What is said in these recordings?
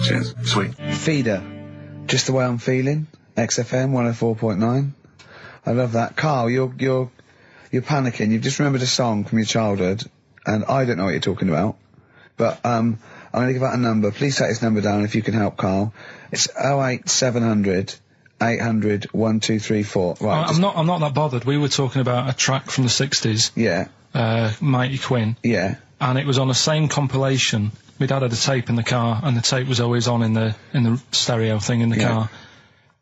Cheers. Sweet. Feeder. Just the way I'm feeling. XFM 104.9. I love that. Karl, you're panicking. You've just remembered a song from your childhood, and I don't know what you're talking about. But I'm going to give out a number. Please take this number down if you can help, Karl. It's 08700 800 1234. Right. I'm not that bothered. We were talking about a track from the 60s. Yeah. Mighty Quinn. Yeah. And it was on the same compilation. My dad had a tape in the car, and the tape was always on in the stereo thing in the car.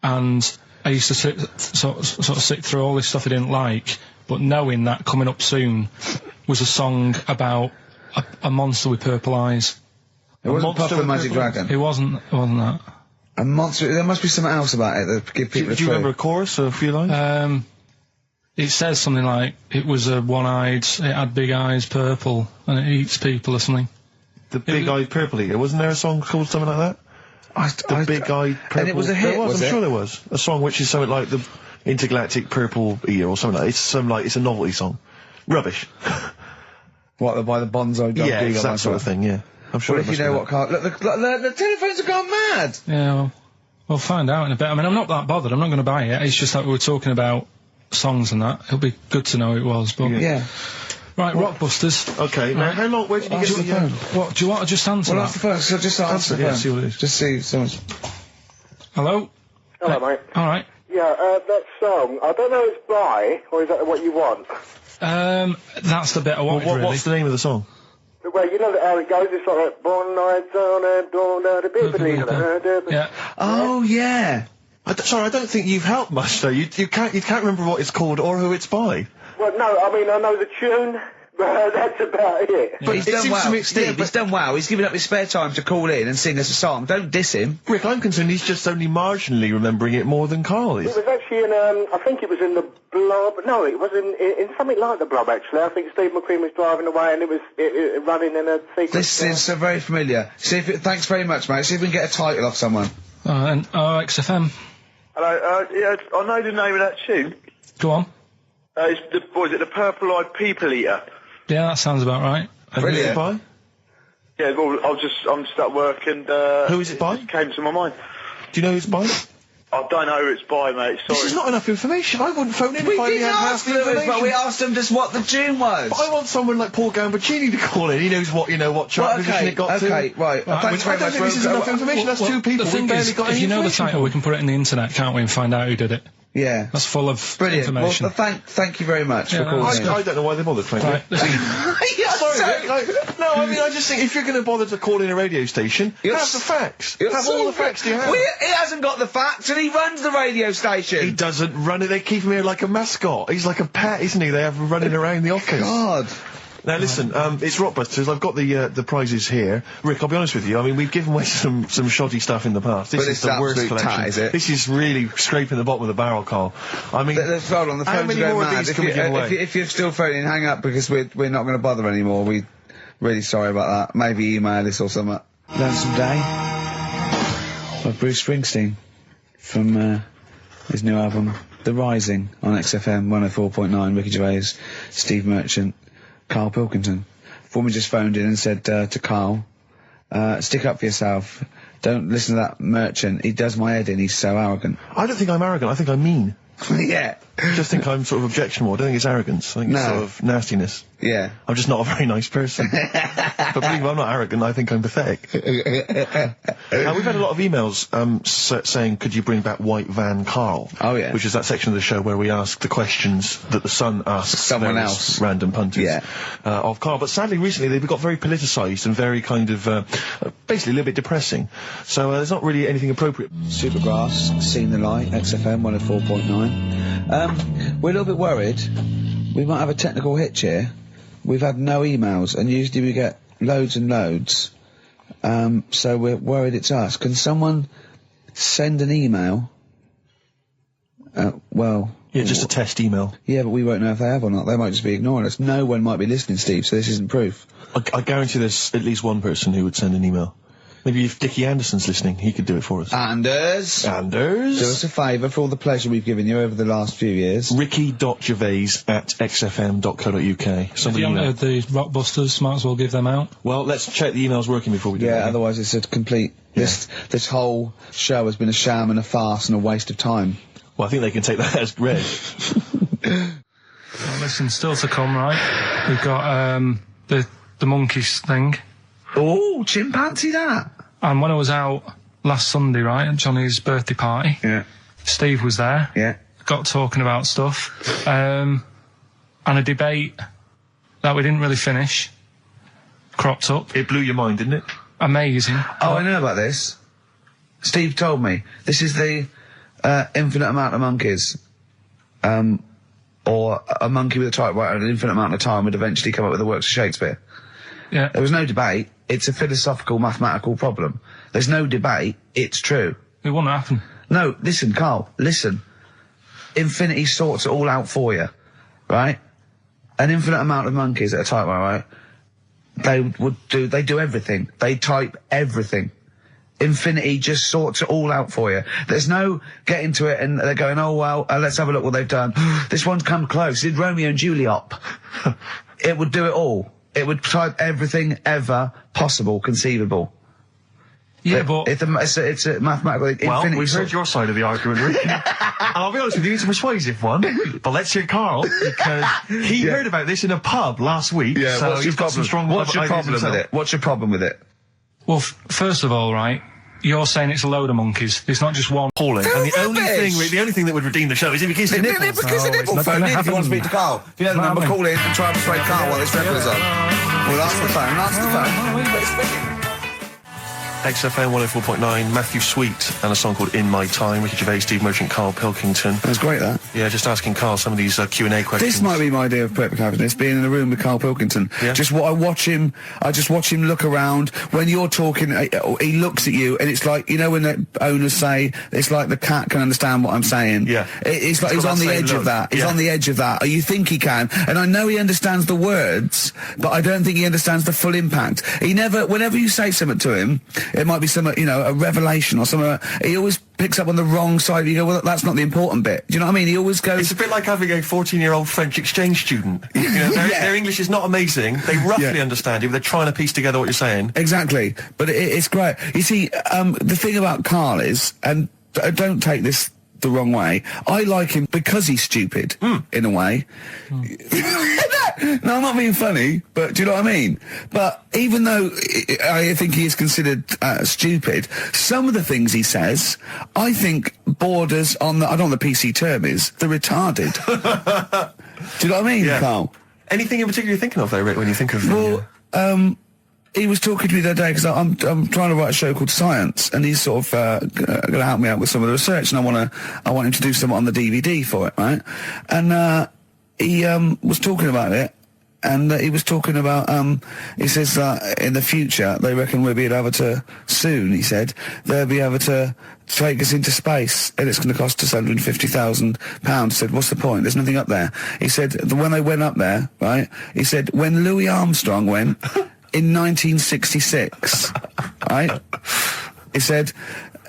And I used to sort of sit through all this stuff I didn't like, but knowing that coming up soon was a song about a monster with purple eyes. It wasn't Puff the Magic Dragon. It wasn't that. A monster. There must be something else about it that give people. Do you remember a chorus or a few lines? It says something like, it was a one-eyed, it had big eyes, purple, and it eats people or something. The big-eyed purple eater. Wasn't there a song called something like that? The big-eyed purple... And it was a hit, I'm sure there was. A song which is something like the intergalactic purple eater or something like that. It's a novelty song. Rubbish. What, by the Bonzo Dog? Yeah, it's that sort of thing, yeah. I'm sure if you know what Karl... Look, the telephones have gone mad! Yeah, well, we'll find out in a bit. I mean, I'm not that bothered. I'm not going to buy it. It's just that we were talking about songs and that. It'll be good to know who it was, but... Yeah. Right, Rockbusters. Okay, now how long... Where did you get the phone? What, do you want to just answer Well, that's the phone, so just answer the phone. See what it is. Just see someone's... Hello? Hello, mate. Alright. Yeah, that song, I don't know if it's by, or is that what you want? That's the bit I wanted, really. What's the name of the song? Well, you know how it goes, it's like, born nights on and dawn out a bit. Yeah. Oh, yeah. Sorry, I don't think you've helped much, though. You can't remember what it's called or who it's by. Well, no, I mean, I know the tune, but that's about it. But he's done well. Steve, he's done well. He's given up his spare time to call in and sing us a song. Don't diss him. Rick, I'm concerned he's just only marginally remembering it more than Karl is. It was actually in, I think it was in the Blob. No, it was in something like the Blob, actually. I think Steve McQueen was driving away and it was running in a sequence. This is so very familiar. Thanks very much, mate. See if we can get a title off someone. And XFM. Hello, yeah, I know the name of that tune. Go on. It's the Purple-Eyed People Eater? Yeah, that sounds about right. Who is it by? Yeah, well, I'm just at work and... Who is it by? It came to my mind. Do you know who it's by? I don't know who it's by, mate, sorry. This is not enough information. I wouldn't phone in if I did had half ask the Lewis, information. but we asked him just what the tune was. But I want someone like Paul Gambaccini to call in. He knows what chart position it got to. Okay, right. Thanks very I don't much. think this is enough information. That's two people. The thing is, if you know the title, we can put it in the internet, can't we, and find out who did it. Yeah. That's full of brilliant information. Well, thank you very much for calling in. I don't know why they bothered, frankly. Right, Sorry, Rick, no, I mean, I just think if you're going to bother to call in a radio station, have the facts. Have all the facts you have. Well, he hasn't got the facts, and he runs the radio station. He doesn't run it. They keep him here like a mascot. He's like a pet, isn't he? They have him running around the office. God. Now listen, it's Rockbusters. I've got the prizes here. Rick, I'll be honest with you. I mean, we've given away some shoddy stuff in the past. This is the worst collection. Tat, is it? This is really scraping the bottom of the barrel, Karl. I mean, hold on, the how phone's many going more mad. of these can we give away? If you're still phoning, hang up because we're not going to bother anymore. We're really sorry about that. Maybe email us or something. Lonesome Day by Bruce Springsteen from his new album The Rising on XFM 104.9. Ricky Gervais, Steve Merchant, Karl Pilkington. Foreman just phoned in and said to Karl, stick up for yourself. Don't listen to that Merchant. He does my head in. He's so arrogant. I don't think I'm arrogant. I think I'm mean. Yeah. I just think I'm sort of objectionable. I don't think it's arrogance. I think it's sort of nastiness. Yeah. I'm just not a very nice person. But believe me, I'm not arrogant. I think I'm pathetic. We've had a lot of emails saying, could you bring back White Van Karl? Oh, yeah. Which is that section of the show where we ask the questions that the Sun asks someone else, random punters of Karl. But sadly, recently, they've got very politicised and very kind of, basically a little bit depressing. So there's not really anything appropriate. Supergrass, Seen the Light, XFM 104.9. We're a little bit worried. We might have a technical hitch here. We've had no emails, and usually we get loads and loads. So we're worried it's us. Can someone send an email? Well... Yeah, just a test email. Yeah, but we won't know if they have or not. They might just be ignoring us. No one might be listening, Steve, so this isn't proof. I guarantee there's at least one person who would send an email. Maybe if Dickie Anderson's listening, he could do it for us. Anders, do us a favour for all the pleasure we've given you over the last few years. Ricky.gervais@xfm.co.uk. If you haven't heard the Rockbusters, might as well give them out. Well, let's check the emails working before we do Yeah, that. otherwise it's a complete... This whole show has been a sham and a farce and a waste of time. Well, I think they can take that as read. Well, listen, still to come, right? We've got the monkeys thing. Oh, chimpanzee that! And when I was out last Sunday, right, at Johnny's birthday party, Yeah. Steve was there. Yeah. Got talking about stuff. And a debate that we didn't really finish cropped up. It blew your mind, didn't it? Amazing. Oh, I know about this. Steve told me. This is the infinite amount of monkeys. Or a monkey with a typewriter and an infinite amount of time would eventually come up with the works of Shakespeare. Yeah. There was no debate. It's a philosophical, mathematical problem. There's no debate. It's true. It wouldn't happen. No, listen, Karl, listen. Infinity sorts it all out for you, right? An infinite amount of monkeys at a typewriter, right? They do everything. They type everything. Infinity just sorts it all out for you. There's no getting to it and they're going, oh, well, let's have a look what they've done. This one's come close. Did Romeo and Juliet. It would do it all. It would type everything ever possible, conceivable. Yeah, but... It's a mathematical... Well, infinity we've heard your side of the argument, Rick. And I'll be honest with you, it's a persuasive one. But let's hear Karl, because he heard about this in a pub last week. Yeah, so what's your he's got some problem? strong What's your ideas problem with himself. it? What's your problem with it? Well, first of all, right, you're saying it's a load of monkeys. It's not just one. Appalling. And the only Rubbish! thing that would redeem the show is if he kisses the nipples. Because the No, nipple it's phone not in gonna if you want to happen. speak to Karl. If you know the Not number, happening. call in and try and persuade Karl while this record is on. We'll answer the phone, XFM 104.9, Matthew Sweet, and a song called In My Time, Ricky Gervais, Steve Merchant, Karl Pilkington. That's great, that. Yeah, just asking Karl some of these Q&A questions. This might be my idea of perfect happiness, being in a room with Karl Pilkington. Yeah. Just what I just watch him look around. When you're talking, he looks at you, and it's like, you know when the owners say, it's like the cat can understand what I'm saying. Yeah. It's like he's got on that the same edge look. of that. He's Yeah. on the edge of that. Or you think he can. And I know he understands the words, but I don't think he understands the full impact. Whenever you say something to him, it might be some, you know, a revelation or something, he always picks up on the wrong side. You go, well, that's not the important bit. Do you know what I mean? He always goes... It's a bit like having a 14-year-old French exchange student. You know, their English is not amazing. They roughly understand you, but they're trying to piece together what you're saying. Exactly. But it's great. You see, the thing about Karl is, and don't take this the wrong way, I like him because he's stupid, in a way. No, I'm not being funny, but do you know what I mean? But even though I think he is considered stupid, some of the things he says, I think borders on the, I don't know what the PC term is, the retarded. Do you know what I mean, Yeah. Karl? Anything in particular you're thinking of, though, Rick, when you think of... Well, he was talking to me the other day because I'm trying to write a show called Science, and he's sort of going to help me out with some of the research, and I want him to do something on the DVD for it, right? And he was talking about it, and he was talking about he says that in the future they reckon we'll be able to soon. He said they'll be able to take us into space, and it's going to cost us £150,000. He said, what's the point? There's nothing up there. He said when they went up there, right? He said when Louis Armstrong went. In 1966, right? He said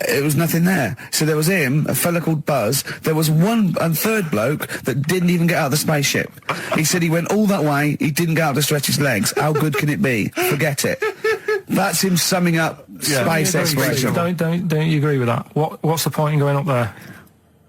it was nothing there. So there was him, a fella called Buzz. There was one and third bloke that didn't even get out of the spaceship. He said he went all that way. He didn't get out to stretch his legs. How good can it be? Forget it. That's him summing up space exploration. Don't you agree with that? What's the point in going up there?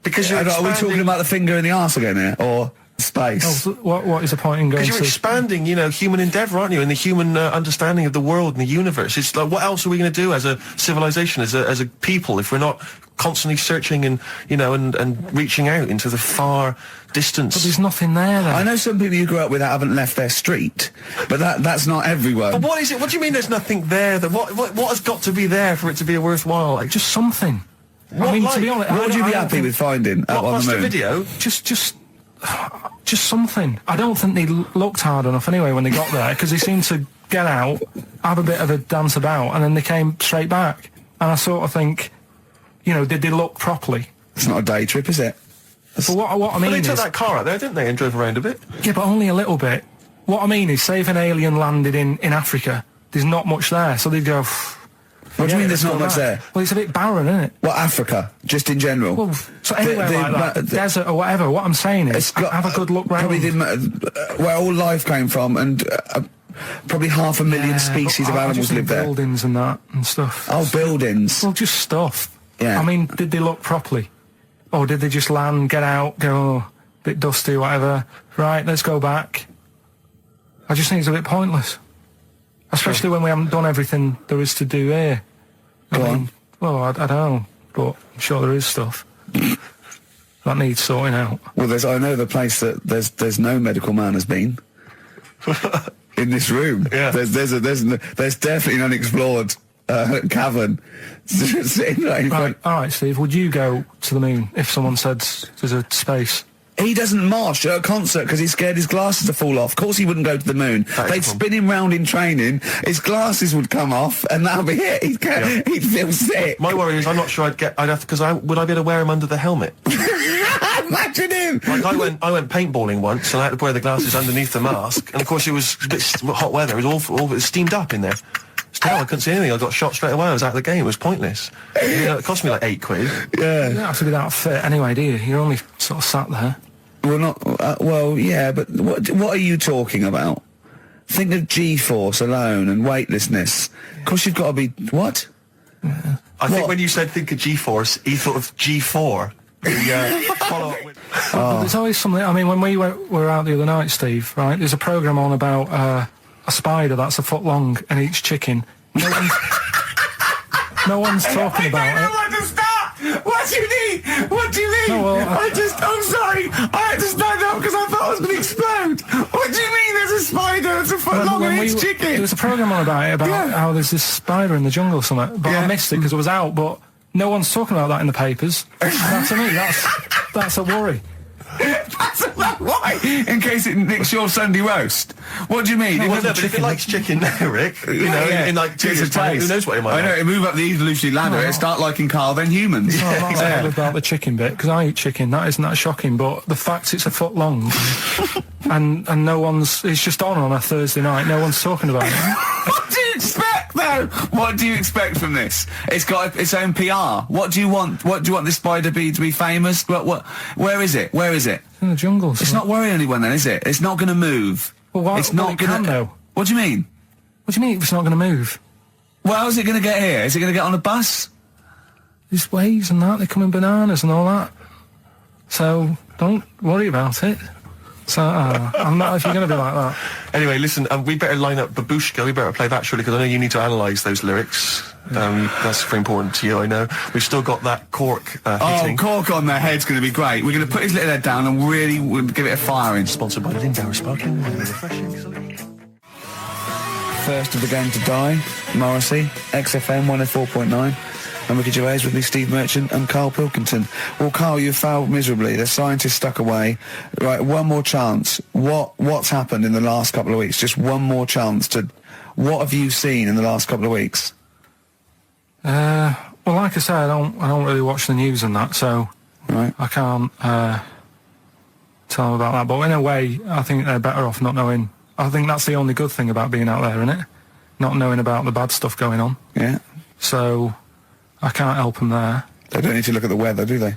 Because you're Are we talking about the finger in the arse again here, or space? Oh, what is the point in going Because you're to... expanding, you know, human endeavour, aren't you, and the human understanding of the world and the universe. It's like, what else are we going to do as a civilization, as a people, if we're not constantly searching and, you know, and reaching out into the far distance? But there's nothing there, then. I know some people you grew up with that haven't left their street, but that's not everyone. But what is it? What do you mean there's nothing there? What has got to be there for it to be a worthwhile? Like, Just something. What, I mean, like, to be honest... What would you I be don't happy think- with finding out on what's the the moon? video? Just something. I don't think they looked hard enough anyway when they got there, because they seemed to get out, have a bit of a dance about, and then they came straight back. And I sort of think, you know, did they look properly? It's not a day trip, is it? But what I But mean they is... took that car out there, didn't they, and drove around a bit? Yeah, but only a little bit. What I mean is, say if an alien landed in Africa, there's not much there, so they'd go... What do you mean there's let's not go much back. there? Well, it's a bit barren, isn't it? Well, Africa, just in general. Well, so anywhere like that, desert or whatever. What I'm saying is, have a good look round. Probably where all life came from, and probably 500,000 species of animals live there. Buildings and that and stuff. Oh, buildings. Well, just stuff. Yeah. I mean, did they look properly? Or did they just land, get out, go, oh, bit dusty, whatever. Right, let's go back. I just think it's a bit pointless. Especially when we haven't done everything there is to do here. Go on. Well, I don't know, but I'm sure there is stuff that needs sorting out. Well, I know the place that there's no medical man has been in this room. Yeah. There's definitely an unexplored cavern sitting right in front. All right, Steve, would you go to the moon if someone said there's a space? He doesn't march at a concert because he's scared his glasses to fall off. Of course he wouldn't go to the moon. They'd spin him round in training, his glasses would come off, and that'll be it. He'd feel sick. My worry is I'm not sure I'd have to, because would I be able to wear them under the helmet? Imagine him! Like I went paintballing once, and I had to wear the glasses underneath the mask, and of course it was a bit hot weather, it was awful, it was steamed up in there. It's terrible, I couldn't see anything, I got shot straight away, I was out of the game, it was pointless. It cost me like £8. Yeah. You don't have to be that fit anyway, do you? You're only sort of sat there. Well, not... well, yeah, but what are you talking about? Think of G-force alone and weightlessness. Of course you've got to be... What? Yeah. I think when you said think of G-force, he thought of G4. Follow up with... But there's always something... I mean, when we were out the other night, Steve, right, there's a programme on about a spider that's a foot long and eats chicken. No one's talking about it. I don't know where to start! What do you mean? What do you mean? No, well, I'm sorry! I had to stand up because I thought I was going to explode! What do you mean there's a spider that's a foot long and eats chicken? There was a programme on about it, how there's this spider in the jungle or something, but I missed it because it was out, but no one's talking about that in the papers. That, to me, that's a worry. That's about why? In case it nicks your Sunday roast. What do you mean? But if it likes chicken now, Rick, you know, in like 2 years' time, who knows what it might like. I know, it move up the evolutionary ladder, it start liking Karl, then humans. No, I'm not worried about the chicken bit, because I eat chicken, isn't that shocking, but the fact it's a foot long, and no one's, it's just on a Thursday night, no one's talking about it. What do you expect, though? What do you expect from this? It's got its own PR. What do you want? What do you want this spider to be famous? Where is it? Where is it? In the jungle. It's not worrying anyone then, is it? It's not going to move. Well, why? It's not going to... What do you mean? What do you mean it's not going to move? Well, how's it going to get here? Is it going to get on a bus? There's waves and that, they come in bananas and all that. So, don't worry about it. So, I'm not if you're going to be like that. Anyway, listen, we better line up Babushka, we better play that surely, because I know you need to analyse those lyrics. That's very important to you, I know. We've still got that cork hitting. Oh, cork on their head's going to be great. We're going to put his little head down and really give it a firing. Sponsored by Lindauer Sparkling Wine, refreshing. First of the game to die, Morrissey, XFM 104.9. And Ricky Gervais with me, Steve Merchant and Karl Pilkington. Well, Karl, you failed miserably. The scientists stuck away. Right, one more chance. What's happened in the last couple of weeks? Just one more chance to... What have you seen in the last couple of weeks? Well, like I say, I don't really watch the news and that, so right. I can't tell them about that. But in a way, I think they're better off not knowing. I think that's the only good thing about being out there, isn't it? Not knowing about the bad stuff going on. Yeah. So... I can't help them there. They don't need to look at the weather, do they?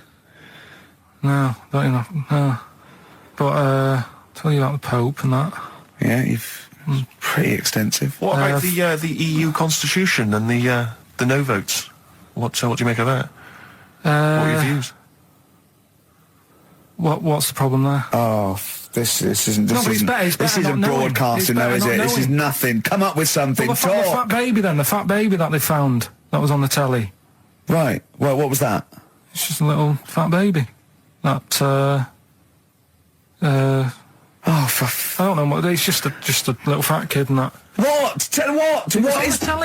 No, don't enough. No. But tell you about the Pope and that. Yeah, pretty extensive. What about the EU Constitution and the no votes? What do you make of that? What are your views? What's the problem there? Oh, this isn't broadcasting, though, is it? This is nothing. Come up with something. Well, the fat baby that they found that was on the telly. Right. Well, what was that? It's just a little fat baby. That, I don't know what, it's just a little fat kid and that. What? Tell what? It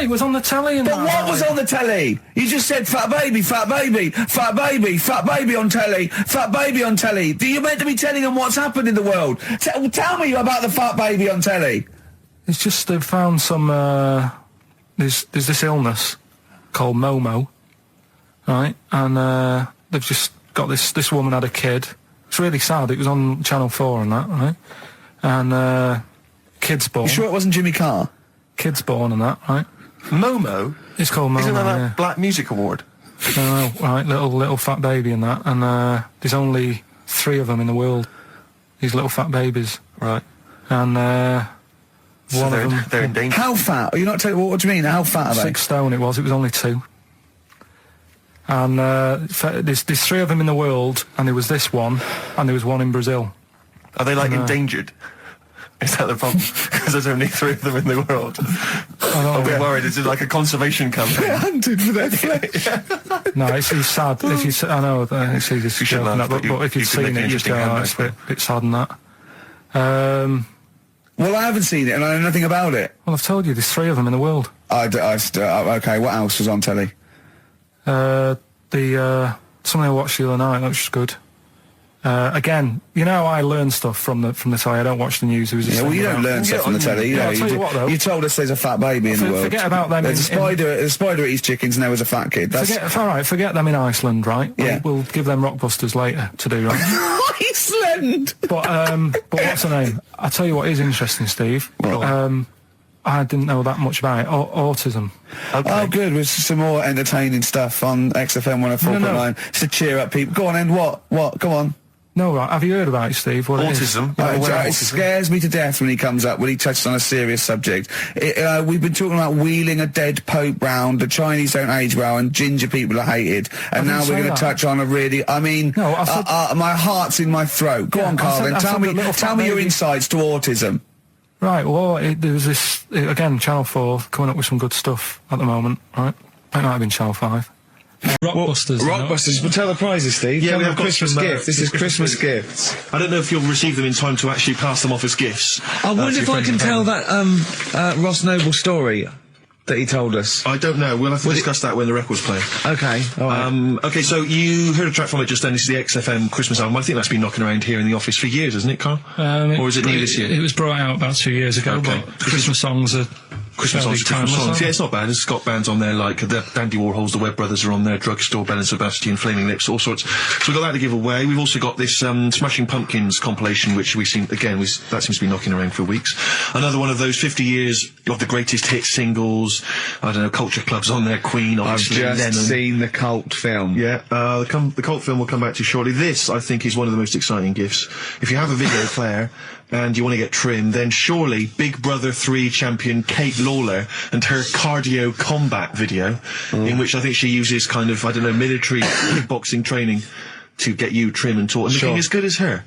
was on the telly and But what was on the telly? You just said fat baby, fat baby, fat baby, fat baby on telly, fat baby on telly. You're meant to be telling them what's happened in the world. Tell me about the fat baby on telly. It's just they've found some, there's this illness called Momo. Right, and they've just got this woman had a kid. It's really sad. It was on Channel 4 and that, right? And kid's born. You sure it wasn't Jimmy Carr? Kid's born and that, right? Momo? It's called Isn't Momo, that yeah. a Black Music Award? No, right, little fat baby and that, and there's only 3 of them in the world. These little fat babies, Right. and So one of them. they're in danger. How fat? Are you not telling? What do you mean? How fat are they? 6 stone it was only 2. And there's 3 of them in the world, and there was this one, and there was one in Brazil. Are they like endangered? Is that the problem? Because there's only 3 of them in the world. I'll be worried. Is it like a conservation campaign? They're hunted for their flesh. No, it's sad. If you, I know, it's easy to You shouldn't joke, laugh, but if you you'd could make seen an it, you'd interesting go, oh, handbag it's for a bit sad than that. Well, I haven't seen it, and I know nothing about it. Well, I've told you, there's 3 of them in the world. Okay, what else was on telly? Something I watched the other night, that was good. Again, you know, I learn stuff from the telly. I don't watch the news. It was Yeah, well, you don't learn stuff from the telly. You know, I'll tell you what, though. you told us there's a fat baby in the world. Forget about them. There's a spider eats chickens, and there was a fat kid. That's Forget them in Iceland, right? Yeah. We'll give them Rockbusters later to do, right? Iceland. But what's her name? I tell you what is interesting, Steve. I didn't know that much about it. Autism. Okay. Oh, good. With some more entertaining stuff on XFM 104.9 to cheer up people. Go on, then. What? Go on. No, right. Have you heard about it, Steve? What it is? Autism. It scares me to death when he comes up, when he touches on a serious subject. We've been talking about wheeling a dead pope round, the Chinese don't age well, and ginger people are hated. And now we're going to touch on a really, I mean, No, I said- my heart's in my throat. Go on, Karl, then. Tell me your insights to autism. Right, well, there was this, again, Channel 4 coming up with some good stuff at the moment, right? It might have been Channel 5. Rockbusters. Rockbusters. Well, tell the prizes, Steve. Yeah, Tell we them have got Christmas some, gift. This is Christmas gifts. I don't know if you'll receive them in time to actually pass them off as gifts. I wonder to if your I friends can and tell family. that Ross Noble story that he told us. I don't know. We'll have to discuss that when the record's playing. Okay, all right. Okay, so you heard a track from it just then. This is the XFM Christmas album. I think that's been knocking around here in the office for years, hasn't it, Karl? Or is it new this year? It was brought out about 2 years ago, Okay. but the Christmas songs are Christmas songs, timeless, songs. aren't Yeah, they? it's not bad. It's got bands on there like the Dandy Warhols, the Webb Brothers are on there, Drugstore, Bell and Sebastian, Flaming Lips, all sorts. So we've got that to give away. We've also got this Smashing Pumpkins compilation, which we've seen, again, that seems to be knocking around for weeks. Another one of those 50 years of the greatest hit singles. I don't know, Culture Club's on there, Queen, I've obviously, just Lennon. seen the cult film. Yeah, the cult film will come back to you shortly. This, I think, is one of the most exciting gifts. If you have a video player and you want to get trimmed, then surely Big Brother 3 champion Kate Lawler and her cardio combat video, in which I think she uses kind of, I don't know, military kickboxing training to get you trim and taut and looking as good as her.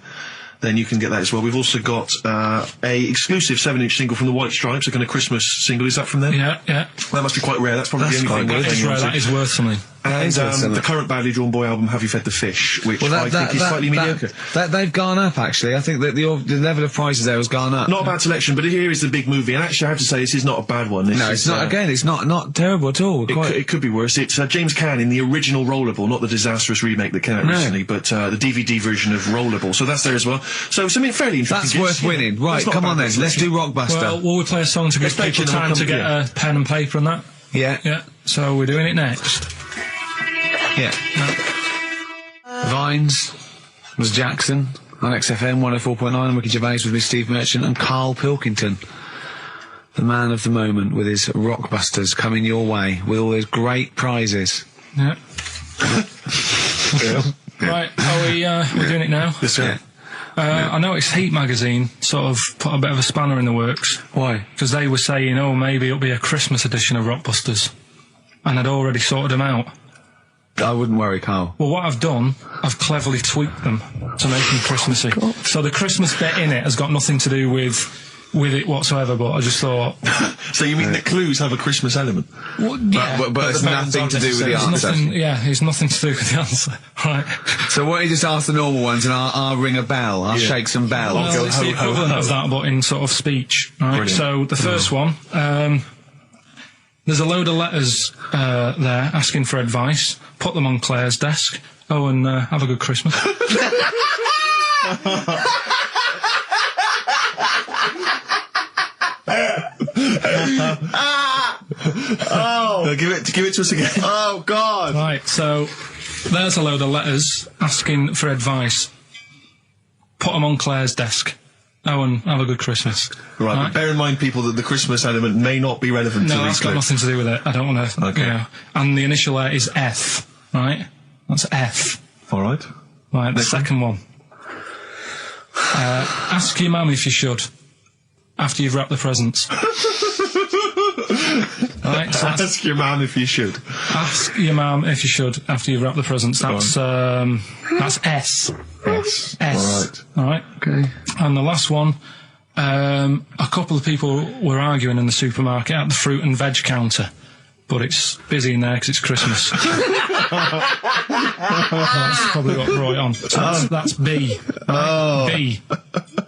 Then you can get that as well. We've also got a exclusive 7-inch single from the White Stripes, a kind of Christmas single. Is that from them? Yeah. That must be quite rare. That's probably the only thing That is rare, that is worth something. And something. the current Badly Drawn Boy album, Have You Fed the Fish, which I think is slightly mediocre. They've gone up, actually. I think that the level of prices there has gone up. Not a bad selection, but here is the big movie. And actually, I have to say, this is not a bad one. No, it's not. Again, it's not terrible at all. It could be worse. It's James Caan in the original Rollerball, not the disastrous remake that came out recently, but the DVD version of Rollerball. So that's there as well. So something fairly interesting. That's worth winning. Right, come on then. Let's do Rockbuster. Well, will we play a song to give Let's people play it, time to get a pen and paper and that? Yeah. Yeah. So we're doing it next. Yeah. Vines was Jackson on XFM 104.9, and Ricky Gervais with me, Steve Merchant, and Karl Pilkington, the man of the moment, with his Rockbusters coming your way with all those great prizes. Yeah. Right, we're doing it now? Yes, sir. I noticed Heat magazine sort of put a bit of a spanner in the works. Why? Because they were saying, maybe it'll be a Christmas edition of Rockbusters. And I'd already sorted them out. I wouldn't worry, Karl. Well, what I've done, I've cleverly tweaked them to make them Christmassy. So the Christmas bit in it has got nothing to do with it whatsoever, but I just thought... So you mean the clues have a Christmas element? Well, yeah. But it's nothing to do with the answer. It's nothing to do with the answer. Right. So why don't you just ask the normal ones, and I'll ring a bell. I'll shake some bells. Well, it's the equivalent of that, but in sort of speech. Right. Brilliant. So the first one, there's a load of letters there asking for advice. Put them on Claire's desk. Oh, and have a good Christmas. Give it to us again. Oh, God! Right, so there's a load of letters asking for advice. Put them on Claire's desk. Owen, have a good Christmas. Right, but bear in mind, people, that the Christmas element may not be relevant to No, these it's got clips. nothing to do with it. I don't want to. Okay. You know. And the initial there is F, right? That's F. All right. Right, the Next second one. Ask your mum if you should, after you've wrapped the presents. Right, so Ask your man if you should. ask your mum if you should, after you've wrapped the presents. That's S. Yes. S. All right. All right. Okay. And the last one, a couple of people were arguing in the supermarket at the fruit and veg counter, but it's busy in there because it's Christmas. That's probably what brought it on. So that's B. Right? B.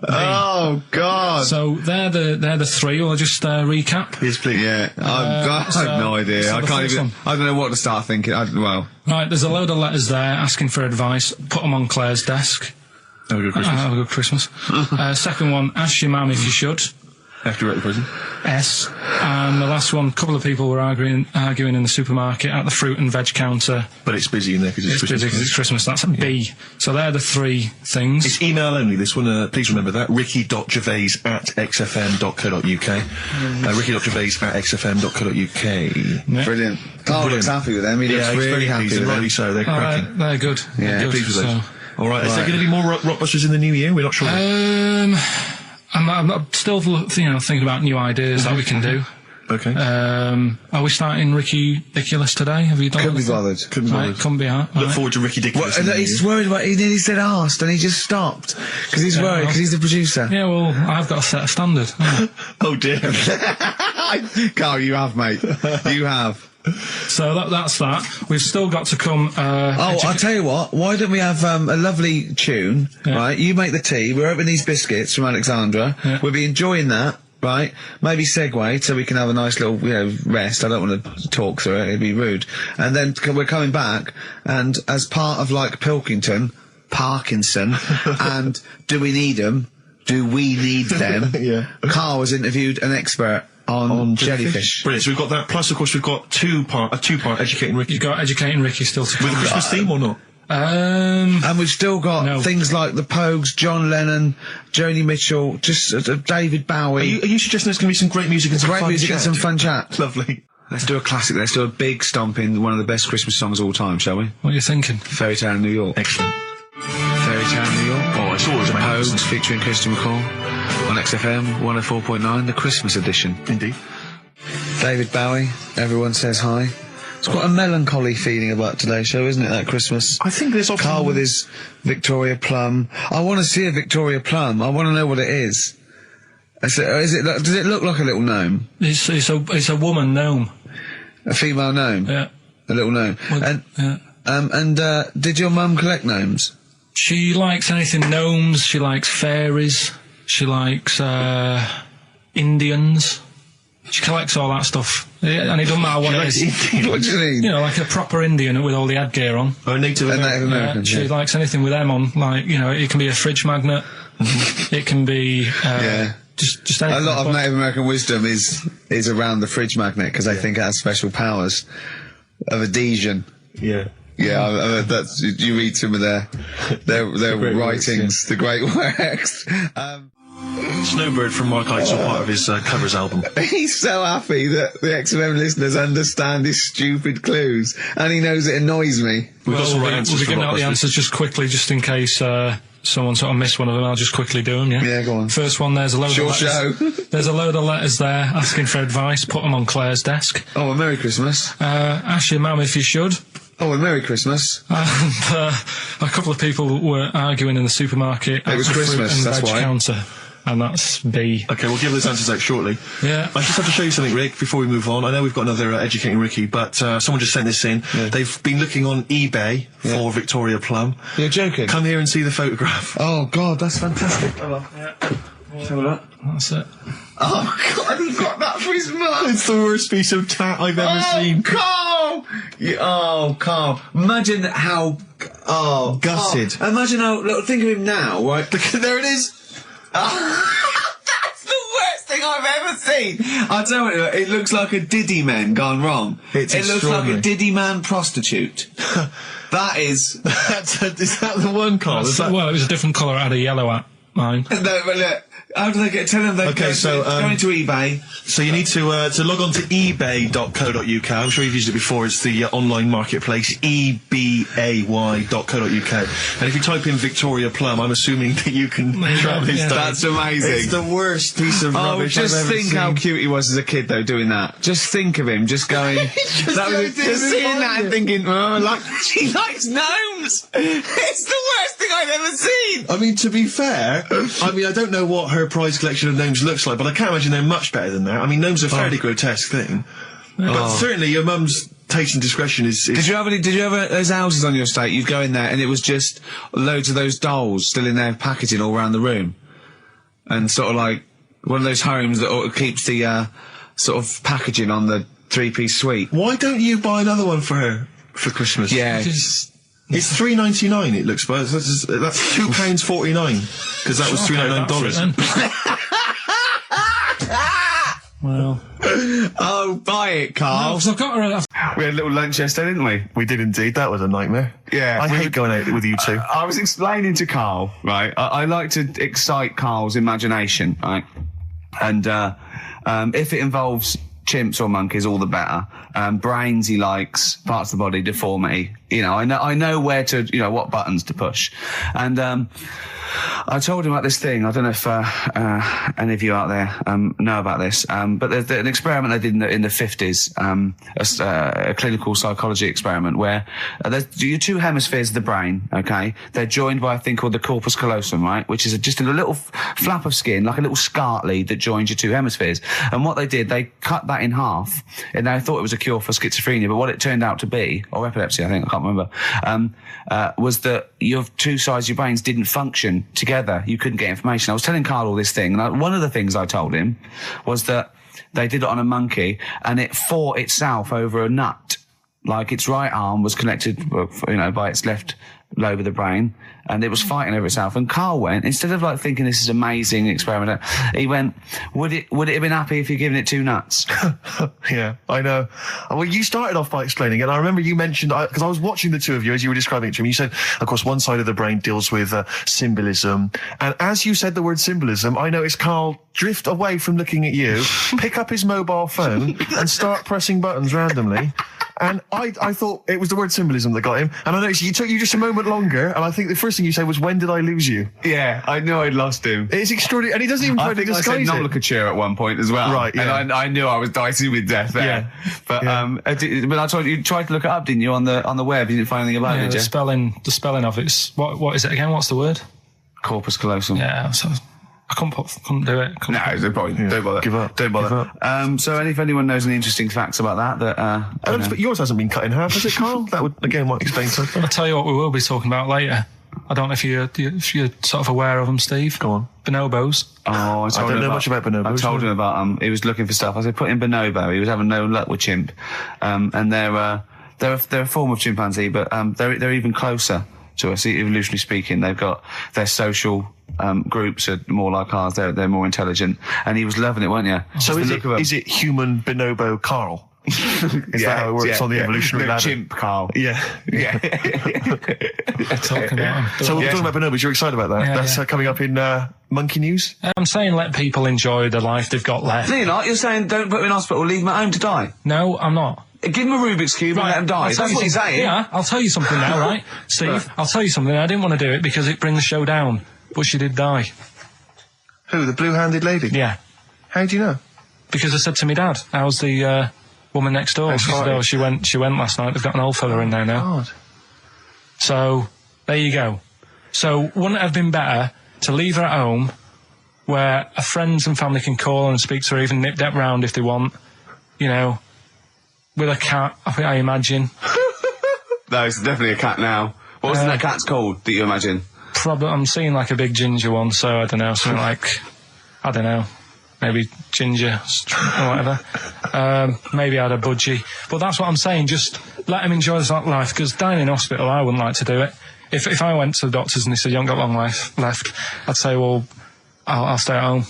Oh, God. So they're the three. I'll just recap. Yes, please. Yeah, I have no idea. so I the can't first even. one. I don't know what to start thinking. Well, Right, there's a load of letters there asking for advice. Put them on Claire's desk. Have a good Christmas. Have a good Christmas. Second one, ask your mum if you should. After you're at the prison. S. And the last one, a couple of people were arguing in the supermarket at the fruit and veg counter. But it's busy in there because it's Christmas. Busy 'cause it's Christmas. That's a B. So they're the three things. It's email only, this one. Please remember that. ricky.gervais@xfm.co.uk. ricky.gervais@xfm.co.uk. Yeah. brilliant. Carl looks happy with them. He looks he's really very happy pleased, with and them. rightly so. They're cracking. They're good. Yeah, They're good. Pleased with So, those. All right, is there Right. going to be more Rockbusters in the new year? We're not sure. I'm still, thinking about new ideas that we can do. Okay. Are we starting Ridiculous today? Have you done Couldn't be anything? bothered. Couldn't be Right, bothered. couldn't be hard. Look Right. forward to Ricky Dickinson. Well, he's worried about. He nearly said asked, and he just stopped because he's worried because he's the producer. Yeah, well, I've got to set a standard. haven't Oh dear. Carl, you have, mate. You have. I? So that's that. We've still got to come. Oh, I'll tell you what. Why don't we have a lovely tune, Yeah. right? You make the tea. We're opening these biscuits from Alexandra. Yeah. We'll be enjoying that, right? Maybe segue so we can have a nice little, rest. I don't want to talk through it. It'd be rude. And then we're coming back, and as part of like Pilkington, Parkinson, and Do We Need Them? Do We Need Them? Yeah. Karl has interviewed an expert on jellyfish. Brilliant. So we've got that. Plus, of course, we've got a two-part Educating Ricky. You've got Educating Ricky still to come. With a Christmas theme or not? And we've still got No. things like the Pogues, John Lennon, Joni Mitchell, just David Bowie. Are you suggesting there's going to be some great music and some Great fun music and chat? some fun chat. Lovely. Let's do a classic. Let's do a big stomp in one of the best Christmas songs of all time, shall we? What are you thinking? Fairy Tale in New York. Excellent. Fairy Tale in New York. Oh, it's always amazing. Pogues featuring Christian McCall on XFM 104.9, the Christmas edition. Indeed. David Bowie, everyone says hi. It's quite a melancholy feeling about today's show, isn't it, that Christmas? I think there's often... Karl with his Victoria Plum. I want to see a Victoria Plum. I want to know what it is. Does it look like a little gnome? It's a woman gnome. A female gnome? Yeah. A little gnome. Well, And, yeah. did your mum collect gnomes? She likes anything gnomes. She likes fairies. She likes Indians. She collects all that stuff. Yeah, and it doesn't matter what it is. What do you mean? You know, like a proper Indian with all the headgear on. Oh, Native A American. Native American, She yeah. likes anything with them on. Like, it can be a fridge magnet. It can be just anything. A lot of But- Native American wisdom is around the fridge magnet because they think it has special powers of adhesion. Yeah. Yeah, that's you read some of their great writings, the great works. Snowbird from Mark Heights are part of his covers album. He's so happy that the XFM listeners understand his stupid clues, and he knows it annoys me. We've got some right We'll answers be for giving out the Rockbusters. answers just quickly, just in case someone sort of missed one of them. I'll just quickly do them, yeah? Yeah, go on. First one, there's a load Short of letters. show. There's a load of letters there asking for advice. Put them on Claire's desk. Oh, a Merry Christmas. Ask your mum if you should. Oh, a Merry Christmas. And a couple of people were arguing in the supermarket. It was at the fruit Christmas, and that's veg why. counter. And that's B. Okay, we'll give those answers out shortly. Yeah. I just have to show you something, Rick, before we move on. I know we've got another Educating Ricky, but someone just sent this in. Yeah. They've been looking on eBay for Victoria Plum. You're joking? Come here and see the photograph. Oh, God, that's fantastic. That's it. Oh, God, he got that for his mum. It's the worst piece of tat I've ever seen. Carl! Carl. Imagine how... Oh, Gutted. Carl. Imagine how... Look, think of him now, right? There it is. That's the worst thing I've ever seen. I'll tell you, it looks like a Diddy man gone wrong. It's it looks like a extraordinary. Diddy man prostitute. That is... Is that the one, Carl? Is that... Well, it was a different colour. It had a yellow at mine. No, but look, How do they get? Tell them they Okay, so, go into eBay. So you need to log on to ebay.co.uk. I'm sure you've used it before. It's the online marketplace, ebay.co.uk. And if you type in Victoria Plum, I'm assuming that you can track this down. That's amazing. It's the worst piece of rubbish just I've ever think seen. how cute he was as a kid, though, doing that. Just think of him, just going... just seeing that and thinking, oh, he likes gnomes! It's the worst thing I've ever seen! I mean, to be fair, I don't know what her prize collection of gnomes looks like, but I can't imagine they're much better than that. I mean, gnomes are a fairly grotesque thing. But certainly your mum's taste and discretion is... Did you ever those houses on your estate, you'd go in there and it was just loads of those dolls still in their packaging all around the room? And sort of like one of those homes that keeps the sort of packaging on the three-piece suite. Why don't you buy another one for her for Christmas? Yeah. It's $3.99. It looks, but that's £2.49 because that was $399. Well, Oh, buy it, Karl. no, 'cause I've got her. We had a little lunch yesterday, didn't we? We did indeed. That was a nightmare. Yeah. I hate going out with you two. I was explaining to Karl, right? I like to excite Karl's imagination, right? And if it involves chimps or monkeys, all the better. Brains he likes, parts of the body, deformity. You know, I know where to, what buttons to push. And I told him about this thing. I don't know if any of you out there know about this, but there's an experiment they did in the 50s, a clinical psychology experiment where there's your two hemispheres of the brain, okay? They're joined by a thing called the corpus callosum, right? Which is just a little flap of skin, like a little scarlet lead that joins your two hemispheres. And what they did, they cut that in half, and they thought it was a cure for schizophrenia, but what it turned out to be, or epilepsy, I think, I can't remember, was that your two sides of your brains didn't function together. You couldn't get information. I was telling Karl all this thing, and one of the things I told him was that they did it on a monkey, and it fought itself over a nut. Like its right arm was connected, by its left lobe of the brain, and it was fighting over itself. And Karl went, instead of like thinking this is amazing experiment, he went, would it have been happy if you'd given it two nuts? Yeah, I know. Well, you started off by explaining it, and I remember you mentioned, because I was watching the two of you as you were describing it to me, you said, of course, one side of the brain deals with symbolism, and as you said the word symbolism, I noticed Karl drift away from looking at you, pick up his mobile phone, and start pressing buttons randomly. And I thought it was the word symbolism that got him. And I noticed you took you just a moment longer, and I think the first thing you said was, when did I lose you? Yeah, I knew I'd lost him. It's extraordinary, and he doesn't even try to disguise I said it. nomenclature at one point as well. Right, yeah. And I knew I was dicey with death there. Yeah. But, Yeah. but I told you tried to look it up, didn't you, on the web? You didn't find anything about it, The did you? spelling of it's what is it again? What's the word? Corpus callosum. Yeah, so I couldn't do it. No, it's no point. Yeah. Don't bother. Give up. Don't bother. Give up. So if anyone knows any interesting facts about that, But yours hasn't been cut in half, has it, Karl? That would, again, might explain something. I'll tell you what we will be talking about later. I don't know if you're sort of aware of them, Steve. Go on. Bonobos. Oh, I don't know much about bonobos. I told him about he was looking for stuff. I said, put in bonobo. He was having no luck with chimp. And they're a form of chimpanzee, but they're even closer to us, evolutionarily speaking. They've got their social groups are more like ours. They're more intelligent. And he was loving it, weren't you? So is it human bonobo Karl? Is that how it works on the evolutionary ladder? Chimp, Karl. Yeah. Yeah. Talking about 'em. So we're talking about bonobos. You're excited about that? Yeah, That's coming up in Monkey News? I'm saying let people enjoy the life they've got left. No, you're not. You're saying don't put him in hospital, leave him at home to die. No, I'm not. Give him a Rubik's Cube and let him die. I'll tell That's what he's saying. Yeah, I'll tell you something now, right? Steve, Right. I'll tell you something. I didn't want to do it because it brings the show down, but she did die. Who, the blue-handed lady? Yeah. How do you know? Because I said to my dad, how's the woman next door? She said, oh, she went last night. They've got an old fella in there now. God. So, there you go. So, wouldn't it have been better to leave her at home where her friends and family can call and speak to her, even nip that round if they want, with a cat, I imagine. No, it's definitely a cat now. What was that cat's called that you imagine? Probably, I'm seeing like a big ginger one, so I don't know, something like, I don't know, maybe ginger or whatever. Maybe I had a budgie. But that's what I'm saying, just let him enjoy his life, because dying in hospital, I wouldn't like to do it. If I went to the doctors and they said, you haven't got long life left, I'd say, well, I'll stay at home.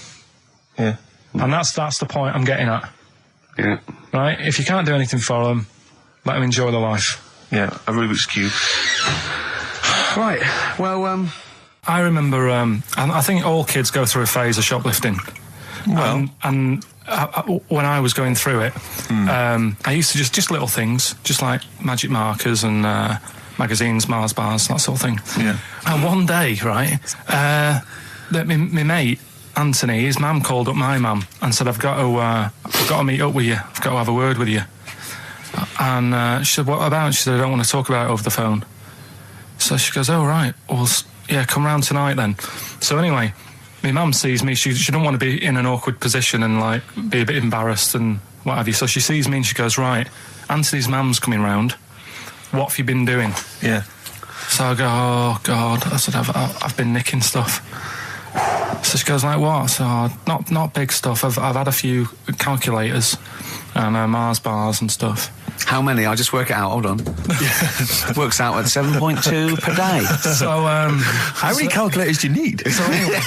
Yeah. And that's the point I'm getting at. Yeah. Right? If you can't do anything for them, let them enjoy their life. Yeah, a Rubik's Cube. Right. Well, I remember, and I think all kids go through a phase of shoplifting. Well. And when I was going through it, I used to just little things, just like magic markers and magazines, Mars bars, that sort of thing. Yeah. And one day, right, my mate, Anthony, his mum called up my mum and said, I've got to meet up with you. I've got to have a word with you. And she said, what about? She said, I don't want to talk about it over the phone. So she goes, oh, right, well, yeah, come round tonight then. So anyway, my mum sees me, she don't want to be in an awkward position and, like, be a bit embarrassed and what have you. So she sees me and she goes, right, Anthony's mum's coming round. What have you been doing? Yeah. So I go, oh, God. I said, I've been nicking stuff. So she goes, like, what? So, not big stuff. I've had a few calculators and Mars bars and stuff. How many? I'll just work it out. Hold on. Works out at 7.2 per day. So, how many calculators do you need? So anyway,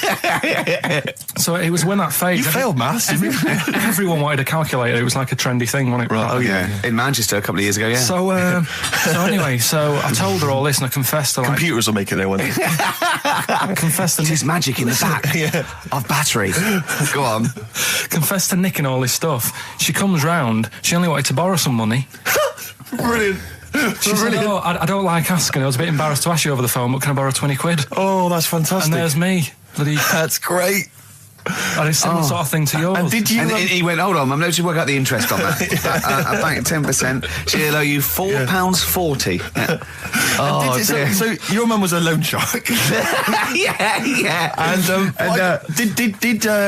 so it was when that phase. You failed maths, didn't you? Everyone wanted a calculator. It was like a trendy thing, wasn't it? Right. Oh, yeah. In Manchester a couple of years ago, yeah. So anyway, so I told her all this and I confessed to, like... Computers will make it there one day. I confessed to... There's magic in the back of battery. Go on. Confessed to nicking all this stuff. She comes round. She only wanted to borrow some money. Brilliant. She said, oh, I don't like asking. I was a bit embarrassed to ask you over the phone, but can I borrow 20 quid? Oh, that's fantastic. And there's me. That's great. And it's similar sort of thing to yours. And did you... And he went, hold on, I'm going to work out the interest on that. I bank 10%. She'll owe you £4.40. Yeah. Oh, dear. So your mum was a loan shark. yeah. And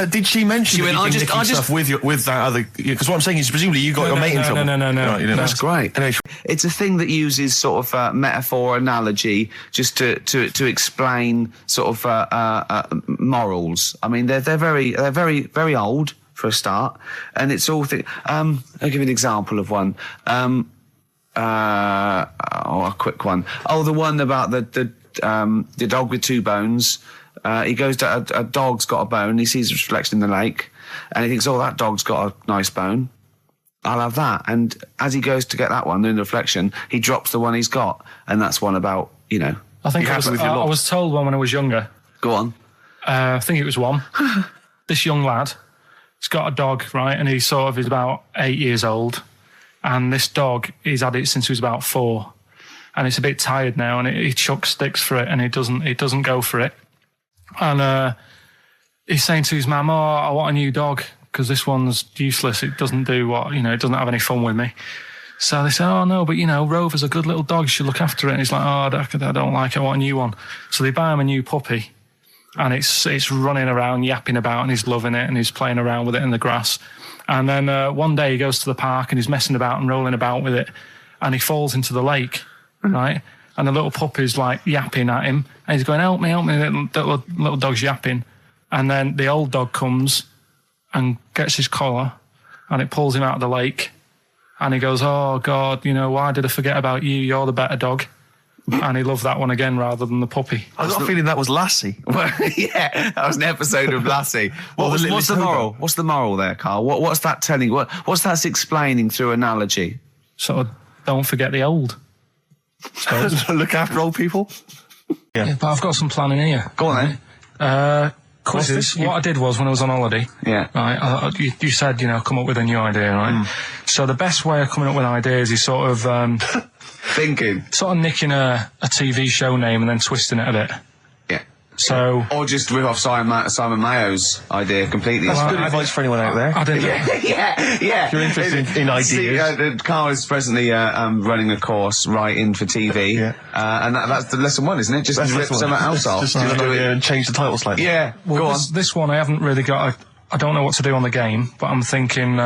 did she mention She that went, you'd been nicking stuff with that other... Because what I'm saying is presumably you got your mate in trouble. No. Right, you didn't. That's great. Anyway, It's a thing that uses sort of metaphor, analogy, just to explain sort of morals. I mean, they're very old for a start, and it's all. I'll give you an example of one. A quick one. Oh, the one about the dog with two bones. He goes to a dog's got a bone. He sees a reflection in the lake, and he thinks, "Oh, that dog's got a nice bone. I'll have that." And as he goes to get that one in the reflection, he drops the one he's got, and that's one about, you know. I think I was told one when I was younger. Go on. I think it was one. This young lad, he's got a dog, right, and he's about 8 years old, and this dog, he's had it since he was about 4, and it's a bit tired now, and he chucks sticks for it, and it doesn't go for it, and he's saying to his mum, "Oh, I want a new dog because this one's useless. It doesn't do it doesn't have any fun with me." So they say, "Oh no, but Rover's a good little dog. You should look after it." And he's like, "Oh, I don't like it. I want a new one." So they buy him a new puppy. And it's running around, yapping about, and he's loving it, and he's playing around with it in the grass. And then one day he goes to the park and he's messing about and rolling about with it, and he falls into the lake, right? And the little puppy's like yapping at him, and he's going, help me, little dog's yapping. And then the old dog comes and gets his collar, and it pulls him out of the lake, and he goes, "Oh God, why did I forget about you? You're the better dog." And he loved that one again rather than the puppy. I got a feeling that was Lassie. Well, yeah, that was an episode of Lassie. What's the moral? What's the moral there, Karl? What's that telling? What's that explaining through analogy? Sort of, don't forget the old. So, look after old people. Yeah, but I've got some planning here. Go on then. Quizzes. What I did was when I was on holiday. Yeah. Right. You said come up with a new idea, right? So the best way of coming up with ideas is sort of thinking, sort of nicking a TV show name and then twisting it a bit. Yeah. So. Or just rip off Simon Mayo's idea completely. That's good advice for anyone out there. I didn't. Yeah. If you're interested in ideas. Karl is presently running a course writing for TV. Yeah. And that's the lesson 1, isn't it? Just rip something else off. Just do it and change the title slightly. Yeah. Well, go on. This one I haven't really got. I don't know what to do on the game, but I'm thinking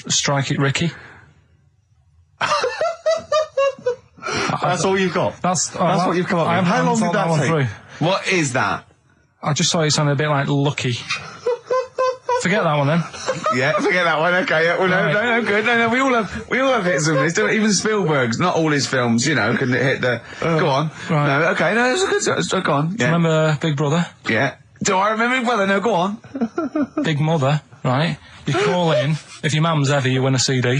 Strike It Ricky. That's all you've got? That's what you've come up with. How long did that take? Through. What is that? I just saw it sounded a bit like Lucky. Forget that one then. Yeah, forget that one. Okay, yeah, well, no, good. No, we all have hits and misses. Even Spielberg's, not all his films, can hit the. Go on. Right. No, okay, no, it's a good. Go on. Yeah. Do you remember Big Brother? Yeah. Do I remember Big Brother? No, go on. Big Mother, right? You call in. If your mum's heavy, you win a CD.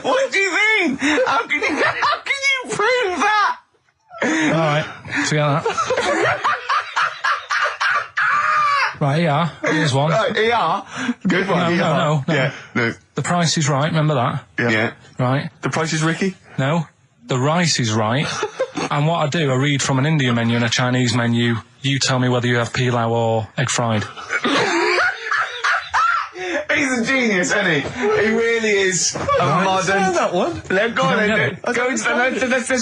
What do you mean? How can you prove that? Alright, forget that. Right, ER, here's one. Right, ER. Good one. No. Yeah, no. The Price is Right, remember that? Yeah. Right. The Price is Ricky? No. The rice is right. And what I do, I read from an Indian menu and a Chinese menu. You tell me whether you have pilau or egg fried. He's a genius, isn't he? He really is a modern... that one. Go on then. Let's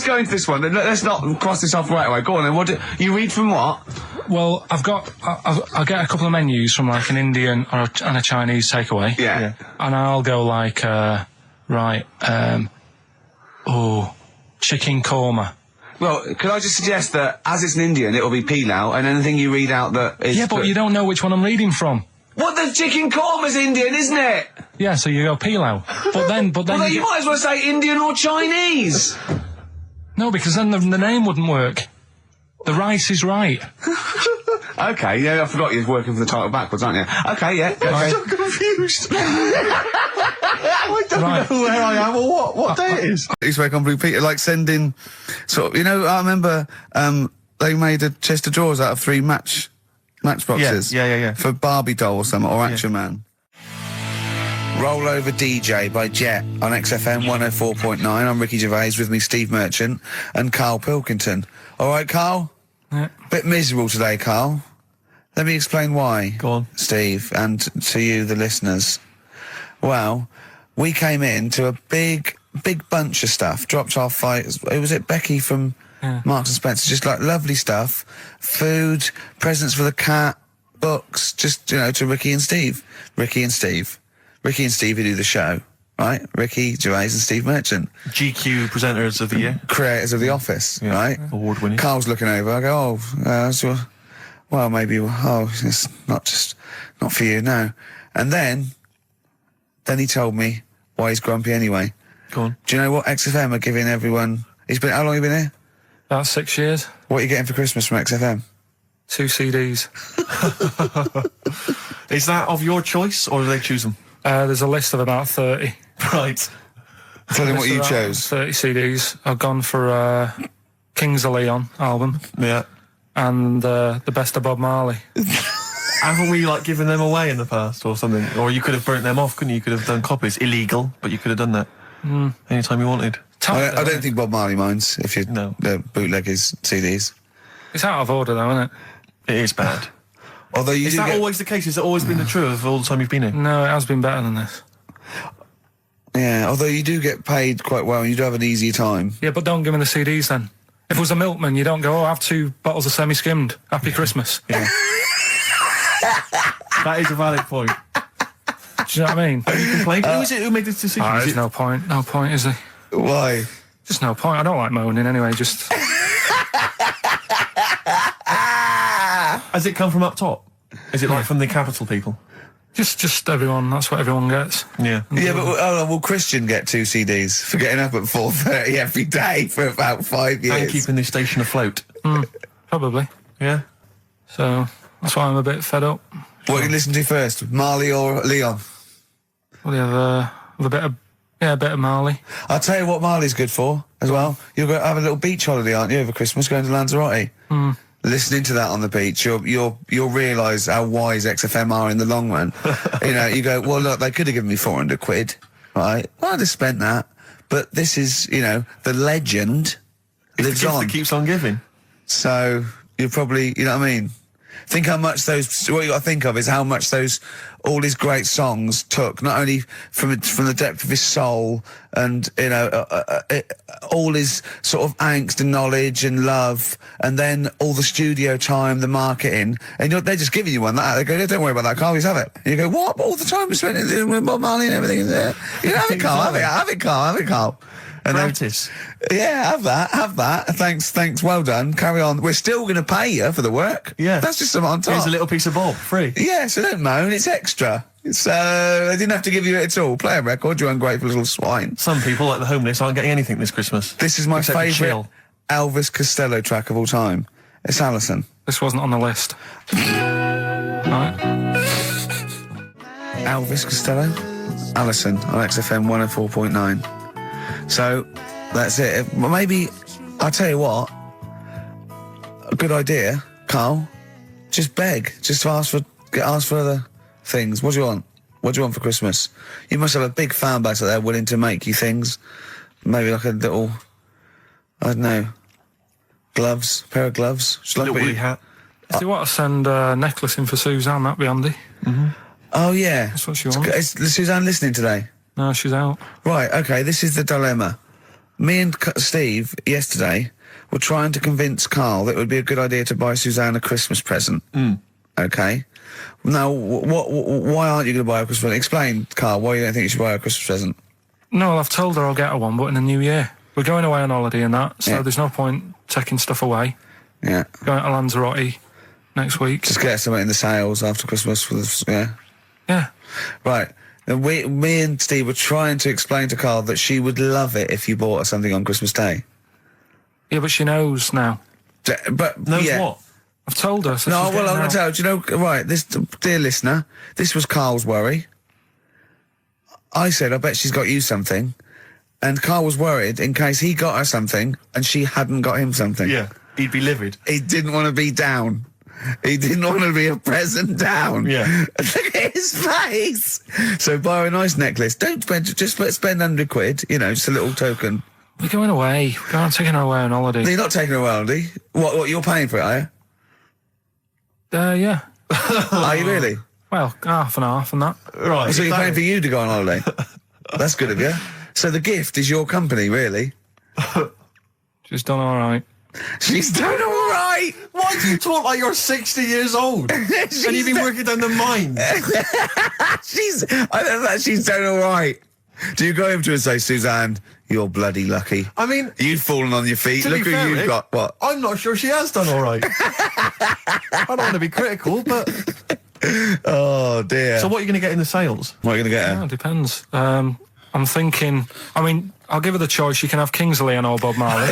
go into this one. Let's not cross this off right away. Go on then. You read from what? Well, I'll get a couple of menus from like an Indian and a Chinese takeaway. Yeah. And I'll go like, chicken korma. Well, could I just suggest that as it's an Indian, it'll be pilau, and anything you read out that is... Yeah, but you don't know which one I'm reading from. What, the chicken korma's Indian, isn't it? Yeah, so you go pilau. But then Well, you might as well say Indian or Chinese. No, because then the name wouldn't work. The rice is right. Okay, yeah, I forgot you was working for the title backwards, aren't you? Okay, yeah. Okay. I'm so confused. I don't know where I am or what day it is. It's like on Blue Peter, like sending sort of, you know, I remember they made a chest of drawers out of 3 matchboxes. Yeah. For Barbie doll or something, or Action Man. Roll Over DJ by Jet on XFM 104.9. I'm Ricky Gervais, with me Steve Merchant and Karl Pilkington. All right, Karl? Yeah. Bit miserable today, Karl. Let me explain why. Go on. Steve, and to you, the listeners. Well, we came in to a big bunch of stuff. Dropped off was it Becky from Marks and Spencer? Just like lovely stuff. Food, presents for the cat, books, just, you know, to Ricky and Steve who do the show, right? Ricky Gervais and Steve Merchant. GQ presenters of the year. Creators of The Office, right? Award-winning. Carl's looking over. I go, maybe, it's not for you, no. And then he told me why he's grumpy anyway. Go on. Do you know what XFM are giving everyone? How long have you been here? About 6 years. What are you getting for Christmas from XFM? 2 CDs. Is that of your choice, or do they choose them? There's a list of about 30. Right. Tell him what you About chose. 30 CDs. I've gone for Kings of Leon album Yeah. and the Best of Bob Marley. Haven't we, given them away in the past or something? Or you could have burnt them off, couldn't you? You could have done copies. Illegal, but you could have done that. Anytime you wanted. I don't think Bob Marley minds if you No. bootleg his CDs. It's out of order though, isn't it? It is bad. Although you Is do that get... always the case? Has it always been the truth of all the time you've been here? No, it has been better than this. Yeah, although you do get paid quite well and you do have an easier time. Yeah, but don't give me the CDs then. If it was a milkman, you don't go, have 2 bottles of semi-skimmed. Happy Christmas. Yeah. That is a valid point. Do you know what I mean? You complained. Who is it who made this decision? Is There's it- no point. No point, is there? Why? Just no point. I don't like moaning anyway, just... Has it come from up top? Is it from the capital people? Just everyone, that's what everyone gets. Yeah. Yeah, but will Christian get 2 CDs for getting up at 4:30 every day for about 5 years? And keeping this station afloat. Probably. Yeah. So, that's why I'm a bit fed up. What do you listen to first, Marley or Leon? Well, you have a bit of Marley. I'll tell you what Marley's good for as well. You're going to have a little beach holiday, aren't you, over Christmas, going to Lanzarote? Listening to that on the beach, you'll realise how wise XFM are in the long run. You know, you go, well, look, they could have given me 400 quid, right? Well, I'd have spent that. But this is, you know, the legend It's lives the gift on. that keeps on giving. So you probably, you know what I mean? Think how much what you got to think of is how much all his great songs took, not only from the depth of his soul and, you know, all his sort of angst and knowledge and love, and then all the studio time, the marketing, and they're just giving you one like that. They go, don't worry about that, Carl, just have it. And you go, what? All the time we spent with Bob Marley and everything. You know, have it, Carl, have it, Carl. And Practice. Yeah, have that. Thanks, well done. Carry on. We're still going to pay you for the work. Yeah. That's just something on top. Here's a little piece of Bob, free. Yeah, so don't moan, it's extra. So, they didn't have to give you it at all. Play a record, you ungrateful little swine. Some people, like the homeless, aren't getting anything this Christmas. This is my Except to favourite chill. Elvis Costello track of all time. It's Alison. This wasn't on the list. Right. Elvis Costello, Alison on XFM 104.9. So, that's it. Maybe, I'll tell you what, good idea, Karl. Just beg. Just ask for other things. What do you want? What do you want for Christmas? You must have a big fan base out there willing to make you things. Maybe like a little, I don't know, gloves, pair of gloves. Just like Little wee hat. If you want to send a necklace in for Suzanne, that'd be handy. Oh, yeah. That's what she wants. Is Suzanne listening today? No, she's out. Right, okay, this is the dilemma. Me and Steve, yesterday, were trying to convince Karl that it would be a good idea to buy Suzanne a Christmas present. Okay? Now, why aren't you going to buy her a Christmas present? Explain, Karl, why you don't think you should buy her a Christmas present. No, well, I've told her I'll get her one, but in the new year. We're going away on holiday and that, so Yeah. there's no point taking stuff away. Yeah. Going to Lanzarote next week. Just get something in the sales after Christmas for the, yeah. Yeah. Right. And me and Steve were trying to explain to Karl that she would love it if you bought her something on Christmas Day. Yeah, but she knows now. But, Knows yeah. what? I've told her. So No, she's well, I'm getting going out. to tell you, do you know, right, this, dear listener, this was Karl's worry. I said, I bet she's got you something. And Karl was worried in case he got her something and she hadn't got him something. Yeah. He'd be livid. He didn't want to be down. He didn't want to be a present down. Yeah. Look at his face. So buy her a nice necklace. Don't spend, just spend £100, you know, just a little token. We're going away. I'm taking her away on holiday. You're not taking her around, are you? What, you're paying for it, are you? Yeah. Are you really? Well, half and half and that. Right. So you're paying for you to go on holiday? That's good of you. So the gift is your company, really? She's done all right. She's done all right. Why do you talk like you're 60 years old? And you've been working down the mine. I don't know, she's done all right. Do you go over to her and say, Suzanne, you're bloody lucky? I mean, You've fallen on your feet. to Look be who fair, you've Rick, got. What? I'm not sure she has done all right. I don't want to be critical, but... Oh, dear. So what are you going to get in the sales? What are you going to get Yeah, her? it depends. I'm thinking, I mean, I'll give her the choice. She can have Kingsley and old Bob Marley.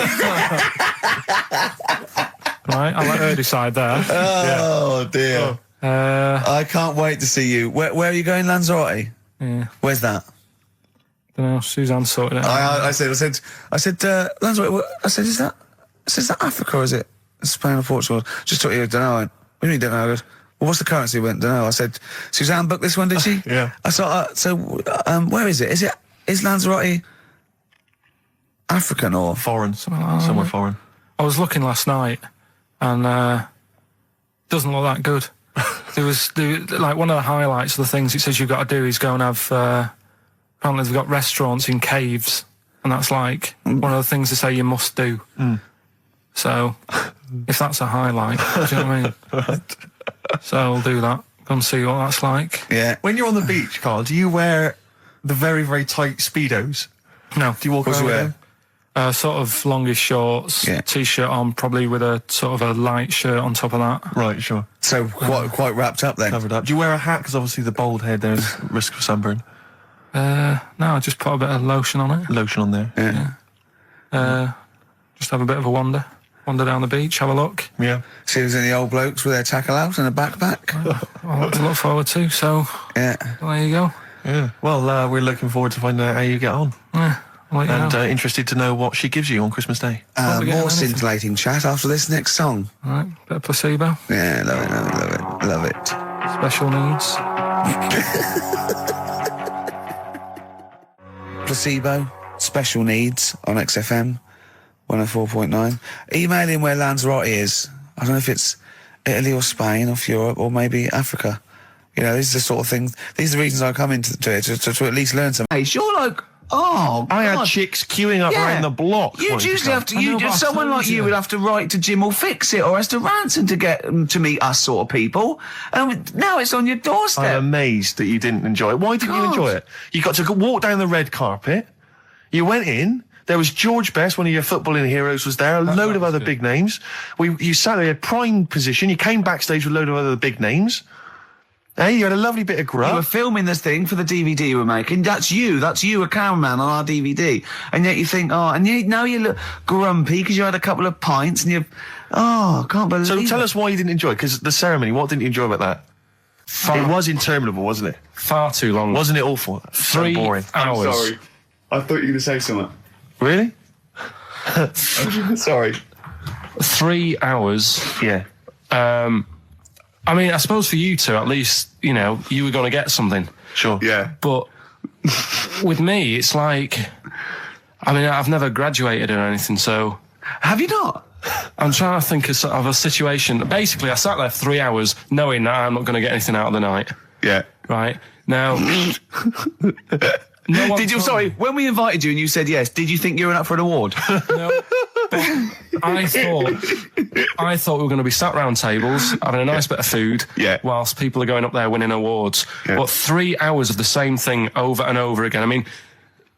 Right, I'll let her decide there. Oh, dear. I can't wait to see you. Where are you going, Lanzarote? Yeah, Where's that? don't know. Suzanne sorted it out. I said, Lanzarote, I said, is that Africa or is it Spain or Portugal? Just thought you don't know. What do you mean don't know? I goes, well, what's the currency? Went, don't know. I said, Suzanne booked this one, did she? Yeah. I thought, where is it? Is Lanzarote African or? Foreign. Somewhere foreign. I was looking last night, and doesn't look that good. There was like one of the highlights of the things it says you've got to do is go and have. Apparently, they've got restaurants in caves, and that's like one of the things they say you must do. So, if that's a highlight, do you know what I mean? So I'll do that. Go and see what that's like. Yeah. When you're on the beach, Karl, do you wear the very, very tight Speedos? No. Do you walk What do around you with wear? them? Sort of longish shorts, Yeah. t-shirt on, probably with a sort of a light shirt on top of that. Right, sure. So quite wrapped up then. Covered up. Do you wear a hat? Because obviously the bald head, there's risk of sunburn. No, I just put a bit of lotion on it. Lotion on there. Yeah. Just have a bit of a wander down the beach, have a look. Yeah. See if there's any old blokes with their tackle out and a backpack. A lot to look forward to. So Yeah. there you go. Yeah. Well, we're looking forward to finding out how you get on. Yeah, I'll let you And know. Interested to know what she gives you on Christmas Day. Probably get More anything. scintillating chat after this next song. All right, bit of placebo. Yeah, love it. Special needs. Placebo, special needs on XFM 104.9. Email in where Lanzarote is. I don't know if it's Italy or Spain or Europe or maybe Africa. You know, these are the sort of things, these are the reasons I come into it, to at least learn something. Hey, you're like, oh, I had God. chicks queuing up Yeah. around the block. You'd wanting usually come. have to, I know, but I someone told like you you. would have to write to Jim or Fix It or has to Ransom to get them to meet us sort of people. And now it's on your doorstep. I'm amazed that you didn't enjoy it. Why didn't you God. enjoy it? You got to walk down the red carpet. You went in. There was George Best, one of your footballing heroes, was there. A load of was other good. big names. You sat there, prime position. You came backstage with a load of other big names. Hey, you had a lovely bit of You were grub. filming this thing for the DVD we're making. That's you, a cameraman on our DVD. And yet you think, now you look grumpy because you had a couple of pints and I can't believe So it. tell us why you didn't enjoy it, because the ceremony, what didn't you enjoy about that? It was interminable, wasn't it? Far too long. Wasn't it awful? So 3 boring. hours. I thought you were going to say something. Really? Sorry. 3 hours. Yeah. I mean, I suppose for you two, at least, you know, you were going to get something. Sure. Yeah. But with me, it's like, I mean, I've never graduated or anything, so Have you not? I'm trying to think of sort of a situation. Basically, I sat there for 3 hours knowing that I'm not going to get anything out of the night. Yeah. Right? Now, no one Did you? told- Sorry, when we invited you and you said yes, did you think you were up for an award? No. I thought we were going to be sat round tables having a nice bit of food, whilst people are going up there winning awards. Yeah. But 3 hours of the same thing over and over again. I mean,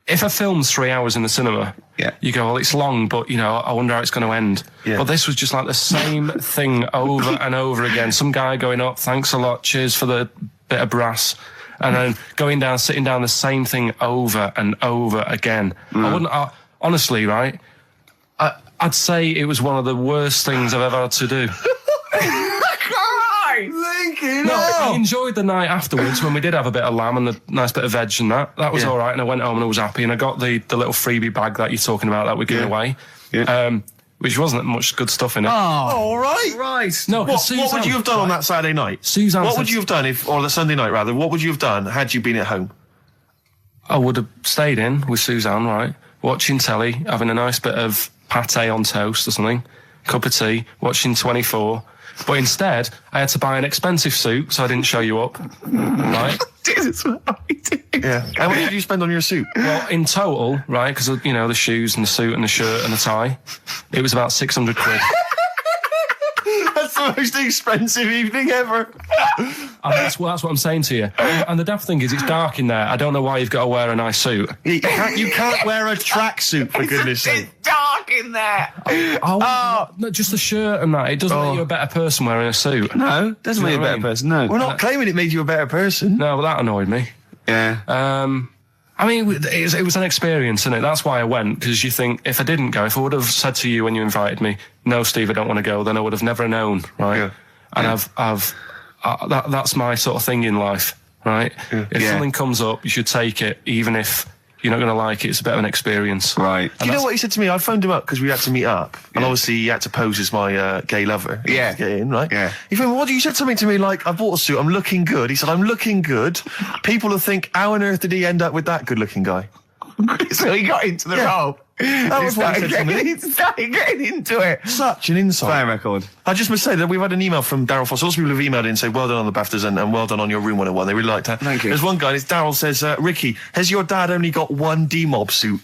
if a film's 3 hours in the cinema, you go, well, it's long, but, you know, I wonder how it's going to end. Yeah. But this was just like the same thing over and over again. Some guy going up, thanks a lot, cheers for the bit of brass. And then going down, sitting down, the same thing over and over again. Honestly, right, I'd say it was one of the worst things I've ever had to do. I enjoyed the night afterwards when we did have a bit of lamb and a nice bit of veg and that. That was all right, and I went home and I was happy, and I got the little freebie bag that you're talking about that we're giving away, which wasn't much good stuff in it. Oh, all right. Right. No, What would you have done on that Saturday night? Suzanne What said- would you have done or the Sunday night rather? What would you have done had you been at home? I would have stayed in with Suzanne, right, watching telly, having a nice bit of pate on toast or something, cup of tea, watching 24. But instead, I had to buy an expensive suit, so I didn't show you up, right? Jesus, Yeah. How much did you spend on your suit? Well, in total, right, because, you know, the shoes and the suit and the shirt and the tie, it was about 600 quid. That's the most expensive evening ever. And that's what I'm saying to you. And the daft thing is, it's dark in there. I don't know why you've got to wear a nice suit. You can't wear a tracksuit, for goodness sake. It's dark in there. No, just the shirt and that. It doesn't make you a better person wearing a suit. No, doesn't make you a what I better mean? person. No. We're not claiming it made you a better person. No, but that annoyed me. Yeah. I mean, it was an experience, innit? That's why I went, because you think, if I didn't go, if I would have said to you when you invited me, no, Steve, I don't want to go, then I would have never known, right? Yeah. And that's my sort of thing in life, right? Yeah. If something comes up, you should take it, even if you're not going to like it. It's a bit of an experience. Right. Do you know what he said to me? I phoned him up because we had to meet up, and obviously he had to pose as my gay lover. Yeah. To get in, right? Yeah. He phoned, what? You said something to me like, I bought a suit, I'm looking good. He said, I'm looking good. People will think, how on earth did he end up with that good-looking guy? So he got into the role. That was what he said to me. He started getting into it. Such an insight. Fair record. I just must say that we've had an email from Darryl Foss. Lots of people have emailed in and say, well done on the BAFTAs and well done on your Room 101. They really liked that. Thank you. There's one guy, and it's Darryl says, Ricky, has your dad only got one D-Mob suit?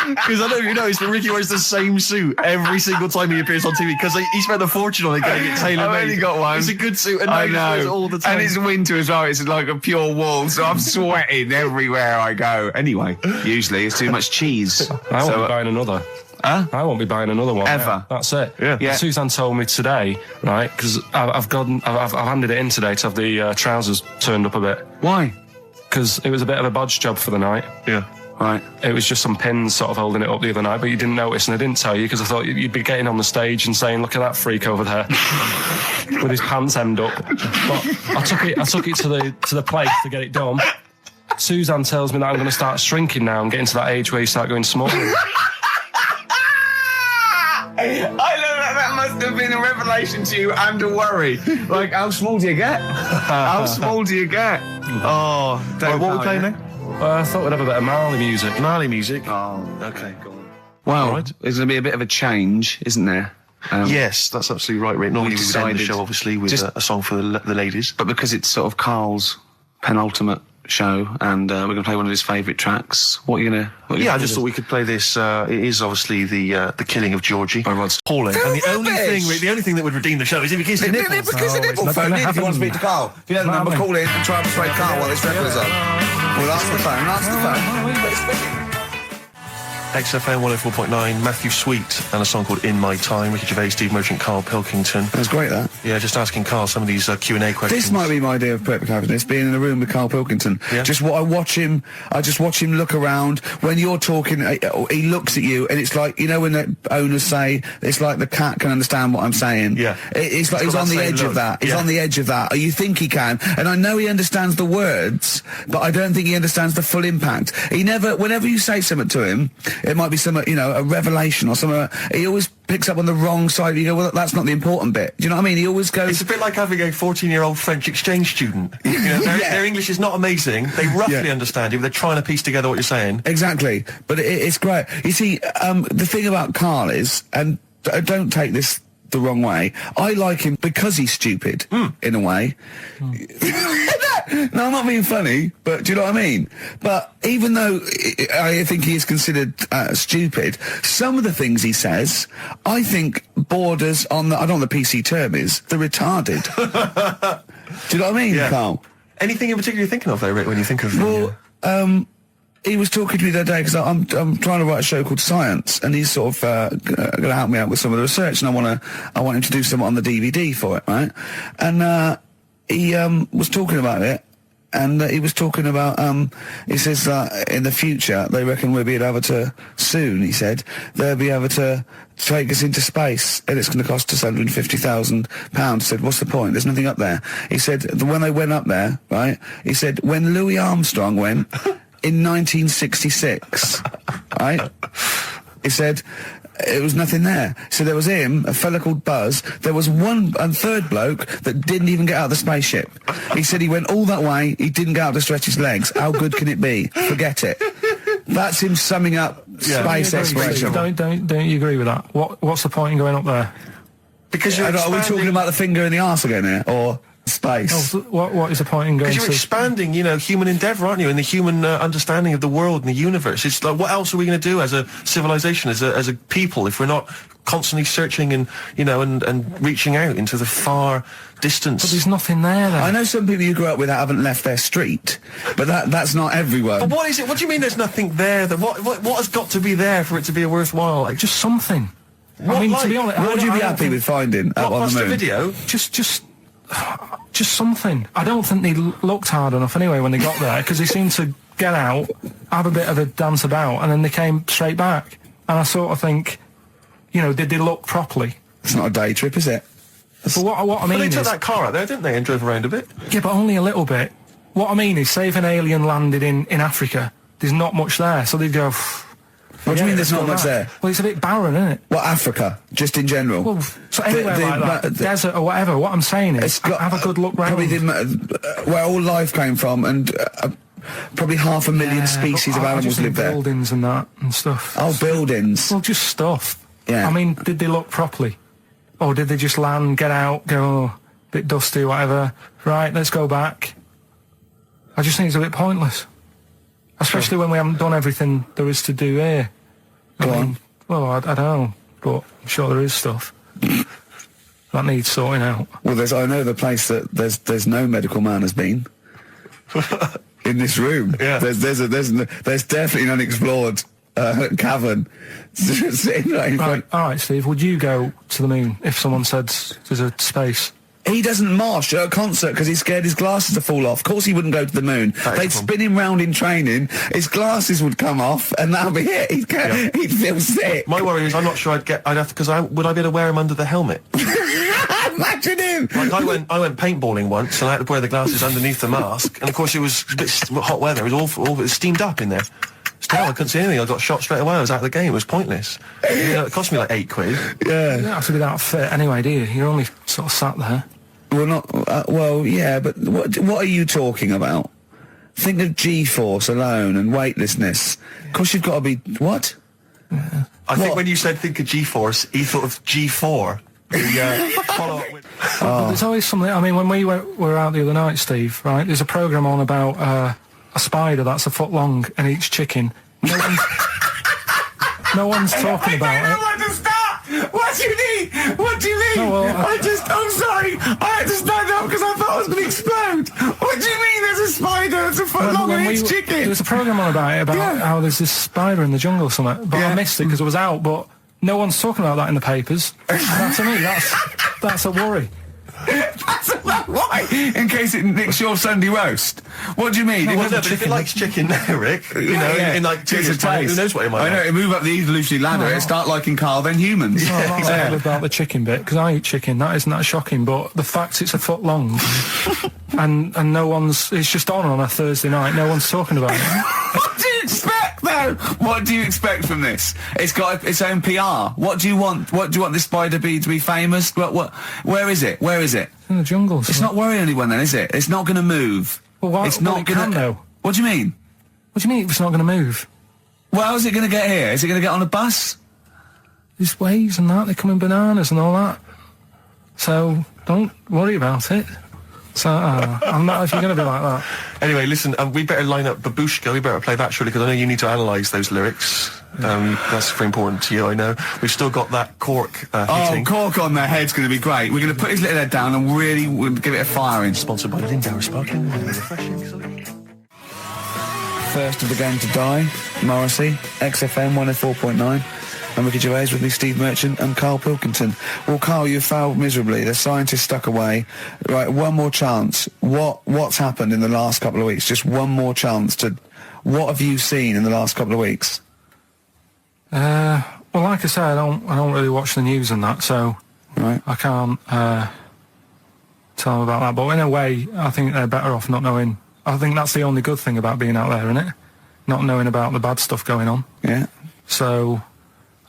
Because I don't know if you noticed, but Ricky wears the same suit every single time he appears on TV because he spent a fortune on it getting it tailor-made. I've only got one. It's a good suit, and I he wears it know. all the time. And it's winter as well. It's like a pure wool, so I'm sweating everywhere I go. Anyway, usually it's too much cheese. I won't be buying another. Huh? I won't be buying another one. Ever. That's it. Yeah. Suzanne told me today, right, because I've handed it in today to have the trousers turned up a bit. Why? Because it was a bit of a bodge job for the night. Yeah. Right. It was just some pins sort of holding it up the other night, but you didn't notice, and I didn't tell you because I thought you'd be getting on the stage and saying, "Look at that freak over there with his pants hemmed up." But I took it to the place to get it done. Suzanne tells me that I'm going to start shrinking now and getting to that age where you start going small. I know that must have been a revelation to you and a worry. Like, how small do you get? How small do you get? Oh, Don't what are we know, playing yeah. now? I thought we'd have a bit of Marley music. Marley music. Oh. Okay, go on. Well, Right. there's going to be a bit of a change, isn't there? Yes, that's absolutely right, Rick. Normally we would end the decided show, obviously, with just- a song for the ladies. But because it's sort of Karl's penultimate show, and we're going to play one of his favourite tracks, what are you going to... Yeah, I just thought we could play this. It is obviously the killing of Georgie By Rod Pauling. And the only bitch! thing, Rick, the only thing that would redeem the show is if he kissed the nipples. Because the nipple phone in if you want to speak to Karl. If you know the number, call in and try and persuade Karl while this record is on. We'll answer the phone, XFM 104.9, Matthew Sweet, and a song called In My Time. Ricky Gervais, Steve Merchant, Karl Pilkington. That's great, that. Yeah, just asking Karl some of these Q&A questions. This might be my idea of perfect happiness, being in a room with Karl Pilkington. Yeah. Just what I just watch him look around. When you're talking, he looks at you, and it's like, you know when the owners say, it's like the cat can understand what I'm saying. Yeah. It's like It's he's got on that the same edge look. of that. He's Yeah. on the edge of that. Or you think he can. And I know he understands the words, but I don't think he understands the full impact. He never, whenever you say something to him, it might be some, a revelation or something. He always picks up on the wrong side. You go, well, that's not the important bit. Do you know what I mean? He always goes... It's a bit like having a 14-year-old French exchange student. You know, their English is not amazing. They roughly understand you, but they're trying to piece together what you're saying. Exactly. But it's great. You see, the thing about Karl is, and don't take this the wrong way, I like him because he's stupid, in a way. No, I'm not being funny, but do you know what I mean? But even though I think he is considered stupid, some of the things he says, I think borders on the, I don't know what the PC term is, the retarded. Do you know what I mean, Karl? Anything in particular you're thinking of, though, Rick, when you think of... Well, he was talking to me the other day because I'm trying to write a show called Science, and he's sort of going to help me out with some of the research, and I want him to do some on the DVD for it, right? And he was talking about it, and he was talking about he says that in the future they reckon we'll be able to soon. He said they'll be able to take us into space, and it's going to cost us £150,000. He said, what's the point? There's nothing up there. He said when they went up there, right? He said when Louis Armstrong went. In 1966, right? He said it was nothing there. So there was him, a fella called Buzz. There was one and third bloke that didn't even get out of the spaceship. He said he went all that way. He didn't get out to stretch his legs. How good can it be? Forget it. That's him summing up space exploration. Don't you agree with that? What's the point in going up there? Because you're are we talking about the finger in the arse again here, or space? Oh, what is the point in going? Because you're expanding, you know, human endeavour, aren't you? And the human understanding of the world and the universe. It's like, what else are we going to do as a civilization, as a people, if we're not constantly searching and, you know, and reaching out into the far distance? But there's nothing there, then. I know some people you grew up with that haven't left their street, but that's not everyone. But what is it? What do you mean there's nothing there? That what has got to be there for it to be a worthwhile? Like, just something. I mean, to be honest, what would you be happy with finding out on the moon? A video? Just something. I don't think they looked hard enough anyway when they got there, because they seemed to get out, have a bit of a dance about, and then they came straight back. And I sort of think, you know, did they look properly? It's not a day trip, is it? But what I mean they is... took that car out there, didn't they, and drove around a bit? Yeah, but only a little bit. What I mean is, say if an alien landed in Africa, there's not much there, so they'd go... What do you mean there's not much there? Well, it's a bit barren, isn't it? Well, Africa, just in general. Well, so anywhere like that, desert or whatever, what I'm saying is, have a good look round. Probably where all life came from, and probably 500,000 species of animals live there. Buildings and that, and stuff. Oh, buildings. Well, just stuff. Yeah. I mean, did they look properly? Or did they just land, get out, go, oh, bit dusty, whatever, right, let's go back? I just think it's a bit pointless. Especially when we haven't done everything there is to do here. Go on. Well, I don't know, but I'm sure there is stuff that needs sorting out. Well, I know the place that there's no medical man has been in this room. Yeah. There's definitely an unexplored cavern sitting right in front. All right, Steve. Would you go to the moon if someone said there's a space? He doesn't march at a concert because he's scared his glasses to fall off. Of course he wouldn't go to the moon. They'd spin him round in training, his glasses would come off, and that'll be it. He'd feel sick. My worry is I'm not sure would I be able to wear him under the helmet? Imagine him! Like I went paintballing once, and I had to wear the glasses underneath the mask, and of course it was a bit hot weather, it was awful, it was steamed up in there. Still, I couldn't see anything. I got shot straight away. I was out of the game. It was pointless. You know, it cost me like £8. Yeah. You don't have to be that fit anyway, do you? You're only sort of sat there. Well, not... well, yeah, but what are you talking about? Think of G-force alone and weightlessness. Of course you've got to be... What? Yeah. I think when you said think of G-force, he thought of G4. Follow up with... But there's always something... I mean, when we were out the other night, Steve, right, there's a programme on about a spider that's a foot long and eats chicken. No one's talking about it. What do you mean? What do you mean? No, well, I'm sorry. I had to stand up because I thought I was going to explode. What do you mean there's a spider that's a foot long and eats chicken? There was a programme on about it, how there's this spider in the jungle or something. But I missed it because it was out, but no one's talking about that in the papers. And to me, that's a worry. Why? In case it nicks your Sunday roast. What do you mean? But if it likes chicken now, Rick, you know, in like 2 years' time, who knows what it might like. I know, it move up the evolutionary ladder, it start liking Karl, then humans. No, I'm not worried about the chicken bit, because I eat chicken, that isn't that shocking, but the fact it's a foot long, and no one's, it's just on a Thursday night, no one's talking about it. What do you expect? No, what do you expect from this? It's got its own PR. What do you want? What do you want this spider bee to be famous? Where is it? Where is it? In the jungle. It's not worrying anyone then, is it? It's not going to move. Well, why? It's not going to. What do you mean? What do you mean it's not going to move? Well, how's it going to get here? Is it going to get on a bus? There's waves and that. They come in bananas and all that. So don't worry about it. So I'm not if you're going to be like that. Anyway, listen, we better line up Babushka. We better play that surely, because I know you need to analyse those lyrics. That's very important to you, I know. We've still got that cork hitting. Cork on their head's going to be great. We're going to put his little head down and really give it a firing. Sponsored by Lindauer Sparkling. Refreshing. First of the game to die, Morrissey, XFM 104.9. I'm Ricky Gervais, with me Steve Merchant and Karl Pilkington. Well, Karl, you failed miserably. The scientists stuck away. Right, one more chance. What's happened in the last couple of weeks? Just one more chance to... What have you seen in the last couple of weeks? Well, like I say, I don't really watch the news and that, so Right. I can't tell them about that. But in a way, I think they're better off not knowing. I think that's the only good thing about being out there, isn't it? Not knowing about the bad stuff going on. Yeah. So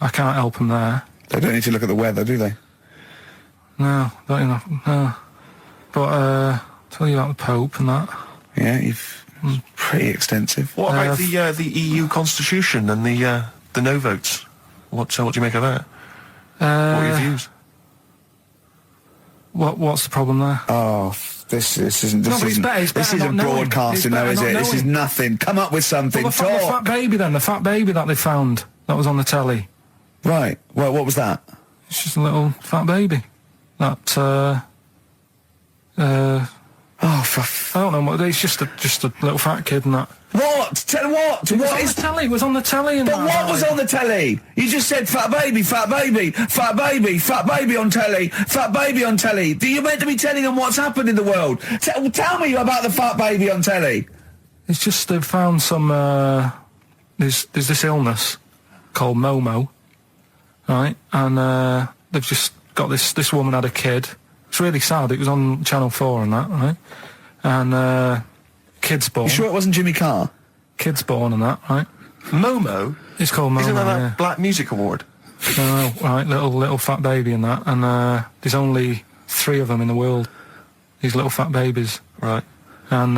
I can't help them there. They don't need to look at the weather, do they? No, don't enough. No. But tell you about the Pope and that. Yeah, pretty extensive. What about the EU Constitution and the no votes? What do you make of that? What are your views? What's the problem there? Oh, this isn't broadcasting though, is it? This is nothing. Come up with something. Well, the fat baby then, the fat baby that they found that was on the telly. Right. Well, what was that? It's just a little fat baby. That I don't know what. It's just a little fat kid and that. What? Tell what? It was on the telly. And But what was on the telly? You just said fat baby, fat baby, fat baby, fat baby on telly, fat baby on telly. You're meant to be telling them what's happened in the world. Tell me about the fat baby on telly. It's just they've found some. There's this illness called Momo, right? And they've just got this woman had a kid. It's really sad. It was on Channel 4 and that, right? And kid's born. You sure it wasn't Jimmy Carr? Kid's born and that, right? Momo? It's called Momo. Isn't that yeah. Black Music Award? No, right, little fat baby and that. And there's only 3 of them in the world. These little fat babies. Right. And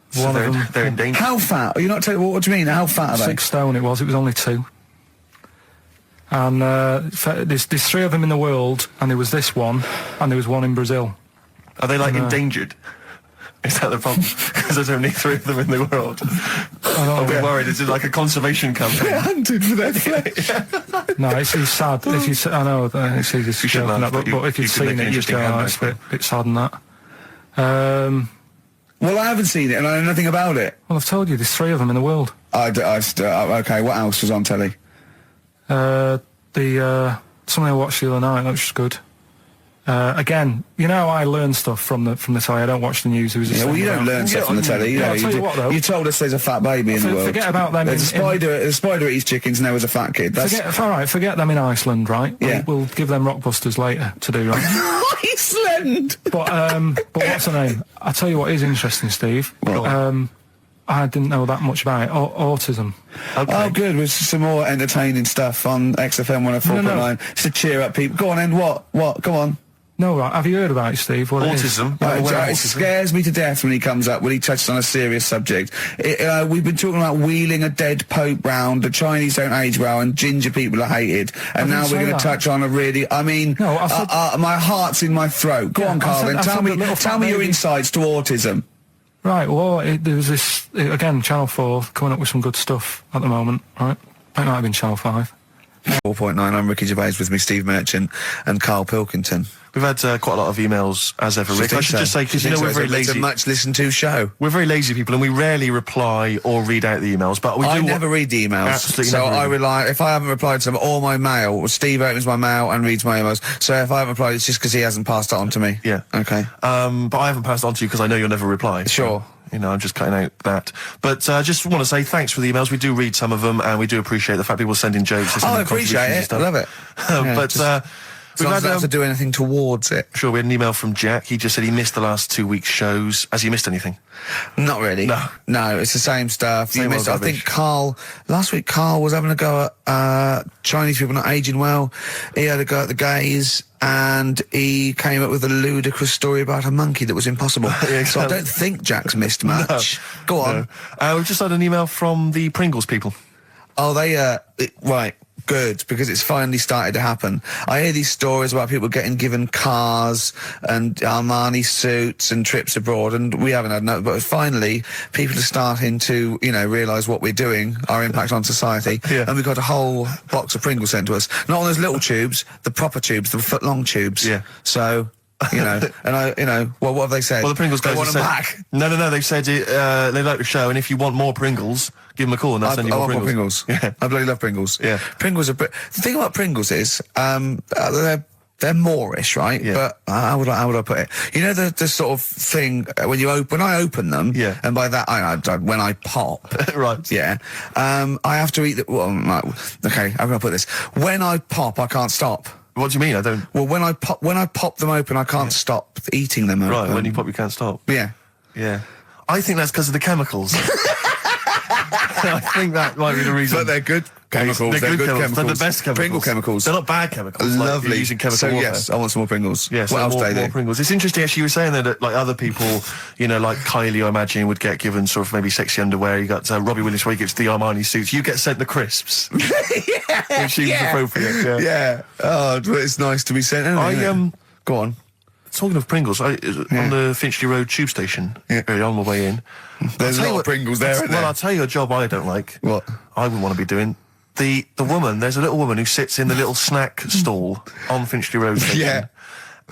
So one of them... they're in danger. How fat? Are you not telling what do you mean? How fat are they? 6 stone it was only 2. And there's 3 of them in the world, and there was this one, and there was one in Brazil. Are they like endangered? Is that the problem? Because there's only 3 of them in the world. I'll be worried. Is it like a conservation campaign? They're hunted for their flesh. No, it's sad. If you, I know it's easy to joke and that, but if you you've could make seen an it, you'd interesting go, handbag it's for a bit sad and that. Well, I haven't seen it, and I know nothing about it. Well, I've told you, there's 3 of them in the world. Okay, what else was on telly? Something I watched the other night, that was just good. Again, you know, I learn stuff from the telly. I don't watch the news. Well, you don't learn stuff from the telly. I'll tell you what, though. You told us there's a fat baby in the world. Forget about them. There's a spider eats chickens, and there was a fat kid. Forget them in Iceland, right? Yeah. We'll give them Rockbusters later to do, right? Iceland! But what's her name? I'll tell you what is interesting, Steve. I didn't know that much about it. Autism. Okay. Oh, good. With some more entertaining stuff on XFM 104.9. No. Just to cheer up people. Go on, then. What? Come on. No, right. Have you heard about it, Steve? What Autism. It scares me to death when he comes up, when he touches on a serious subject. We've been talking about wheeling a dead pope round, the Chinese don't age well, and ginger people are hated. And now we're going to touch on a really, my heart's in my throat. Go on, Karl, then. Tell me your insights to autism. Right, well, there was this, again, Channel 4 coming up with some good stuff at the moment, right? It might have been Channel 5. 4.9, I'm Ricky Gervais, with me Steve Merchant and Karl Pilkington. We've had quite a lot of emails, as ever, Rick. I should just say, because we're very lazy. It's a much listened to show. We're very lazy people, and we rarely reply or read out the emails, but we do... I never read the emails. Absolutely so never I rely, if I haven't replied to them, or my mail, Steve opens my mail and reads my emails. So if I haven't replied, it's just because he hasn't passed it on to me. Yeah. Okay. But I haven't passed it on to you because I know you'll never reply. Sure. You know, I'm just cutting out that. But just want to say thanks for the emails. We do read some of them, and we do appreciate the fact people send in jokes. I appreciate it. I love it. As long as I don't have to do anything towards it. Sure, we had an email from Jack. He just said he missed the last 2 weeks' shows. Has he missed anything? Not really. No, it's the same stuff. Same old I rubbish. think last week Karl was having a go at Chinese people not aging well. He had a go at the gays, and he came up with a ludicrous story about a monkey that was impossible. Yeah, So I don't think Jack's missed much. Go on. We've just had an email from the Pringles people. Oh, right. Good, because it's finally started to happen. I hear these stories about people getting given cars and Armani suits and trips abroad, and we haven't had no, but finally people are starting to, realise what we're doing, our impact on society, Yeah. and we've got a whole box of Pringles sent to us. Not on those little tubes, the proper tubes, the foot-long tubes. Yeah. So, and well, what have they said? Well, the Pringles guys they want have them said, back. No, they've said they like the show, and if you want more Pringles, give them a call and they'll send you I more want more Pringles. Pringles. Yeah. I bloody love Pringles. Yeah. Pringles are... The thing about Pringles is, they're Moorish, right? Yeah. But how would I put it? You know the sort of thing when I open them, Yeah. and by that when I pop, Right. yeah, I have to eat the. Well, right, okay, how can I put this? When I pop, I can't stop. What do you mean? I don't... Well, when I pop them open, I can't stop eating them. Right, open. when you pop, you can't stop. Yeah. Yeah. I think that's because of the chemicals. I think that might be the reason. But they're good chemicals. They're good chemicals. They're the best chemicals. Pringle chemicals. They're not bad chemicals. Like Lovely. you're using chemical so warfare. yes, I want some more Pringles. Yes, what else more, do they more do? Pringles. It's interesting, actually, you were saying that, like, other people, like Kylie, I imagine, would get given sort of maybe sexy underwear. You got Robbie Williams, where he gets the Armani suits. You get sent the crisps. Yeah, Which seems appropriate, yeah. Yeah. Oh, but it's nice to be sent. Go on. Talking of Pringles, on the Finchley Road tube station, early on the way in. There's a I'll tell lot you of what- Pringles there, isn't Well, there? I'll tell you a job I don't like. What? I wouldn't want to be doing. The woman, there's a little woman who sits in the little snack stall on Finchley Road station. Yeah.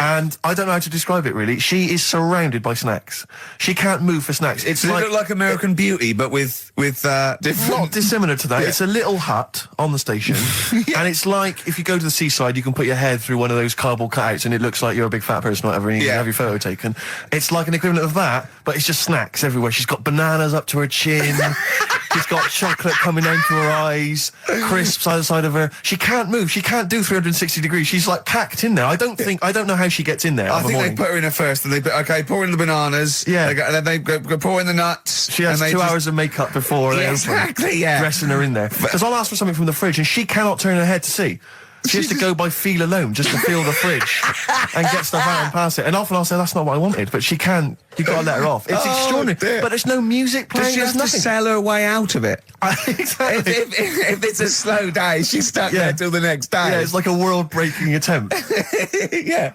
And I don't know how to describe it, really. She is surrounded by snacks. She can't move for snacks. It's Does like... it look like American Beauty, but with different... Not dissimilar to that. Yeah. It's a little hut on the station, and it's like if you go to the seaside, you can put your head through one of those cardboard cutouts, and it looks like you're a big fat person, whatever, and you can have your photo taken. It's like an equivalent of that, but it's just snacks everywhere. She's got bananas up to her chin. She's got chocolate coming down to her eyes, crisps either side of her. She can't move. She can't do 360 degrees. She's like packed in there. I don't know how she gets in there. I think they put her in there first, and pour in the bananas. Yeah. And then they go pour in the nuts. She has and 2 hours of makeup before they open. Exactly, yeah. Dressing her in there. Because I'll ask for something from the fridge, and she cannot turn her head to see. She has to go by feel alone, just to feel the fridge and get stuff out and pass it. And often I'll say, that's not what I wanted, but she can't. You've got to let her off. It's extraordinary. Dear. But there's no music playing. Does she There's have to nothing. sell her way out of it? Exactly. If it's a slow day, she's stuck there till the next day. Yeah, it's like a world-breaking attempt. Yeah.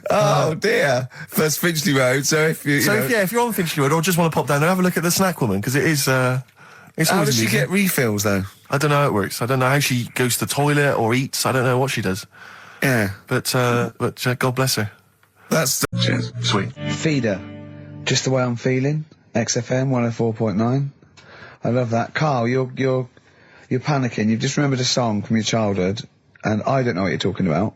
Oh dear. First Finchley Road. So if you, If you're on Finchley Road or just want to pop down there, have a look at the snack woman, because it is. It's how always does she amusing. get refills though? I don't know how it works. I don't know how she goes to the toilet or eats. I don't know what she does. Yeah. But God bless her. That's Cheers. Sweet. Feeder. Just the way I'm feeling. XFM 104.9. I love that. Karl, you're panicking. You've just remembered a song from your childhood, and I don't know what you're talking about.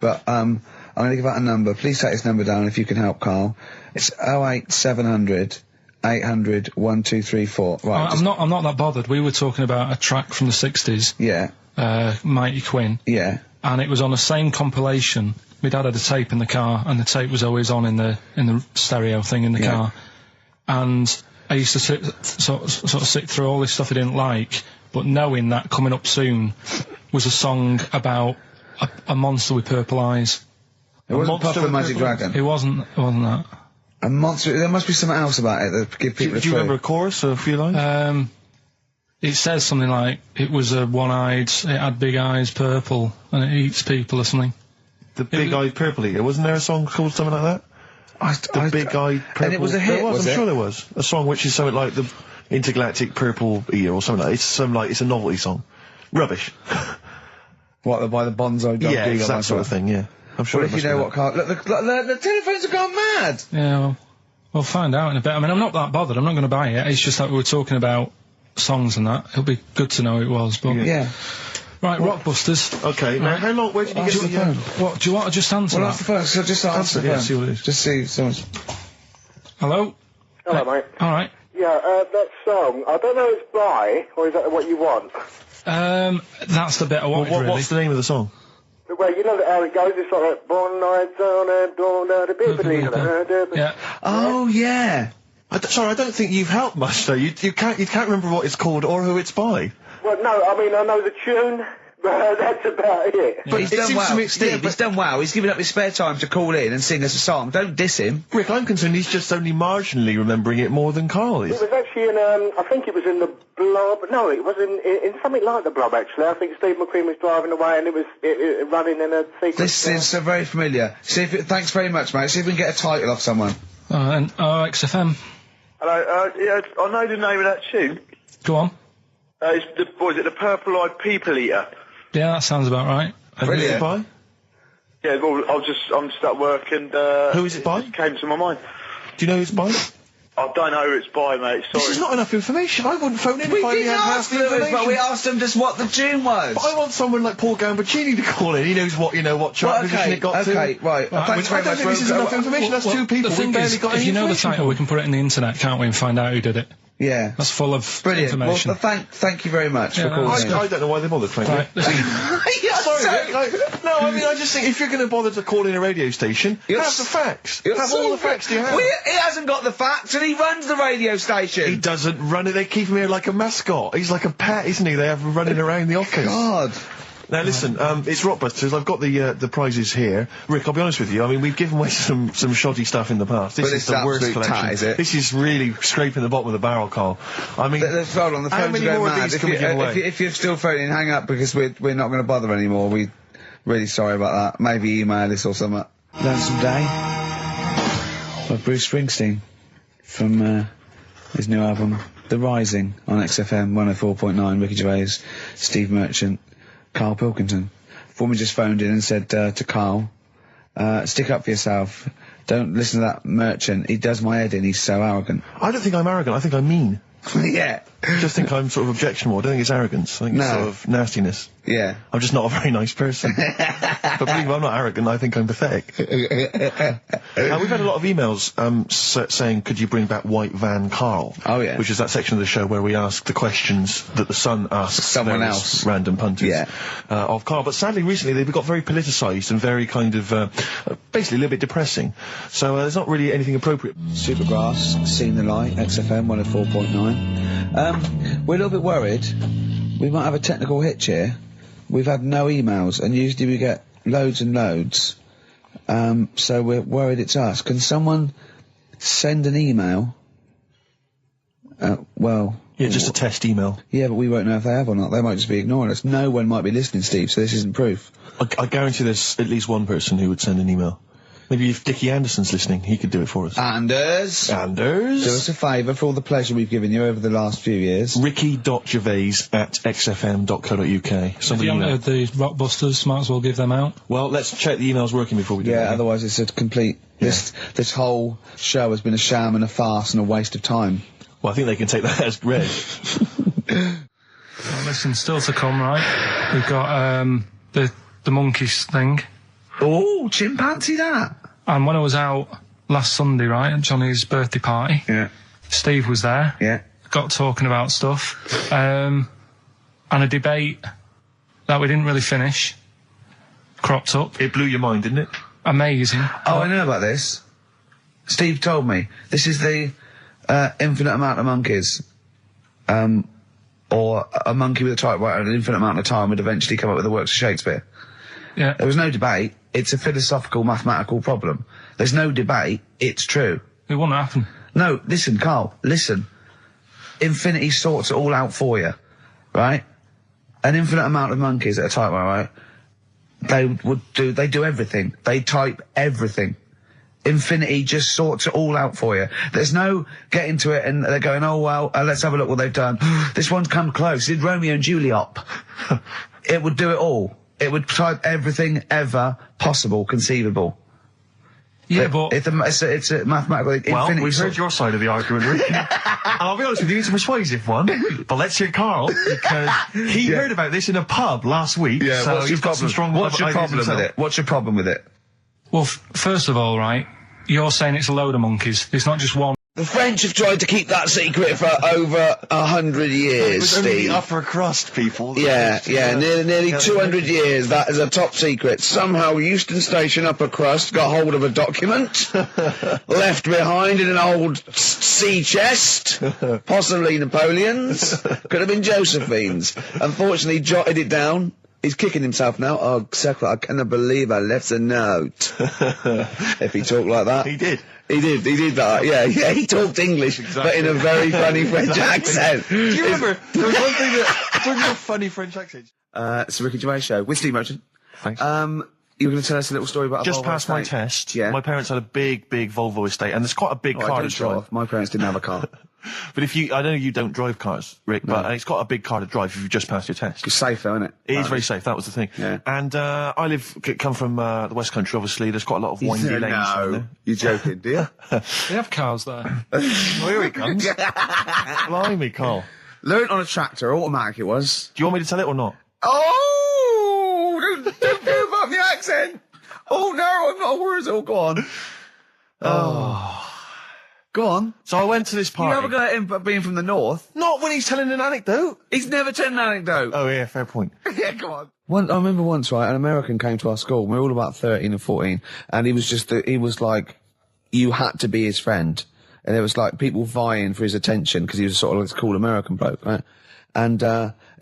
But I'm going to give out a number. Please take this number down if you can help, Karl. It's 08700 800 1234. Right. I'm not that bothered. We were talking about a track from the 60s, Yeah. Mighty Quinn, Yeah. and it was on the same compilation. My dad had a tape in the car, and the tape was always on in the stereo thing in the car. And I used to sort of sit through all this stuff I didn't like, but knowing that coming up soon was a song about a monster with purple eyes. It wasn't Puff the Magic Dragon. It wasn't that. A monster. There must be something else about it that give people Do you remember a chorus or a few lines? It says something like, it was a one-eyed, it had big eyes, purple, and it eats people or something. The Big-Eyed Purple Eater. Wasn't there a song called something like that? The Big-Eyed Purple... And it was a hit, I'm was it? sure there was. A song which is something like the Intergalactic Purple Eater or something like that. It's a novelty song. Rubbish. What, by the Bonsai Dog? Yeah, it's that sort of thing, yeah. I'm sure Well, it if you must know be what, Karl... Look, the telephones have gone mad! Yeah, well, we'll find out in a bit. I mean, I'm not that bothered. I'm not going to buy it. It's just that we were talking about songs and that. It'll be good to know who it was, but... Yeah. Right, Rockbusters. that. Okay, now how long... Where did you get Answer the... the phone. What, do you want to just answer Well, that? that's the phone, so just answer the yeah, phone. see what it is. Just see someone's... Hello? Hello, mate. All right. Yeah, that song, I don't know if it's by, or is that what you want? That's the bit I wanted, really. What's the name of the song? Well, well, you know how it goes. It's like one night on a dawn, Yeah. Oh, yeah. Sorry, I don't think you've helped much though. You can't remember what it's called or who it's by. Well, no, I mean, I know the tune, but that's about it. But he's done well. Steve, he's done well. He's given up his spare time to call in and sing us a song. Don't diss him. Rick, I'm concerned he's just only marginally remembering it more than Karl is. It was actually in, I think it was in the Blob. No, it was in something like the Blob, actually. I think Steve McQueen was driving away and it was running in a sequence. This is so very familiar. Thanks very much, mate. See if we can get a title off someone. And XFM. Hello, yeah, I know the name of that tune. Go on. It's the the Purple-Eyed People Eater? Yeah, that sounds about right. And who is it by? Yeah, well, I'm just at work and who is it by? It came to my mind. Do you know who it's by? I don't know who it's by, mate. Sorry. This is not enough information. I wouldn't phone in if I had half the information. But we asked him just what the tune was. But I want someone like Paul Gambaccini to call in. He knows what chart position it got to. Okay, right. Thanks very I don't much. think this is enough information. That's two people. The thing is, if you know the title, we can put it in the internet, can't we, and find out who did it. Yeah. That's full of brilliant information. Well, thank you very much for calling in. I don't know why they bothered, frankly. Right. Sorry, no, I mean, I just think if you're going to bother to call in a radio station, have the facts. Have all the facts do you have. He hasn't got the facts, and he runs the radio station. He doesn't run it. They keep him here like a mascot. He's like a pet, isn't he? They have him running around the office. God. Now listen, it's Rockbusters. I've got the prizes here. Rick, I'll be honest with you. I mean, we've given away some shoddy stuff in the past. This is the worst collection. Tat, is it? This is really scraping the bottom of the barrel, Karl. I mean, let's hold on. The how phones many are more going of these mad. can we give away? If you're still phoning, hang up because we're not going to bother anymore. We're really sorry about that. Maybe email us or something. Lonesome Day by Bruce Springsteen from his new album The Rising on XFM 104.9. Ricky Gervais, Steve Merchant, Karl Pilkington. Woman just phoned in and said to Karl, stick up for yourself. Don't listen to that Merchant. He does my head in. He's so arrogant. I don't think I'm arrogant. I think I'm mean. Yeah. I just think I'm sort of objectionable. I don't think it's arrogance. I think it's sort of nastiness. Yeah. I'm just not a very nice person. But believe me, I'm not arrogant. I think I'm pathetic. We've had a lot of emails saying, could you bring back White Van Karl? Oh, yeah. Which is that section of the show where we ask the questions that the Sun asks someone else, random punters, yeah. Of Karl. But sadly, recently they've got very politicised and very kind of basically a little bit depressing. So there's not really anything appropriate. Supergrass, Seen the Light, XFM 104.9. We're a little bit worried. We might have a technical hitch here. We've had no emails, and usually we get loads and loads. So we're worried it's us. Can someone send an email? Yeah, just a test email. Yeah, but we won't know if they have or not. They might just be ignoring us. No one might be listening, Steve, so this isn't proof. I guarantee there's at least one person who would send an email. Maybe if Dickie Anderson's listening, he could do it for us. Anders! Do us a favour for all the pleasure we've given you over the last few years. Ricky.gervais@xfm.co.uk. If you haven't heard the Rockbusters, might as well give them out. Well, let's check the emails working before we do that. Yeah, otherwise it's a complete... Yeah. This whole show has been a sham and a farce and a waste of time. Well, I think they can take that as read. Well, listen, still to come, right? We've got the monkeys thing. Oh, chimpanzee that! And when I was out last Sunday, right, at Johnny's birthday party, yeah, Steve was there. Yeah. Got talking about stuff. And a debate that we didn't really finish cropped up. It blew your mind, didn't it? Amazing. Oh, I know about this. Steve told me. This is the infinite amount of monkeys. Or a monkey with a typewriter an infinite amount of time would eventually come up with the works of Shakespeare. Yeah. There was no debate. It's a philosophical, mathematical problem. There's no debate. It's true. It wouldn't happen. No, listen, Karl, listen. Infinity sorts it all out for you, right? An infinite amount of monkeys at a typewriter, right? They do everything. They type everything. Infinity just sorts it all out for you. There's no getting to it and they're going, oh, well, let's have a look what they've done. This one's come close. Did Romeo and Juliet. It would do it all. It would type everything ever possible, conceivable. Yeah, but... It's a mathematical infinity... Well, we've heard your side of the argument, Rick. And I'll be honest with you, it's a persuasive one. But let's hear Karl, because he heard about this in a pub last week, Yeah, so what's he's your got some problem? strong What's your problem with it? What's your problem with it? Well, first of all, right, you're saying it's a load of monkeys. It's not just one. The French have tried to keep that secret for over 100 years, It was only Steve. the upper crust people. Yeah, nearly 200 years, that is a top secret. Somehow Euston Station upper crust got hold of a document, left behind in an old sea chest, possibly Napoleon's, could have been Josephine's. Unfortunately, jotted it down. He's kicking himself now. Oh, Secretary, I cannot believe I left a note. If he talked like that. He did. He did that, yeah, he talked English, but in a very funny French accent. Do you remember, there was one thing that, talking about funny French accents. It's the Ricky Gervais Show, with Steve Merchant. Thanks. You were going to tell us a little story about a Just Volvo passed my estate? test. Yeah. My parents had a big Volvo estate, and there's quite a big Oh, I car don't to drive. drive. My parents didn't have a car. But I know you don't drive cars, Rick, but it's got a big car to drive if you've just passed your test. It's safe though, isn't it? It is very safe, that was the thing. Yeah. And I come from the West Country, obviously. There's quite a lot of windy lanes around there. You're joking, do you? They have cars there. Oh, here he comes. Blimey, Karl. Learned on a tractor, automatic it was. Do you want me to tell it or not? Oh! Don't move up the accent! Oh no, I'm not worried. Oh, go on. Go on. So I went to this You party. have a go at him being from the north. Not when he's telling an anecdote. He's never told an anecdote. Oh, yeah, fair point. Yeah, come on. I remember once, right, an American came to our school. We were all about 13 and 14, and he was like, you had to be his friend. And there was like people vying for his attention because he was sort of like this cool American bloke, right? And,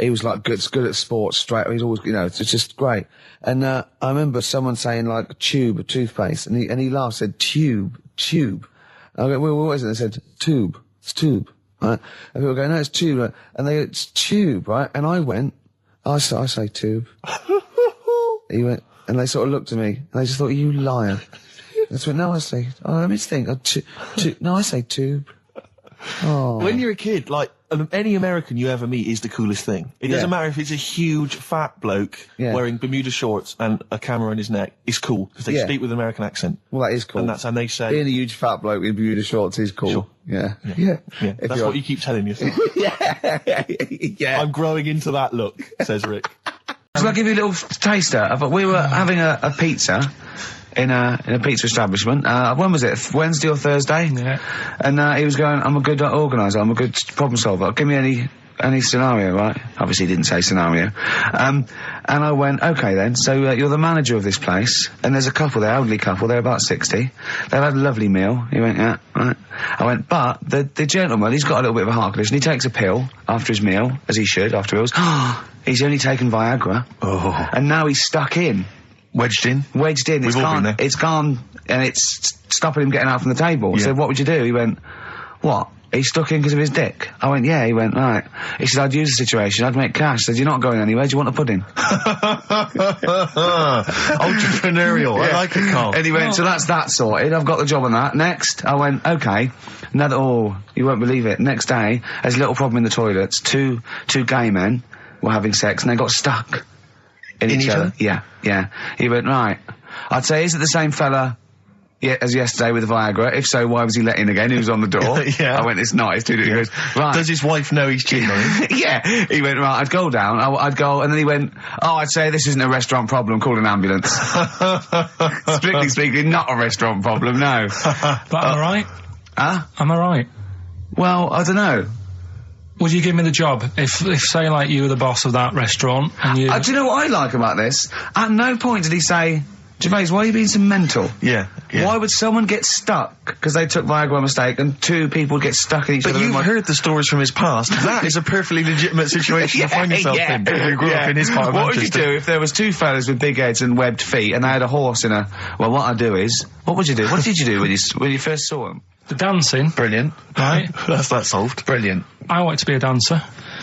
he was like good at sports, straight, he's always, it's just great. And, I remember someone saying like tube of toothpaste, and he laughed, said tube. I go, well, what is it? They said tube. It's tube, right? And people go, no, it's tube, right? And they go, it's tube, right? And I went, I say tube. He went, and they sort of looked at me, and they just thought, you liar. I went, no, I say, let me think, no, I say tube. Oh. When you're a kid, like, any American you ever meet is the coolest thing. It doesn't matter if it's a huge, fat bloke wearing Bermuda shorts and a camera on his neck. It's cool, because they speak with an American accent. Well, that is cool. And they say... Being a huge fat bloke in Bermuda shorts is cool. Sure. Yeah. That's what you keep telling yourself. Yeah. I'm growing into that look, says Rick. Shall I give you a little taster? We were having a pizza in a pizza establishment. When was it? Wednesday or Thursday? Yeah. And he was going, I'm a good organiser, I'm a good problem solver. Give me any scenario, right? Obviously he didn't say scenario. And I went, okay then, so you're the manager of this place, and there's a couple there, elderly couple, they're about 60. They've had a lovely meal. He went, yeah, right. I went, but the gentleman, he's got a little bit of a heart condition. He takes a pill after his meal, as he should, after meals. He's only taken Viagra. Oh. And now he's stuck in. Wedged in. It's all been there. It's gone, and it's stopping him getting out from the table. Yeah. So what would you do? He went, what? He's stuck in because of his dick. I went, yeah. He went, right. He said, I'd use the situation. I'd make cash. I said, you're not going anywhere. Do you want a pudding? Entrepreneurial. I like it, Karl. And he went, so that's that sorted. I've got the job on that. Next. I went, okay. You won't believe it. Next day, there's a little problem in the toilets. Two gay men were having sex and they got stuck in each other. Yeah. He went, right. I'd say, is it the same fella as yesterday with the Viagra? If so, why was he let in again? He was on the door. Yeah. I went, it's not. It's too different. He goes, right. Does his wife know he's cheating on him? Yeah. He went, right, I'd go down. I'd go, and then he went, I'd say this isn't a restaurant problem. Call an ambulance. Strictly speaking, not a restaurant problem, no. But am I right? Huh? Am I right? Well, I don't know. Would you give me the job if say, like, you were the boss of that restaurant and you... Do you know what I like about this? At no point did he say, Gervais, why are you being so mental? Yeah. Why would someone get stuck because they took Viagra by mistake and two people get stuck in each other? But you've heard the stories from his past. That is a perfectly legitimate situation to find yourself in. You grew up in his part of What would you Manchester. do if there was two fellas with big heads and webbed feet and they had a horse in a... Well, what I'd do is... What would you do? What did you do when you first saw them? The dancing. Brilliant. Right? That's that solved. Brilliant. I wanted to be a dancer.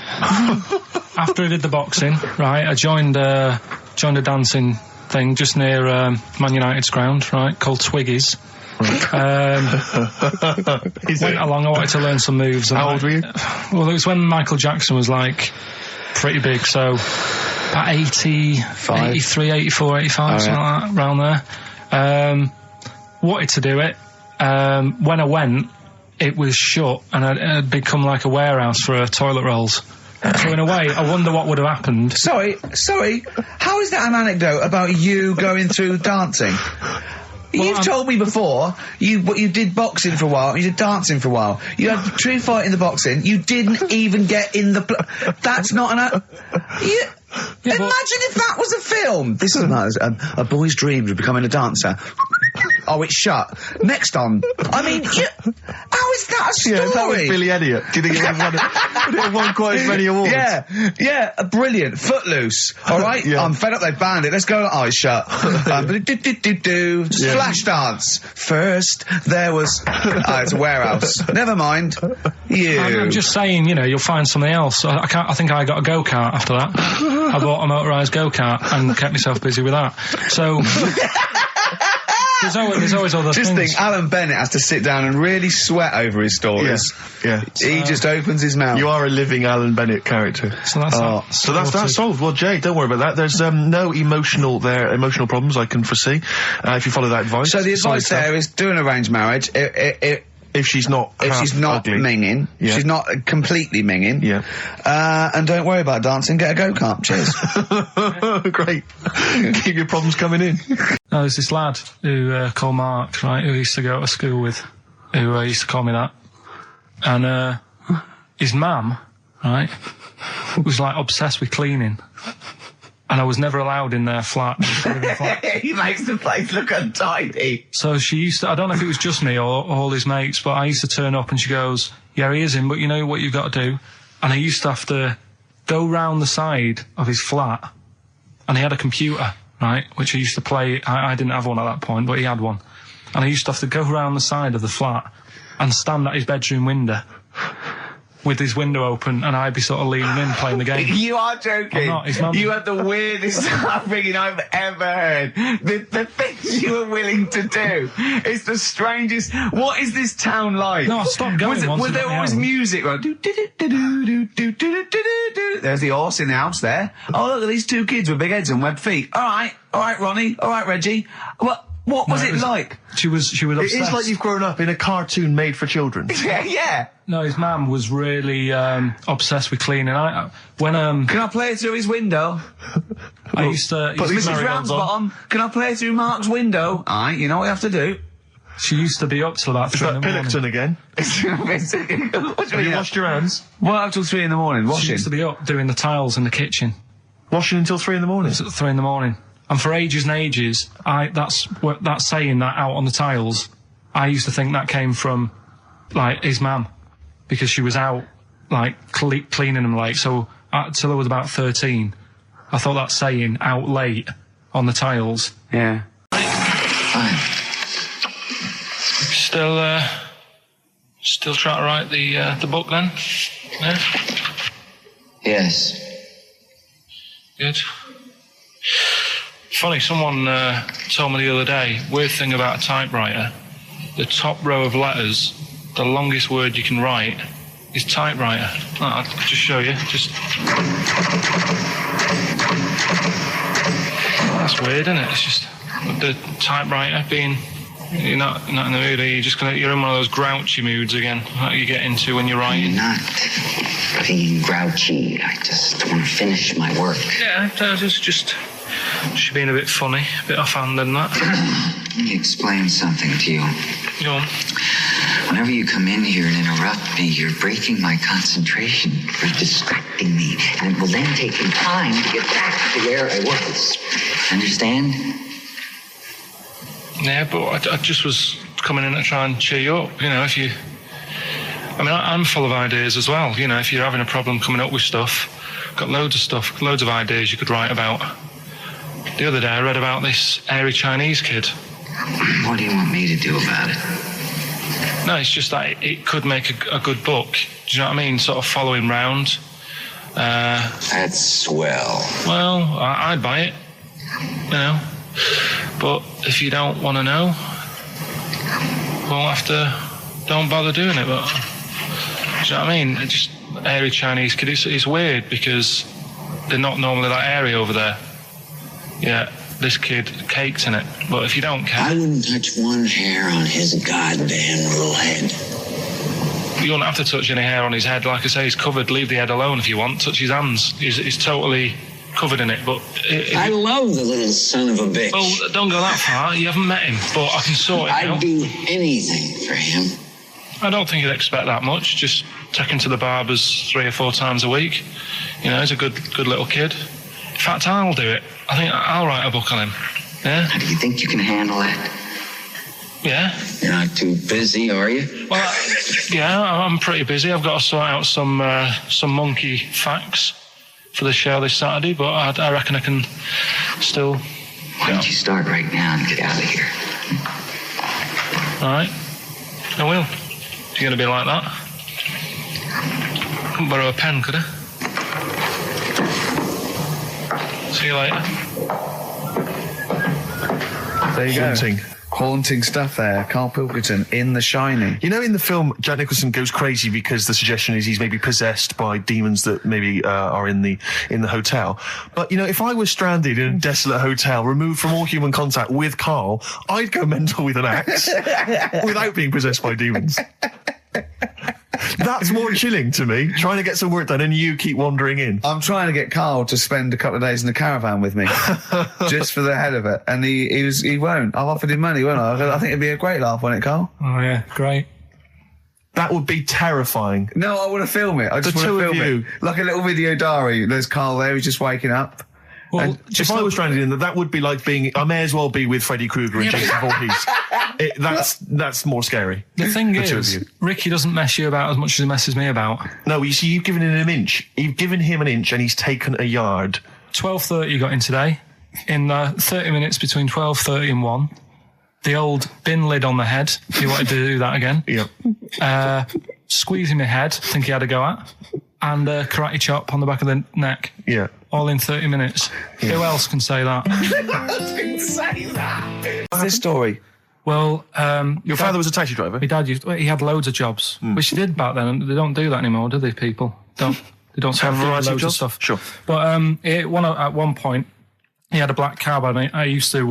After I did the boxing, right, I joined a dancing thing just near Man United's ground, right, called Twiggies. Went along, I wanted to learn some moves. How old were you? Well, it was when Michael Jackson was, like, pretty big, so about 83, 84, 85, something like that, around there. Wanted to do it. When I went, it was shut, and it had become like a warehouse for toilet rolls. So in a way, I wonder what would have happened. Sorry, how is that an anecdote about you going through dancing? You've told me before you did boxing for a while, you did dancing for a while. You had a true fight in the boxing. You didn't even get in the... That's not an... Imagine if that was a film. This is a boy's dreams of becoming a dancer. Oh, it's shut. Next on. I mean, how is that a story? Yeah, that was Billy Elliot. Do you think it won quite as many awards? Yeah, brilliant. Footloose. All right? Yeah. I'm fed up they banned it. Let's go. Oh, it's shut. Flash dance. First, there was... it's a warehouse. Never mind. I'm just saying, you'll find something else. I think I got a go-kart after that. I bought a motorised go-kart and kept myself busy with that. So... There's always other things. Just think, Alan Bennett has to sit down and really sweat over his stories. Yeah. He just opens his mouth. You are a living Alan Bennett character. So that's solved. Well, Jay, don't worry about that. There's no emotional problems I can foresee if you follow that advice. So the advice there is do an arranged marriage. If she's not ugly. minging, she's not completely minging. Yeah. And don't worry about dancing. Get a go-kart. Cheers. Great. Keep your problems coming in. No, there's this lad who called Mark, right, who used to go to school with, who used to call me that. And his mum, right, was like obsessed with cleaning. And I was never allowed in their flat. He makes the place look untidy. So she used to, I don't know if it was just me or all his mates, but I used to turn up and she goes, yeah, he is in, but you know what you've got to do? And I used to have to go round the side of his flat, and he had a computer, right, which I used to play. I didn't have one at that point, but he had one. And I used to have to go round the side of the flat and stand at his bedroom window with his window open, and I'd be sort of leaning in playing the game. You are joking. I'm not. His mum... You had the weirdest upbringing I've ever heard. The things you were willing to do. It's the strangest. What is this town like? No, I stopped going once. Was there always music? Right? There's the horse in the house there. Oh, look at these two kids with big heads and webbed feet. All right, Ronnie. All right, Reggie. What was it like? She was obsessed. It's like you've grown up in a cartoon made for children. Yeah. No, his mum was really obsessed with cleaning. Can I play it through his window? I used to... Mrs. Ramsbottom, can I play it through Mark's window? Aye, you know what you have to do. She used to be up till about 3 in the morning. Pilkington again? Have you washed your hands? What, up till 3 in the morning? Washing? She used to be up doing the tiles in the kitchen. Washing until 3 in the morning? It was at 3 in the morning. And for ages and ages, that's saying that out on the tiles, I used to think that came from, like, his mum. Because she was out, like, cleaning them late. So, till I was about 13, I thought that saying, out late, on the tiles. Yeah. Fine. Still trying to write the book then? Yeah? Yes. Good. Funny, someone told me the other day, weird thing about a typewriter, the top row of letters, the longest word you can write is typewriter. I'll just show you. That's weird, isn't it? It's just the typewriter being... You're not in the mood, are you? You're in one of those grouchy moods again, that you get into when you're writing. I'm not being grouchy. I just want to finish my work. Yeah, just being a bit funny, a bit offhand and that. Let me explain something to you. Go on. Whenever you come in here and interrupt me, you're breaking my concentration. You're distracting me. And it will then take me time to get back to where I was. Understand? Yeah, but I just was coming in to try and cheer you up, if you... I mean, I'm full of ideas as well, if you're having a problem coming up with stuff. Got loads of ideas you could write about. The other day I read about this airy Chinese kid. What do you want me to do about it? No, it's just that it could make a good book. Do you know what I mean? Sort of following round. That's swell. Well, I'd buy it, But if you don't want to know, don't bother doing it. But do you know what I mean? It's just airy Chinese kid. It's weird because they're not normally that airy over there. Yeah, this kid caked in it. But if you don't care, I wouldn't touch one hair on his goddamn little head. You don't have to touch any hair on his head. Like I say, he's covered. Leave the head alone if you want. Touch his hands. He's totally covered in it, but... I love the little son of a bitch. Well, don't go that far. You haven't met him, but I can sort it out. I'd do anything for him. I don't think you'd expect that much. Just take him to the barbers 3 or 4 times a week. You know, he's a good little kid. In fact, I'll do it. I think I'll write a book on him. Yeah? How do you think you can handle that? Yeah? You're not too busy, are you? Well, yeah, I'm pretty busy. I've got to sort out some monkey facts for the show this Saturday, but I reckon I can still... Why don't you start right now and get out of here? All right. I will. If you're going to be like that. Couldn't borrow a pen, could I? See you later. There you Haunting. go. Haunting stuff there. Karl Pilkington in The Shining. You know, in the film, Jack Nicholson goes crazy because the suggestion is he's maybe possessed by demons that maybe are in the hotel. But, you know, if I was stranded in a desolate hotel, removed from all human contact with Karl, I'd go mental with an axe without being possessed by demons. That's more chilling to me, trying to get some work done and you keep wandering in. I'm trying to get Karl to spend a couple of days in the caravan with me, just for the hell of it. And he won't. I've offered him money, won't I? I think it'd be a great laugh, won't it, Karl? Oh, yeah, great. That would be terrifying. No, I want to film it. I just want to film it. Like a little video diary. There's Karl there, he's just waking up. Well, If I was stranded in that would be like being... I may as well be with Freddy Krueger and Jason Voorhees. That's more scary. the thing The two of is, you. Ricky doesn't mess you about as much as he messes me about. No, you see, you've given him an inch. You've given him an inch and he's taken a yard. 12:30 you got in today. In 30 minutes between 12:30 and 1. The old bin lid on the head. He wanted to do that again. Yeah. Squeezing my head, think he had a go at. And karate chop on the back of the neck. Yeah. All in 30 minutes. Who else can say that? What's this story? Well, Your father was a taxi driver? my dad he had loads of jobs, which he did back then. And they don't do that anymore, do they? People they don't Have a variety of loads of jobs? stuff. Sure. But at one point, he had a black cab, and I used to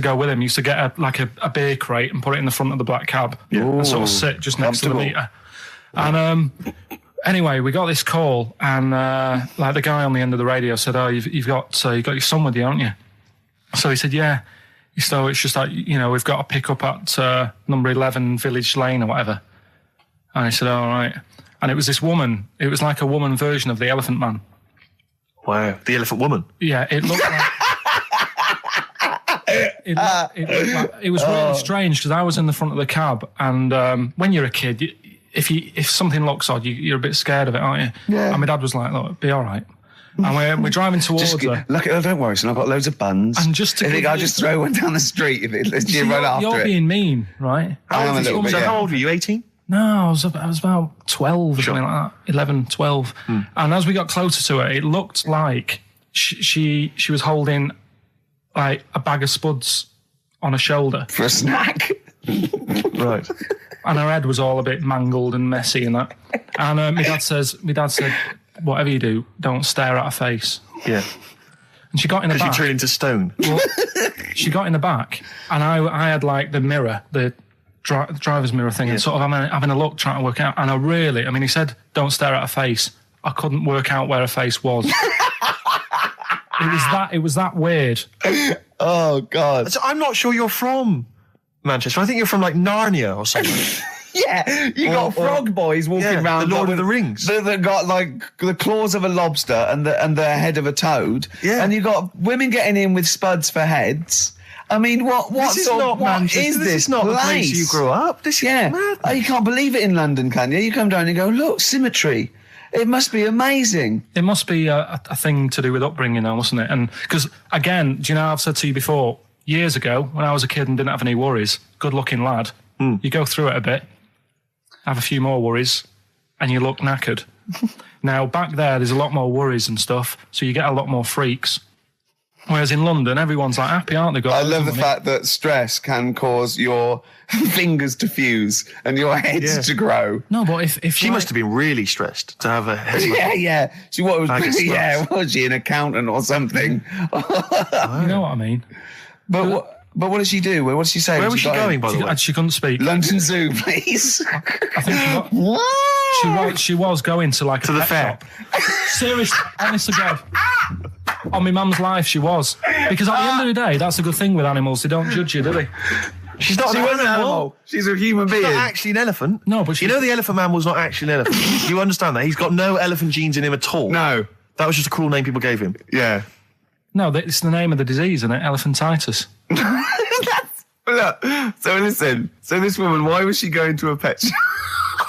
go with him. He used to get a beer crate and put it in the front of the black cab and sort of sit just next to the meter. And anyway, we got this call, and like the guy on the end of the radio said, "Oh, you've got your son with you, haven't you?" So he said, "Yeah." So it's just like, you know, we've got to pick up at number 11 Village Lane or whatever. And he said, "All right." And it was this woman. It was like a woman version of the Elephant Man. Wow. The Elephant Woman. Yeah, it looked like... It was really strange because I was in the front of the cab, and when you're a kid, if something looks odd, you're a bit scared of it, aren't you? Yeah. And my dad was like, "Look, be all right." And we're driving towards her. Look, don't worry, son. I've got loads of buns. And just to I think give I'll you- just throw one down the street if you run after You're it. being mean, right? I am a little bit. So Yeah. how old were you, 18? No, I was about 12 or something like that, 11, 12. And as we got closer to her, it looked like she was holding like a bag of spuds on her shoulder, For a snack. Right. and her head was all a bit mangled and messy and that. And my dad said, "Whatever you do, don't stare at her face." Yeah. And she got in the Because you back. turn into stone. Well, she got in the back, and I had like the mirror, the driver's mirror thing, and sort of having a look, trying to work out. And he said, "Don't stare at her face." I couldn't work out where her face was. It was that weird. Oh, God. So I'm not sure you're from Manchester. I think you're from like Narnia or something. Yeah, you got frog boys walking around. the Lord like of the Rings. That got like the claws of a lobster and the head of a toad. Yeah. And you got women getting in with spuds for heads. I mean, what This is not what Manchester. is This this is not the place place? you grew up. This is mad. Oh, you can't believe it in London, can you? You come down and you go, look, symmetry. It must be amazing. It must be a thing to do with upbringing, though, mustn't it? And because again, do you know, I've said to you before, years ago when I was a kid and didn't have any worries, good-looking lad, you go through it a bit, have a few more worries, and you look knackered. Now, back there's a lot more worries and stuff, so you get a lot more freaks. Whereas in London, everyone's like happy, aren't they? I love the fact that stress can cause your fingers to fuse and your heads to grow. No, but if She must have been really stressed to have a head. Yeah. She what was? Bag of Yeah, sluts. was she an accountant or something? you know what I mean. But what did she do? What did she say? Where when was she got in? going, by the way? And she couldn't speak. London Zoo, please. I think she was going to like To a the pet fair. shop. Seriously, honest to God. On my mum's life, she was. Because at the end of the day, that's a good thing with animals. They don't judge you, do they? She's not She an wasn't an animal. animal. She's a human being. She's not actually an elephant. No, but you know the elephant man was not actually an elephant. You understand that? He's got no elephant genes in him at all. No. That was just a cruel name people gave him. Yeah. No, it's the name of the disease, isn't it? Elephantitis. Look, so listen. So this woman, why was she going to a pet shop?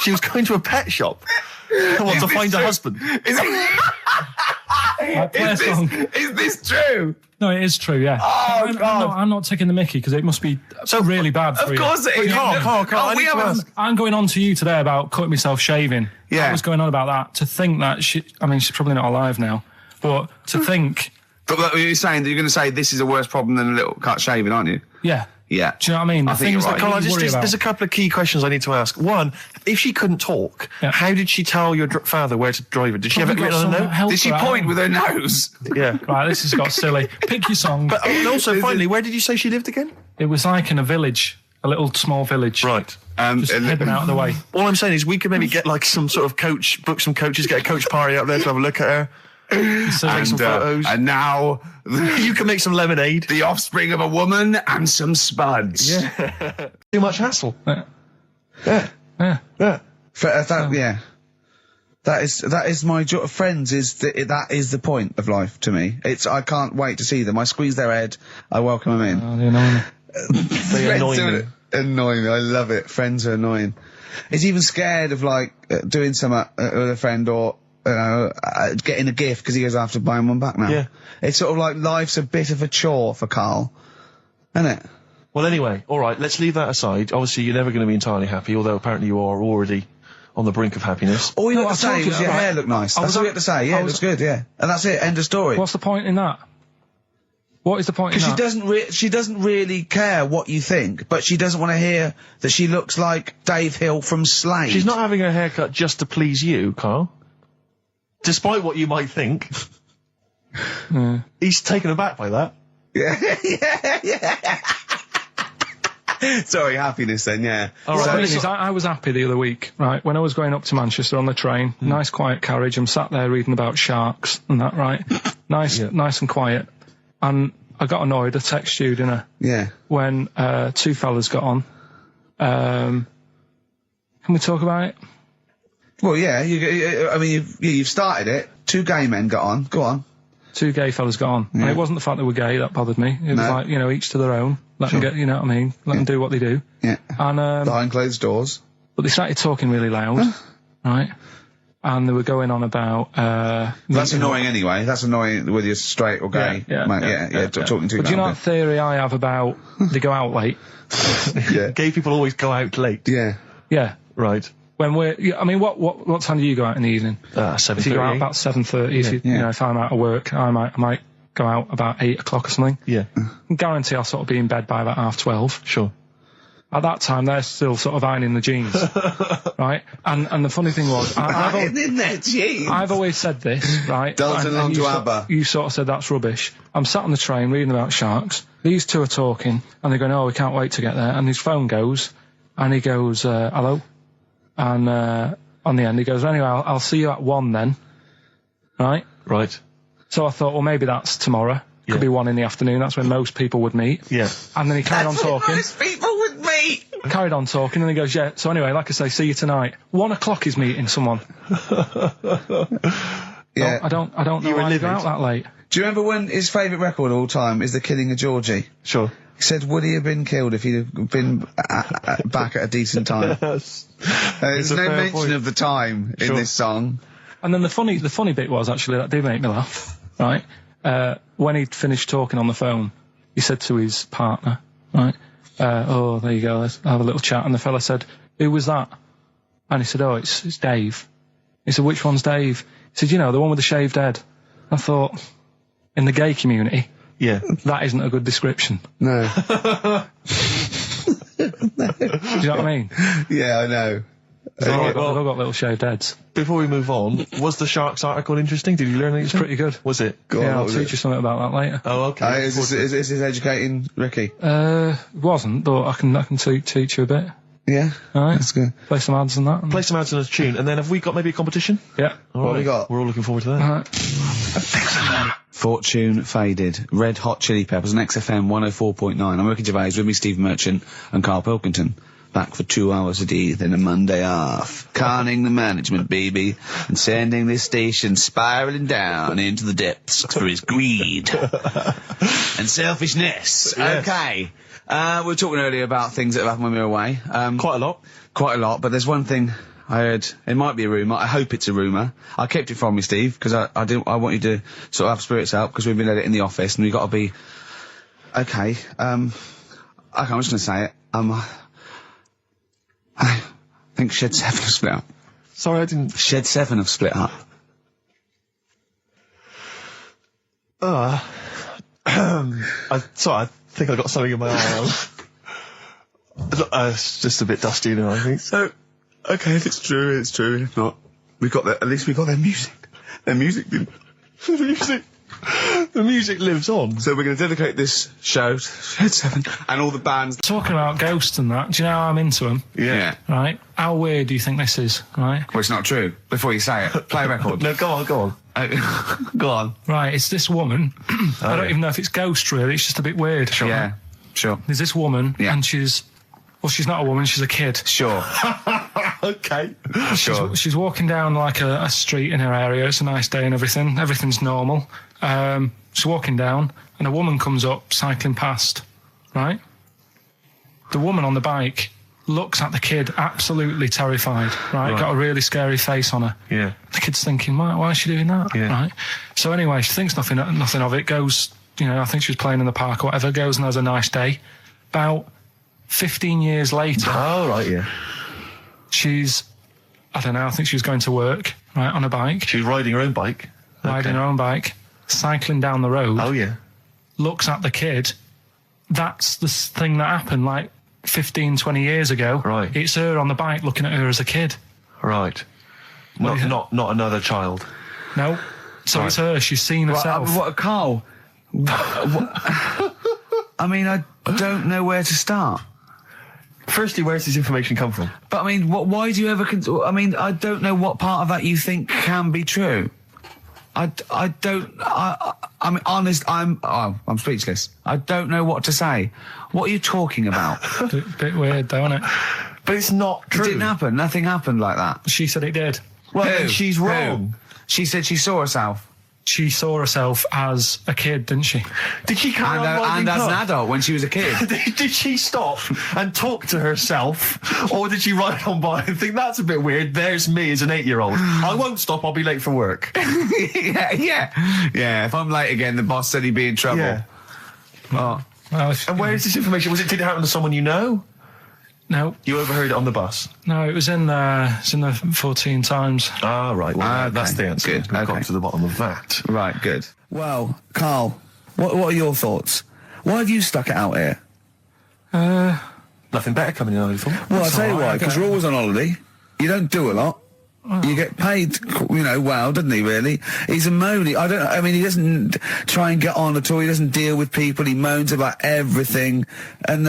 She was going to a pet shop. What, to find her husband? Is this true? No, it is true, yeah. Oh, God. I'm not taking the mickey, because it must be really bad for you. Of course it is. Carl, I need to haven't- ask. I'm going on to you today about cutting myself shaving. Yeah. I was going on about that. To think that she's probably not alive now, but to think, But you're saying that you're going to say this is a worse problem than a little cut shaving, aren't you? yeah. Yeah. Do you know what I mean? The think things you're that right. Carl, you worry about. there's a couple of key questions I need to ask. One, if she couldn't talk, how did she tell your father where to drive it? Did she have it Probably written got on a some note? help Did she for that. point with her nose? Yeah. Right, this has got silly. Pick your song. But and also, finally, where did you say she lived again? It was like in a village, a little small village. Right. Just hidden out of the way. All I'm saying is we could maybe get like some sort of coach, book some coaches, get a coach party up there to have a look at her. Take some photos. And now You can make some lemonade. the offspring of a woman and some spuds. Yeah. Too much hassle. Yeah. Yeah. Yeah. Yeah. Yeah. That is my joy. Friends that is the point of life to me. I can't wait to see them. I squeeze their head. I welcome them in. Oh, you know. They annoy Friends me. are annoying me. I love it. Friends are annoying. It's even scared of like doing something with a friend or getting a gift because he goes after buying one back now. Yeah. It's sort of like life's a bit of a chore for Karl, isn't it? Well, anyway, all right, let's leave that aside. Obviously, you're never going to be entirely happy, although apparently you are already on the brink of happiness. All you No, had to I told say you was that, your right? hair looked nice. I That's was all you at- had to say. Yeah, I it was- looks good. Yeah, and that's it. End of story. What's the point in that? What is the point in Because that? she doesn't really care what you think, but she doesn't want to hear that she looks like Dave Hill from Slade. She's not having her haircut just to please you, Carl. Despite what you might think. He's taken aback by that. Yeah. Sorry, happiness then, yeah. All Well, right. the thing is, I was happy the other week, right? When I was going up to Manchester on the train, nice quiet carriage, I'm sat there reading about sharks and that, right? Nice and quiet. And I got annoyed, I texted you, didn't I? Yeah. When two fellas got on. Can we talk about it? Well, yeah, you've started it. Two gay men got on. Go on. Two gay fellas got on. And it wasn't the fact they were gay that bothered me. It was No. like, each to their own. Let them get, you know what I mean? Let them do what they do. Yeah. And, Behind closed doors. but they started talking really loud, right? And they were going on about, That's annoying anyway. That's annoying whether you're straight or gay. Yeah, Mate, talking to But do you know that theory I have about they go out late? Yeah. Gay people always go out late. Yeah. Yeah. Right. When what time do you go out in the evening? 7:30. If you go out about 7:30, if I'm out of work, I might go out about 8 o'clock or something. Yeah. I guarantee I'll sort of be in bed by about 12:30. Sure. At that time, they're still sort of ironing the jeans, right? And the funny thing was, In their jeans. I've always said this, right? Dancing And along you to sort- ABBA. You sort of said that's rubbish. I'm sat on the train reading about sharks. These two are talking, and they're going, "Oh, we can't wait to get there." And his phone goes, and he goes, "Hello," and on the end he goes, "Anyway, I'll see you at 1 then." Right? Right. So I thought, well, maybe that's tomorrow. Could Yeah. be 1 in the afternoon. That's when most people would meet. Yeah. And then he carried on talking. Most people would meet. Carried on talking, and he goes, "Yeah." So anyway, like I say, see you tonight. 1 o'clock he's meeting someone. Yeah. I don't know You were why you go livid. out that late. Do you remember when his favourite record of all time is The Killing of Georgie? Sure. He said, would he have been killed if he'd have been back at a decent time? There's a no fair mention point. of the time in Sure. this song. And then the funny bit was actually that did make me laugh, right? When he'd finished talking on the phone, he said to his partner, right? "Oh, there you go. Let's have a little chat." And the fella said, "Who was that?" And he said, "Oh, it's Dave." He said, "Which one's Dave?" He said, "The one with the shaved head." I thought, in the gay community, Yeah. that isn't a good description. No. Do you know what I mean? Yeah, I know. They've all well- got little shaved heads. Before we move on, was the Sharks article interesting? Did you learn anything? It's pretty good. Was it? Go on, Yeah, what I'll was teach it? you something about that later. Oh, okay. Is this educating Ricky? It wasn't, but I can teach you a bit. Yeah. All right. That's good. Play some ads and that. Play some ads and a tune, and then have we got maybe a competition? Yeah. All What have we got? We're all looking forward to that. All right. Fortune Faded, Red Hot Chili Peppers, and XFM 104.9. I'm Ricky Gervais, with me Steve Merchant and Karl Pilkington. Back for 2 hours a day, then a Monday off. Carning the management, baby, and sending this station spiralling down into the depths for his greed and selfishness. Yes. Okay. We were talking earlier about things that have happened when we were away. Quite a lot. Quite a lot, but there's one thing I heard. It might be a rumour. I hope it's a rumour. I kept it from you, Steve, because I want you to sort of have spirits up, because we've been at it in the office, and we've got to be... Okay, I'm just going to say it. I think Shed 7 have split up. Sorry, I didn't... Shed 7 have split up. Sorry, I think I got something in my eye. It's just a bit dusty, you know, I think. So, okay, if it's true, it's true. If not, at least we got their music. Their music didn't. The music lives on. So we're going to dedicate this show to Shed 7 and all the bands. Talking about ghosts and that, do you know how I'm into them? Yeah. Right? How weird do you think this is? Right? Well, it's not true. Before you say it, play a record. No, go on. Go on. Right, it's this woman. I don't even know if it's ghost, really. It's just a bit weird. Sure. Yeah, sure. There's this woman, Yeah. and she's not a woman, she's a kid. Sure. Okay. Sure. She's walking down like a street in her area. It's a nice day and everything. Everything's normal. She's walking down, and a woman comes up, cycling past, right? The woman on the bike looks at the kid, absolutely terrified, right? Got a really scary face on her. Yeah. The kid's thinking, why is she doing that? Yeah. Right? So anyway, she thinks nothing of it, goes, I think she was playing in the park or whatever, goes and has a nice day. About 15 years later, Oh, right, yeah. she's, I don't know, I think she was going to work, right, on a bike, She's riding her own bike. riding her own bike, cycling down the road, Oh, yeah. looks at the kid. That's the thing that happened like 15, 20 years ago. Right. It's her on the bike looking at her as a kid. Right. Not another child. No. So Right. it's her. She's seen herself. What, Karl? I mean, I don't know where to start. Firstly, where's this information come from? But I mean, why do you ever... I mean, I don't know what part of that you think can be true. I mean, honest, I'm speechless. I don't know what to say. What are you talking about? Bit weird, though, isn't it? But it's not true. It didn't happen. Nothing happened like that. She said it did. Well, Who? then she's Who? wrong. She said she saw herself. She saw herself as a kid, didn't she? Did she carry on riding And as an past? adult when she was a kid. Did she stop and talk to herself, or did she ride on by and think, that's a bit weird, there's me as an 8-year-old. I won't stop, I'll be late for work. Yeah, if I'm late again, the boss said he'd be in trouble. Yeah. Oh. Well, And where is this information? Did it happen to someone you know? No, You overheard it on the bus? no, it was in the 14 Times. Ah, right. Well, Okay. that's the answer. Good. We've Okay. got to the bottom of that. Right, good. Well, Karl, what are your thoughts? Why have you stuck it out here? Nothing better coming in, I thought. Well, I'll tell you all right, why, I because get you're it. always on holiday. You don't do a lot. You get paid, well, doesn't he, really? He's a moany. I mean, he doesn't try and get on at all. He doesn't deal with people. He moans about everything. And,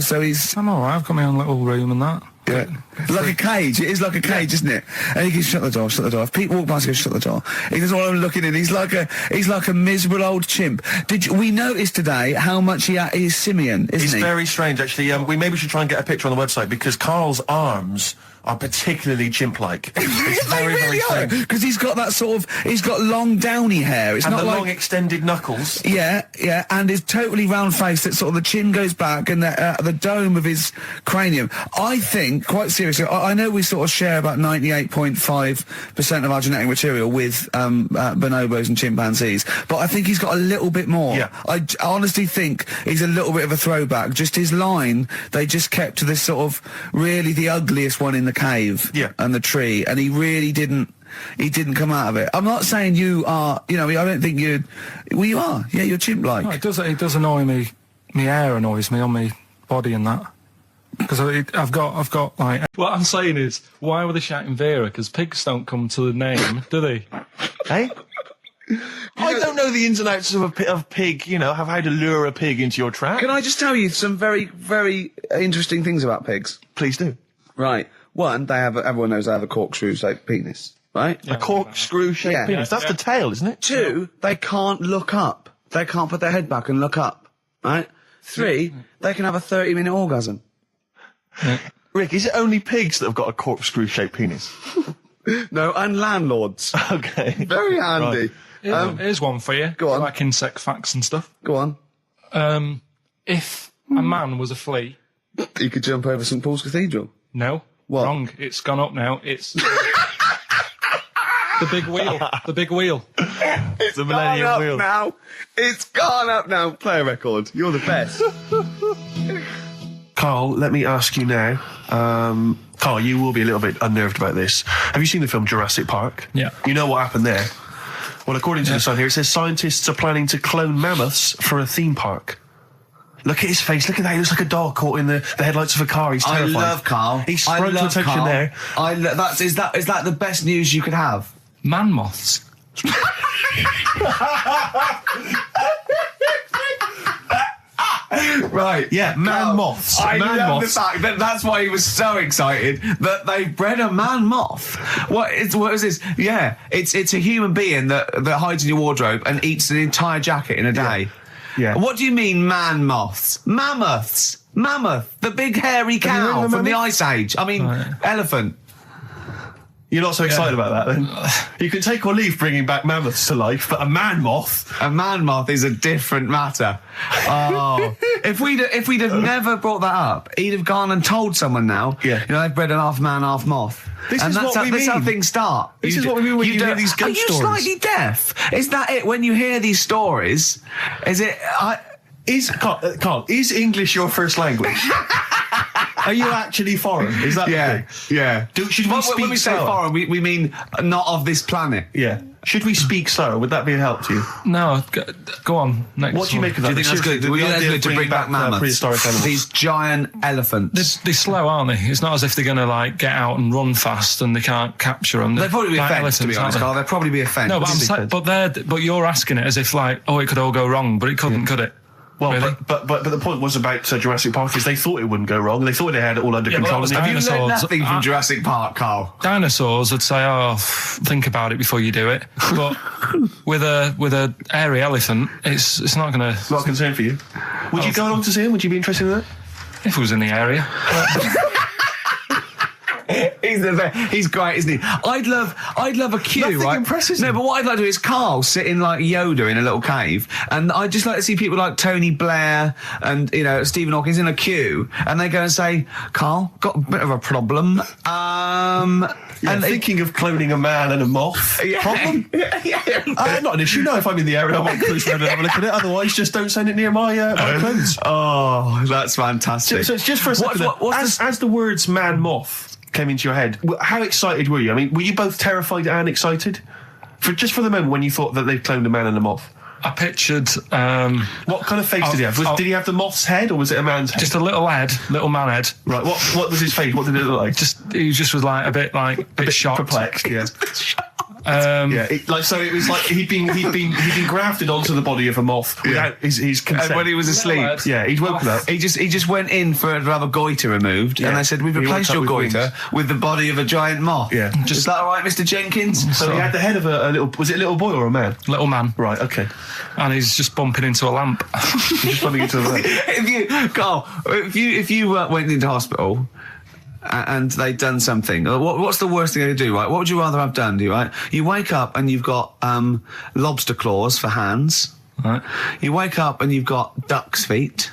so he's... I'm all right. I've got my own little room and that. Yeah. Like a cage. It is like a cage, isn't it? And he goes, shut the door, shut the door. If people walk past, he goes, shut the door. He doesn't want them looking in. He's like a miserable old chimp. We noticed today how much he's simian, isn't It's he? very strange, actually. We maybe should try and get a picture on the website, because Karl's arms are particularly chimp-like. It's They very, really very are, strange. because he's got that sort of, he's got long downy hair. It's And not the like... long extended knuckles. Yeah, and his totally round face that sort of the chin goes back and the dome of his cranium. I think, quite seriously, I know we sort of share about 98.5% of our genetic material with bonobos and chimpanzees, but I think he's got a little bit more. Yeah. I honestly think he's a little bit of a throwback. Just his line, they just kept to this sort of really the ugliest one in the cave and the tree, and he really didn't. He didn't come out of it. I'm not saying you are, I don't think you... Well, you are. Yeah, you're chimp-like. No, it does annoy me. My hair annoys me on my body and that. Because I've got like... What I'm saying is, why were they shouting Vera? Because pigs don't come to the name, do they? Hey? I don't know the ins and outs of a pig, have how to lure a pig into your trap. Can I just tell you some very, very interesting things about pigs? Please do. Right. One, everyone knows they have a corkscrew-shaped penis, right? A corkscrew-shaped penis. That's the tail, isn't it? Two, they can't look up. They can't put their head back and look up, right? Three, they can have a 30-minute orgasm. Rick, is it only pigs that have got a corkscrew-shaped penis? No, and landlords. Okay. Very handy. Right. Here's one for you. Go on. Like insect facts and stuff. Go on. If a man was a flea... You could jump over St Paul's Cathedral. No. What? Wrong. It's gone up now. It's... the big wheel. The big wheel. It's the Millennium Wheel. Now. It's gone up now. Play a record. You're the best. Karl, let me ask you now. Karl, you will be a little bit unnerved about this. Have you seen the film Jurassic Park? Yeah. You know what happened there? Well, according to the Sun here, it says scientists are planning to clone mammoths for a theme park. Look at his face. Look at that. He looks like a dog caught in the headlights of a car. He's terrified. I love Karl. He's sprung to attention Karl. there. Is that the best news you could have? Man moths. Right. Yeah, man moths. I Man love moths. the fact that that's why he was so excited that they bred a man moth. What is this? Yeah, it's a human being that hides in your wardrobe and eats an entire jacket in a day. Yeah. What do you mean, man moths? Mammoths. Mammoth, the big hairy cow heard of a from the mammoth? Ice Age. I mean, elephant. You're not so excited about that, then? You can take or leave bringing back mammoths to life, but a man moth... A man moth is a different matter. Oh, if we'd have never brought that up, he'd have gone and told someone now. Yeah. They've bred an half man, half moth. This is what we That's how mean. things start. This is what we mean when you hear these ghost Are you stories. slightly deaf? Is that it? When you hear these stories, is it? Karl, is English your first language? Are you actually foreign? Is that the thing? Yeah. Should we speak when we say slower? foreign, we mean not of this planet. Yeah. Should we speak slower? Would that be a help to you? No, go on. Next What do you one. make of Do that? you think that's good? The Do you think idea that's of good to bring back mammoths? prehistoric animals. These giant elephants. They're slow, aren't they? It's not as if they're going to like get out and run fast and they can't capture them. They'd probably be a Like fence, to be elephants, honest, aren't Karl. They'd probably be a fence. they? No, but I'm saying, but you're asking it as if like, oh, it could all go wrong, but it couldn't, could it? Well, Really? but the point was about Jurassic Park is they thought it wouldn't go wrong. They thought they had it all under Yeah, but control. that was and Have you learned Dinosaurs. nothing from Jurassic Park, Karl? Dinosaurs would say, "Oh, think about it before you do it." But with a hairy elephant, it's not going to. not a concern for you. Would you go along to see him? Would you be interested in that? If it was in the area, He's great, isn't he? I'd love a queue, Nothing right? impresses No, him. but what I'd like to do is Karl sitting like Yoda in a little cave, and I'd just like to see people like Tony Blair and Stephen Hawking in a queue, and they go and say, "Karl, got a bit of a problem." And thinking of cloning a man and a moth. Problem? Not an issue. No, if I'm in the area, I might cruise around and have a look at it. Otherwise, just don't send it near my clothes. Oh, that's fantastic. So it's just for a second. As the words "man moth" came into your head, how excited were you? I mean, were you both terrified and excited? For the moment when you thought that they'd cloned a man and a moth? I pictured What kind of face did he have? Did he have the moth's head, or was it a man's head? just a little man head. Right. What was his face? What did it look like? He just was like a bit shocked. Perplexed. Yeah. It was like he'd been grafted onto the body of a moth without his consent. And when he was asleep, he'd woken up. he just went in to have a goiter removed, and they said, "We've He replaced woke your up with goiter with the body of a giant moth." Yeah. Is that all right, Mr. Jenkins? So he had the head of a little. Was it a little boy or a man? Little man, Right. Okay. and he's just bumping into a lamp. He's just bumping into the. If you went into hospital and they'd done something, what's the worst thing they do, right? What would you rather have done, right? You wake up and you've got lobster claws for hands. Right. You wake up and you've got duck's feet.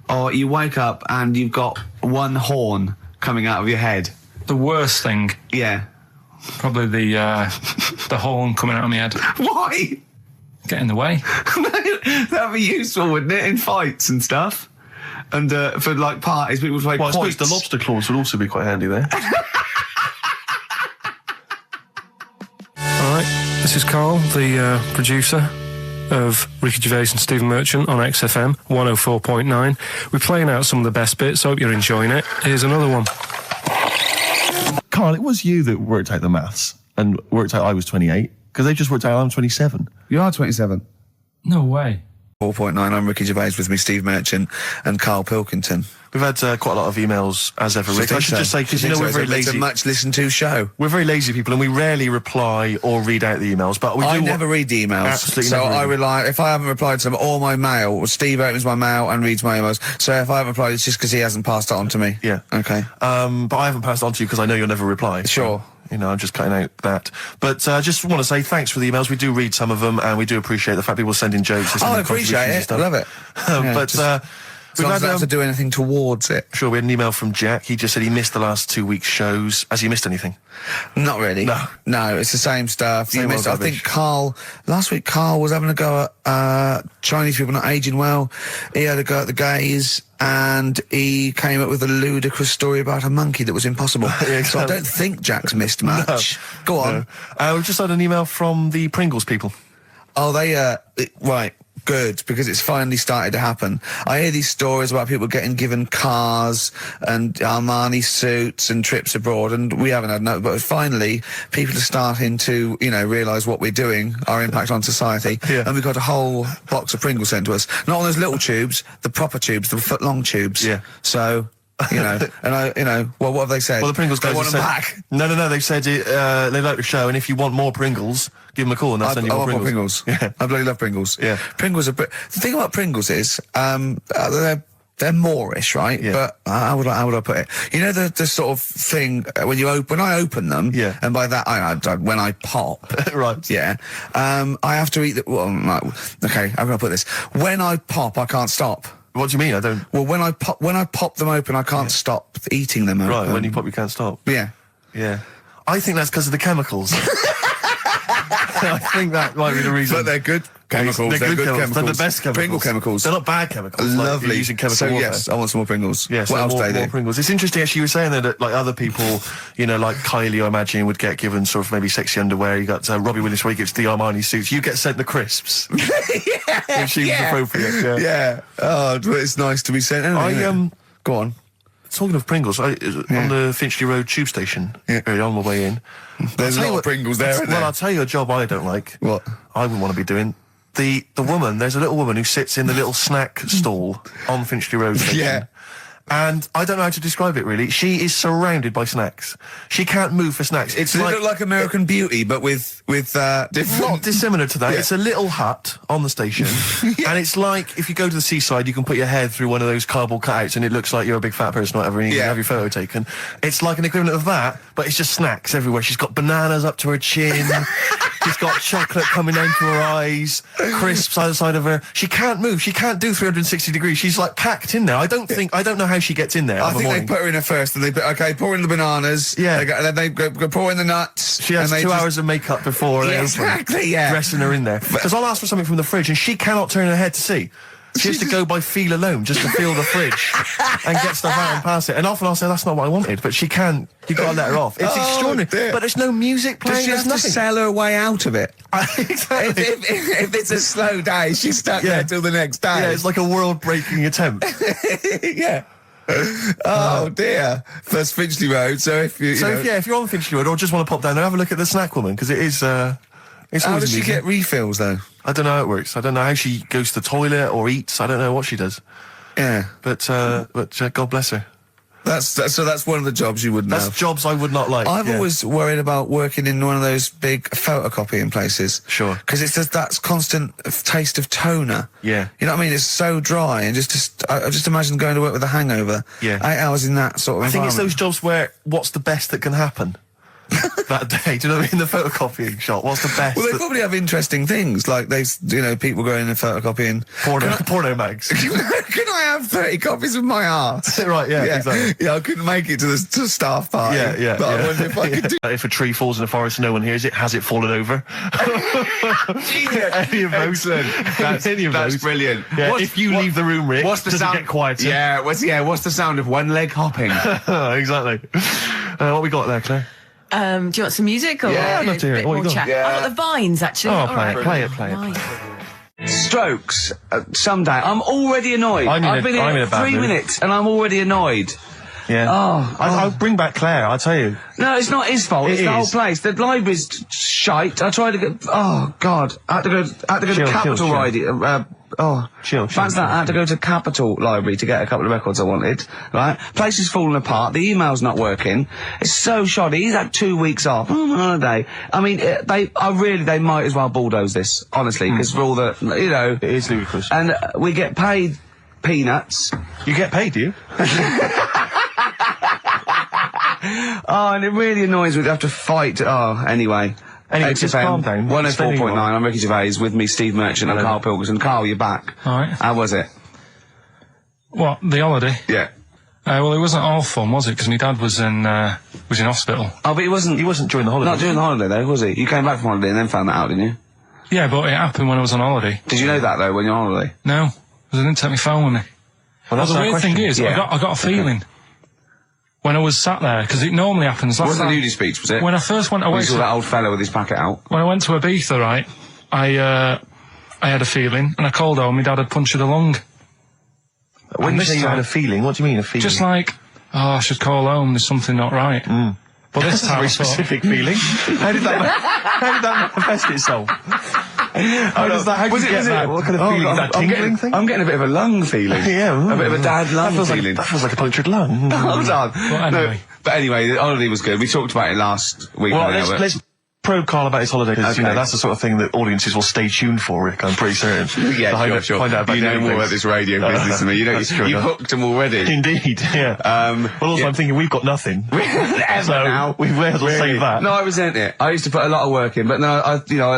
Or you wake up and you've got one horn coming out of your head. The worst thing, Yeah. probably the horn coming out of my head. Why? Get in the way. That'd be useful, wouldn't it, in fights and stuff? And for like parties, people would play Well, I suppose quoits. the lobster claws would also be quite handy there. All right, this is Karl, the producer of Ricky Gervais and Stephen Merchant on XFM 104.9. We're playing out some of the best bits. Hope you're enjoying it. Here's another one. Karl, it was you that worked out the maths and worked out I was 28. Because they just worked out I'm 27. You are 27. No way. 4.9, I'm Ricky Gervais, with me Steve Merchant and Karl Pilkington. We've had quite a lot of emails, as ever. I should just say, because we're very lazy. It's a much listened to show. We're very lazy people, and we rarely reply or read out the emails, but we do... I never read the emails. Absolutely so never I read rely, if I haven't replied to them, or my mail, Steve opens my mail and reads my emails. So if I haven't replied, it's just because he hasn't passed it on to me. Yeah. Okay. But I haven't passed it on to you because I know you'll never reply. Sure. So, you know, I'm just cutting out that. But I just want to say thanks for the emails. We do read some of them, and we do appreciate the fact people send in jokes. I appreciate it. I love it. But we've had to do anything towards it. Sure, we had an email from Jack. He just said he missed the last 2 weeks' shows. Has he missed anything? Not really. No, it's the same stuff. Same old I rubbish. think last week Karl was having a go at Chinese people not aging well. He had a go at the gays, and he came up with a ludicrous story about a monkey that was impossible. Yeah, so I don't think Jack's missed much. Go on. No. We've just had an email from the Pringles people. Oh, right. Good, because it's finally started to happen. I hear these stories about people given cars and Armani suits and trips abroad, and we haven't had no, but finally people are starting to, realise what we're doing, our impact on society, and we've got a whole box of Pringles sent to us. Not on those little tubes, the proper tubes, the foot-long tubes. Yeah. So... and well, what have they said? Well, the Pringles guys want have them said, back. No, they've said they like the show, and if you want more Pringles, give them a call and they'll send you more Pringles. Yeah. I bloody love Pringles. Yeah. Pringles are... The thing about Pringles is, they're Moorish, right? Yeah. But how would I put it? You know the sort of thing, when I open them, yeah. And by that, when I pop... right. Yeah. I have to eat the... Well, okay, how can I put this? When I pop, I can't stop. What do you mean? I don't... Well, when I pop them open, I can't stop eating them. Right, when you pop, you can't stop. Yeah. Yeah. I think that's because of the chemicals. I think that might be the reason. But they're good chemicals. They're good chemicals. They're the best chemicals. Pringle chemicals. They're not bad chemicals. Lovely. Like using chemical so, warfare. yes, I want some more Pringles. Yes, what else more do they do? Pringles. It's interesting, actually, you were saying that, like, other people, like Kylie, I imagine, would get given sort of maybe sexy underwear. You got Robbie Williams, where he gets the Armani suits. You get sent the crisps. Yeah. Which seems appropriate. Yeah. Oh, it's nice to be sent. Go on. Talking of Pringles, on the Finchley Road tube station, on my way in, there's a lot of Pringles there, isn't there? Well, I'll tell you a job I don't like. What? I wouldn't want to be doing. The woman, there's a little woman who sits in the little snack stall on Finchley Road station. Yeah. And I don't know how to describe it, really. She is surrounded by snacks. She can't move for snacks. It's Does it look like American Beauty, but with different... Not dissimilar to that. Yeah. It's a little hut on the station. And it's like, if you go to the seaside, you can put your head through one of those cardboard cutouts and it looks like you're a big fat person or whatever, and you can have your photo taken. It's like an equivalent of that, but it's just snacks everywhere. She's got bananas up to her chin. She's got chocolate coming down to her eyes, crisps either side of her. She can't move. She can't do 360 degrees. She's like packed in there. I don't know how she gets in there. I think they put her in there first, and pour in the bananas. Yeah. And then they go pour in the nuts. She has 2 hours of makeup before they open, dressing her in there. Because I'll ask for something from the fridge, and she cannot turn her head to see. She has to go by feel alone, just to feel the fridge and get stuff out and pass it. And often I'll say, that's not what I wanted, but she can't. You've got to let her off. It's extraordinary. Dear. But there's no music playing. Does she have to sell her way out of it? Exactly. If it's a slow day, she's stuck there till the next day. Yeah, it's like a world-breaking attempt. Yeah. Oh dear. That's Finchley Road. So if you're on Finchley Road or just want to pop down there, have a look at the snack woman, because it is. It's how always does she amusing. get refills though? I don't know how it works. I don't know how she goes to the toilet or eats. I don't know what she does. Yeah. But God bless her. That's one of the jobs you wouldn't have. That's jobs I would not like. I've always worried about working in one of those big photocopying places. Sure. Because it's just that constant taste of toner. Yeah. You know what I mean? It's so dry, and I just imagine going to work with a hangover. Yeah. 8 hours in that sort of I think it's environment. those jobs where what's the best that can happen that day? Do you know what I mean? The photocopying shop. What's the best? Well, they probably have interesting things, like people going and photocopying porno mags. Can I have 30 copies of my art? Right, yeah, exactly. Yeah, I couldn't make it to the staff party. Yeah. But I wonder if I could do... If a tree falls in a forest and no one hears it, has it fallen over? Any of those? That's brilliant. Yeah, if you leave the room, Rick, what's the does sound? it get quieter? Yeah, what's the sound of one leg hopping? Exactly. What we got there, Claire? Do you want some music or I'd love to hear a it. bit What more you got? chat? Yeah. I've got the Vines actually. Oh, All play right. it. Strokes. Someday. I'm already annoyed. I've been I'm in here a bad 3 mood. minutes and I'm already annoyed. Yeah. Oh, I'll bring back Claire, I'll tell you. No, it's not his fault. It's the whole place. The library's shite. I tried to get. Oh God, I had to go to Capital Riding. Chill. Fancy that. I had to go to Capital Library to get a couple of records I wanted. Right, place is falling apart. The email's not working. It's so shoddy. He's had 2 weeks off on holiday. I mean, they might as well bulldoze this, honestly, because for all the, you know, It is ludicrous. and we get paid peanuts. You get paid, do you? Oh, and it really annoys me to have to fight. Oh, anyway. Anyway, just calm down. 104.9, I'm Ricky Gervais, with me Steve Merchant and Karl Pilkington. Karl, you're back. All right. How was it? What, the holiday? Yeah. Well, it wasn't all fun, was it? Because my dad was in hospital. Oh, but he wasn't during the holiday. Not during the holiday, though, was he? You came back from holiday and then found that out, didn't you? Yeah, but it happened when I was on holiday. Did you know that, though, when you're on holiday? No, because I didn't take my phone with me. Well, that's the our weird question. thing is, Yeah. I got a feeling when I was sat there, because it normally happens. It wasn't a nudie speech, was it? When I first went When away you saw that old fella with his packet out. when I went to Ibiza, right, I had a feeling, and I called home, my dad had punctured a lung. When And you this say you had time- a feeling, what do you mean, a feeling? Just like, I should call home, there's something not right. But this That's a time very I thought, specific feeling. How did that manifest itself? How did you get that? What kind of feeling? Is that tingling thing? I'm getting a bit of a lung feeling. Yeah. A bit of a dad lung feeling. That feels like a punctured lung. Hold on. Well, anyway. No, but anyway, the holiday was good. We talked about it last week. Well, didn't we, but- let's probe Karl about his holiday, because, you know, Okay. that's the sort of thing that audiences will stay tuned for, Rick, I'm pretty certain. Yeah, To find out about you know the more things. about this radio business than me. You know, That's true you enough. hooked them already. Indeed, yeah. Well, also, yeah. I'm thinking we've got nothing. So, now. we may as well save that. No, I resent it. I used to put a lot of work in, but no,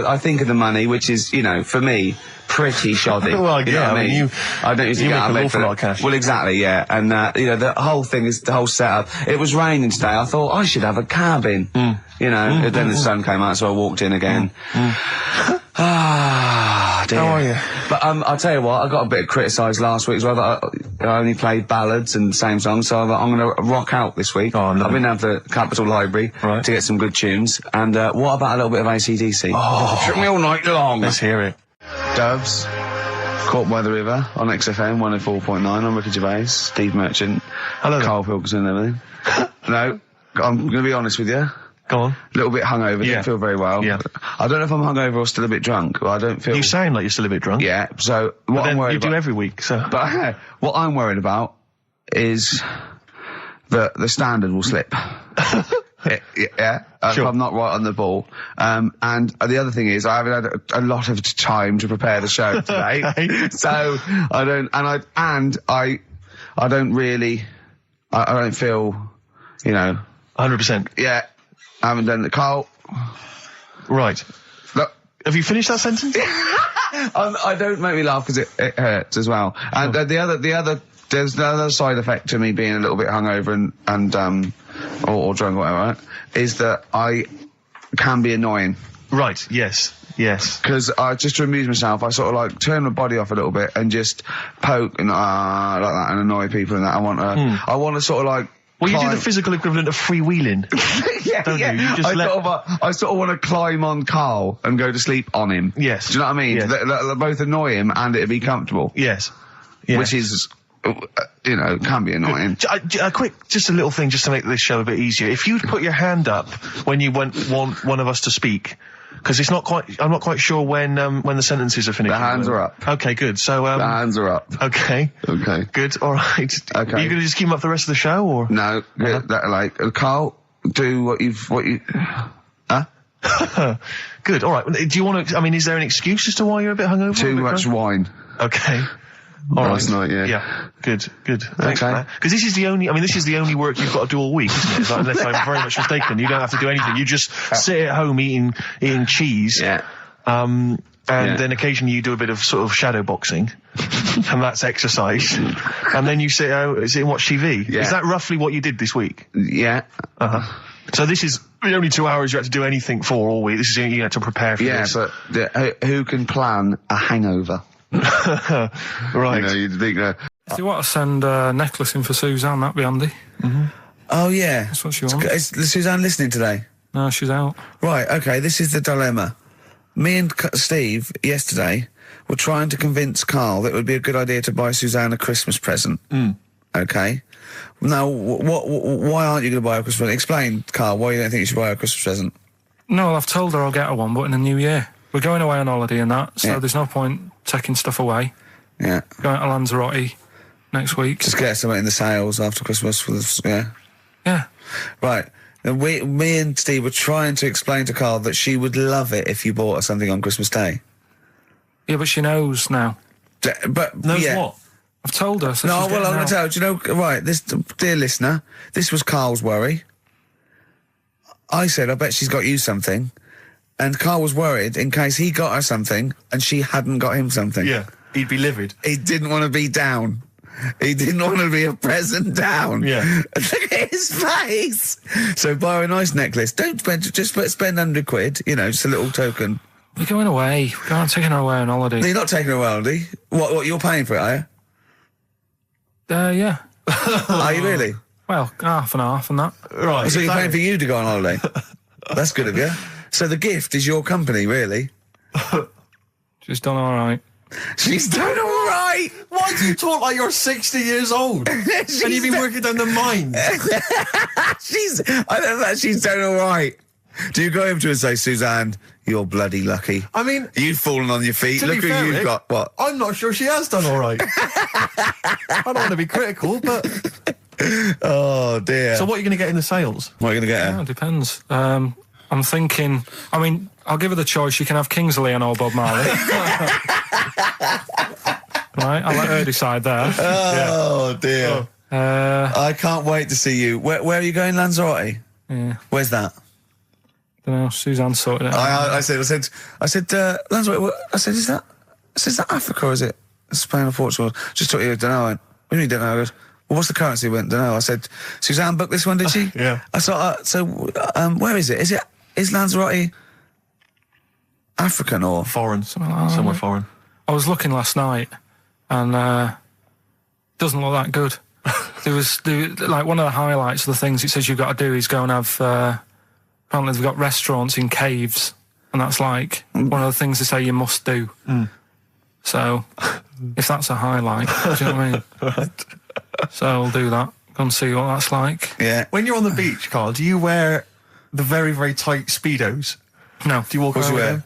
I think of the money, which is, you know, for me, pretty shoddy. Well, you know yeah, what I mean, I don't usually you get make out of an bed awful for lot of that. cash. Well, exactly, yeah. And, you know, the whole thing is, the whole setup. It was raining today. I thought, I should have a cabin. You know, and then the sun came out, so I walked in again. Ah, dear. How are you? But I'll tell you what, I got a bit criticised last week as well that I only played ballads and the same songs, so I'm going to rock out this week. Oh, no. I've been down to Capital Library Right. to get some good tunes. And what about a little bit of AC/DC? Oh, took me all night long. Let's hear it. Doves, Caught by the River on XFM 104.9. I'm Ricky Gervais, Steve Merchant, Hello there. Karl Pilkington and everything. No, I'm going to be honest with you. Go on. A little bit hungover, Yeah. didn't feel very well. Yeah. I don't know if I'm hungover or still a bit drunk, but I don't feel... You sound like you're still a bit drunk. Yeah, so But what then I'm worried you do about... every week, so... But what I'm worried about is that the standard will slip. Yeah, Sure. if I'm not right on the ball. And the other thing is, I haven't had a lot of time to prepare the show today, Okay. so I don't, I don't really, I don't feel, you know, 100%. yeah, I haven't done the Karl. Right. Look, Have you finished that sentence? I don't make me laugh because it hurts as well. And there's another side effect to me being a little bit hungover and or drunk or whatever, right, is that I can be annoying. Right, yes. Because just to amuse myself, I sort of like turn my body off a little bit and just poke and like that and annoy people and that. I want to sort of like. Well, you do climb- the physical equivalent of freewheeling. yeah, don't yeah. you? You just I sort of want to climb on Karl and go to sleep on him. Yes. Do you know what I mean? Yes. They both annoy him and it'd be comfortable. Yes. Which is, you know, can be annoying. Just a little thing just to make this show a bit easier. If you'd put your hand up when you want one of us to speak, because I'm not quite sure when the sentences are finished. The hands are up. Okay, good. So, The hands are up. okay. Okay. Good, alright. Okay. Are you gonna just keep them up the rest of the show, or? No, that, like, Karl, do what you, huh? Good, alright. Do you want to, I mean, is there an excuse as to why you're a bit hungover? Too much wine. Okay. All Last right. night, yeah. Yeah. Good. Thanks for Okay. that. Because this is the only work you've got to do all week, isn't it? It's like, unless I'm very much mistaken. You don't have to do anything. You just sit at home eating cheese. Yeah. And Yeah. then occasionally you do a bit of sort of shadow boxing. And that's exercise. And then you sit and watch TV. Yeah. Is that roughly what you did this week? Yeah. Uh-huh. So this is the only 2 hours you had to do anything for all week. This is, you had to prepare for Yeah, this. but who can plan a hangover? Right. You know, you'd think that. If you want to send a necklace in for Suzanne, that'd be handy. Oh, yeah. That's what she wants. Is Suzanne listening today? No, she's out. Right, okay, this is the dilemma. Me and Steve, yesterday, were trying to convince Karl that it would be a good idea to buy Suzanne a Christmas present. Okay. Now, why aren't you going to buy her a Christmas present? Explain, Karl, why you don't think you should buy her a Christmas present. No, I've told her I'll get her one, but in the new year. We're going away on holiday and that, so Yeah. there's no point taking stuff away. Yeah. Going to Lanzarote next week. Just get something in the sales after Christmas for this, yeah. Yeah. Right. And me and Steve were trying to explain to Karl that she would love it if you bought her something on Christmas Day. Yeah, but she knows now. But Knows yeah. what? I've told her. So No, she's well, I'm going getting to out. tell you, do you know, right, this, dear listener, this was Karl's worry. I said, I bet she's got you something. And Karl was worried in case he got her something and she hadn't got him something. Yeah, he'd be livid. He didn't want to be down. He didn't want to be a present down. Yeah. Look at his face. So buy her a nice necklace. Don't spend, just spend £100, you know, just a little token. We're going away. I'm taking her away on holiday. No, you're not taking her away, are you? What, you're paying for it, are you? Yeah. Are you really? Well, half and half and that. Right. So you're paying for exactly. you to go on holiday? That's good of you. So the gift is your company, really? She's done all right. She's done all right. Why do you talk like you're 60 years old? And you've been working down the mines? I don't know, she's done all right. Do you go over to her and say, Suzanne, you're bloody lucky. I mean, You've fallen on your feet. to Look be who fair, you've Rick, got. What? I'm not sure she has done all right. I don't want to be critical, but... Oh, dear. So what are you going to get in the sales? What are you going to get Yeah, her? it depends. I'm thinking... I mean, I'll give her the choice. She can have Kingsley and or Bob Marley. Right, I'll let her decide there. Oh, dear. I can't wait to see you. Where are you going, Lanzarote? Yeah. Where's that? Don't know. Suzanne sorted it out. I said, Lanzarote, I said, is that Africa or is it Spain or Portugal? Just thought you, don't know. I went, what do you mean, don't know? I goes, well, what's the currency? He went, don't know. I said, Suzanne booked this one, did she? Yeah. I thought, where is it? Is Lanzarote African or? Foreign. Somewhere foreign. I was looking last night, and doesn't look that good. There was like one of the highlights of the things it says you've got to do is go and have. Apparently they've got restaurants in caves, and that's like one of the things they say you must do. So if that's a highlight, do you know what I mean? Right. So I'll do that. Go and see what that's like. Yeah. When you're on the beach, Karl, do you wear the very, very tight Speedos? No. Do you walk What's around you with wear?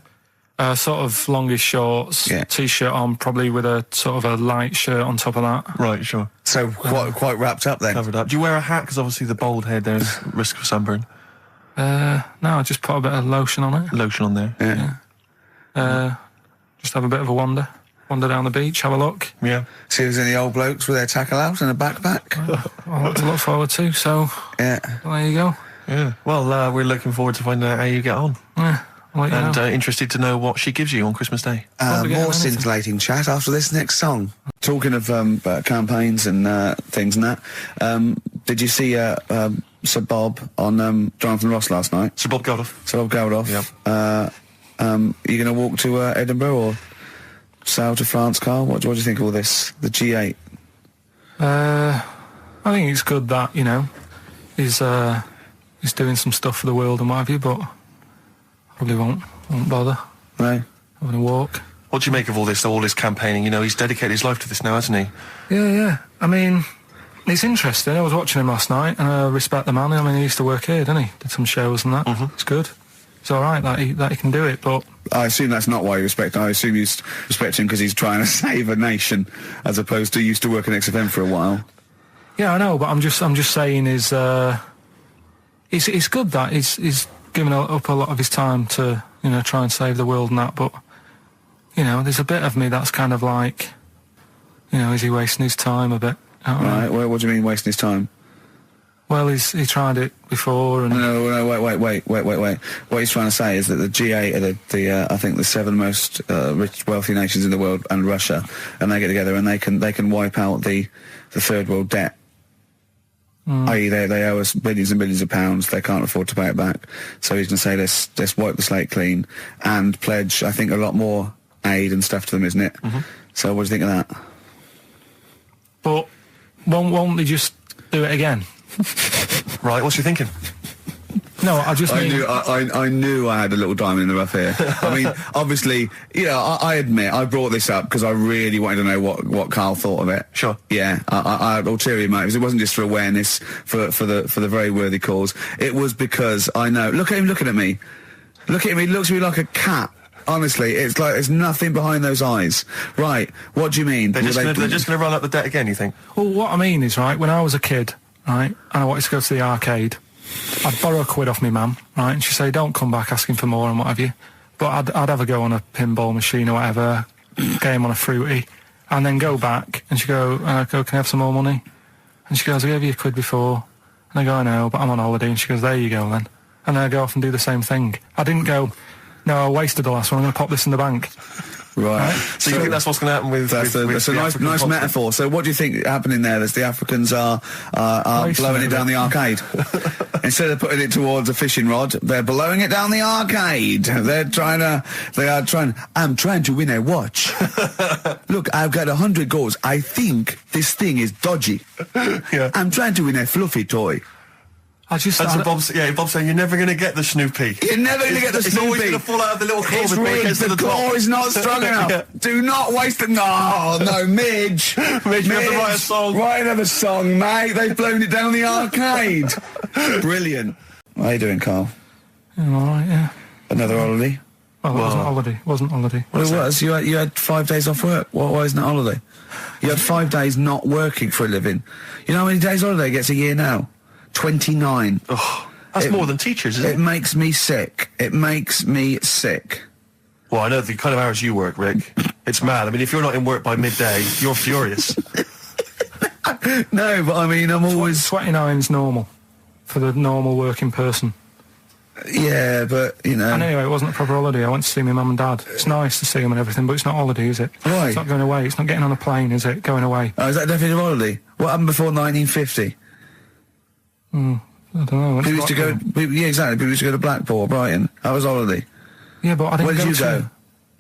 them? Sort of longish shorts, Yeah. t-shirt on, probably with a sort of a light shirt on top of that. Right, sure. So quite wrapped up then. Covered up. Do you wear a hat? Because obviously the bald head, there's risk of sunburn. No, I just put a bit of lotion on it. Lotion on there. Yeah. Just have a bit of a wander down the beach, have a look. Yeah. See if there's any old blokes with their tackle out and a backpack. A lot to look forward to, so Yeah. there you go. Yeah. Well, we're looking forward to finding out how you get on. Yeah, I'll let you And know. Interested to know what she gives you on Christmas Day. Probably get More anything. scintillating chat after this next song. Talking of campaigns and things and that, did you see Sir Bob on Jonathan Ross last night? Sir Bob Geldof. Sir Bob Geldof. Yep. You going to walk to Edinburgh or sail to France, Karl? What do you think of all this? The G8? I think it's good that, you know, he's doing some stuff for the world and what have you, but probably won't bother No? having a walk. What do you make of all this campaigning? You know, he's dedicated his life to this now, hasn't he? Yeah. I mean, it's interesting. I was watching him last night, and I respect the man. I mean, he used to work here, didn't he? Did some shows and that. It's good. It's all right that he can do it, but I assume that's not why you respect him. I assume you respect him because he's trying to save a nation, as opposed to used to work in XFM for a while. yeah, I know. But I'm just saying is it's good that he's given up a lot of his time to, you know, try and save the world and that. But you know, there's a bit of me that's kind of like, you know, is he wasting his time a bit? I don't know. Right? Well, what do you mean wasting his time? Well, he tried it before, and No, wait. What he's trying to say is that the G8 are I think the 7 most rich, wealthy nations in the world, and Russia, and they get together and they can wipe out the third world debt. I.e., they owe us billions and billions of pounds. They can't afford to pay it back. So he's going to say let's wipe the slate clean and pledge, I think, a lot more aid and stuff to them, isn't it? So what do you think of that? but won't they just do it again? Right, what's you thinking? No, I just mean... I knew I had a little diamond in the rough here. I mean, obviously, I admit, I brought this up because I really wanted to know what Karl thought of it. Sure. Yeah, I had ulterior motives. It wasn't just for awareness, for the very worthy cause. It was because I know... Look at him looking at me. Look at him, he looks at me like a cat. Honestly, it's like there's nothing behind those eyes. Right, what do you mean? They're just going to run up the debt again, you think? Well, what I mean is, right, when I was a kid, right, and I wanted to go to the arcade, I'd borrow £1 off my mum, right, and she'd say, don't come back asking for more and what have you. But I'd have a go on a pinball machine or whatever, game on a fruity, and then go back, and she'd go, can I have some more money? And she goes, I gave you £1 before. And I go, I know, but I'm on holiday. And she goes, there you go then. And I go off and do the same thing. I didn't go, no, I wasted the last one, I'm going to pop this in the bank. Right. So you think that's what's going to happen with that's a nice metaphor. So what do you think happening there? Is the Africans are blowing it down the arcade? Instead of putting it towards a fishing rod, they're blowing it down the arcade. I'm trying to win a watch. Look, I've got 100 goals. I think this thing is dodgy. Yeah. I'm trying to win a fluffy toy. Bob's saying you're never going to get the Snoopy. You're never going to get the Snoopy. It's always going to fall out of the little claw it's before it rigged. gets to The the top. claw is not strong enough. Yeah. Do not waste it. No, Midge. Midge, you have to write a song. Write another song, mate. They've blown it down the arcade. Brilliant. How you doing, Karl? I'm alright, yeah. Another holiday? Well, it wasn't holiday. Well, it was. You had 5 days off work. Why isn't it holiday? You had 5 days not working for a living. You know how many days holiday gets a year now? 29. Oh, that's more than teachers, isn't it? It makes me sick. It makes me sick. Well, I know the kind of hours you work, Rick. It's mad. I mean, if you're not in work by midday, you're furious. No, but I mean, I'm always... 29's normal for the normal working person. Yeah, but, And anyway, it wasn't a proper holiday. I went to see my mum and dad. It's nice to see them and everything, but it's not holiday, is it? Why? It's not going away. It's not getting on a plane, is it? Going away. Oh, is that definitely a holiday? What happened before 1950? I don't know. People used to go... Yeah, exactly. People used to go to Blackpool or Brighton. That was holiday. Yeah, but I didn't Where did you go?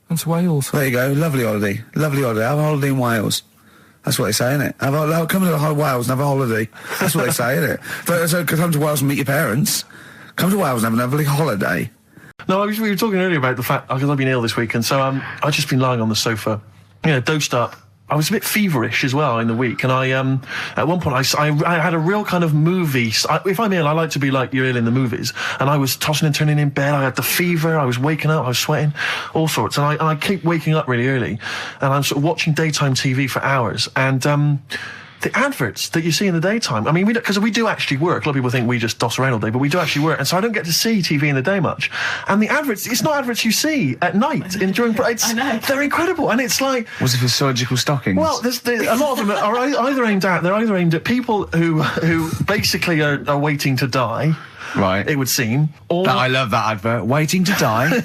Went to Wales. There you go. Lovely holiday. Lovely holiday. Have a holiday in Wales. That's what they say, innit? Come to Wales and have a holiday. That's what they say, innit? So come to Wales and meet your parents. Come to Wales and have a lovely holiday. No, we were talking earlier about the fact, because I've been ill this week, and so I've just been lying on the sofa, dosed up. I was a bit feverish as well in the week, and I, at one point, I had a real kind of movie. If I'm ill, I like to be like you're ill in the movies, and I was tossing and turning in bed. I had the fever. I was waking up. I was sweating, all sorts, and I keep waking up really early, and I'm sort of watching daytime TV for hours, and the adverts that you see in the daytime, I mean, because we do actually work. A lot of people think we just doss around all day, but we do actually work, and so I don't get to see TV in the day much. And the adverts, it's not adverts you see at night during. I know. They're incredible, and it's like. Was it for surgical stockings? Well, there's a lot of them are either aimed at people who basically are waiting to die. Right. It would seem. Or I love that advert. Waiting to die.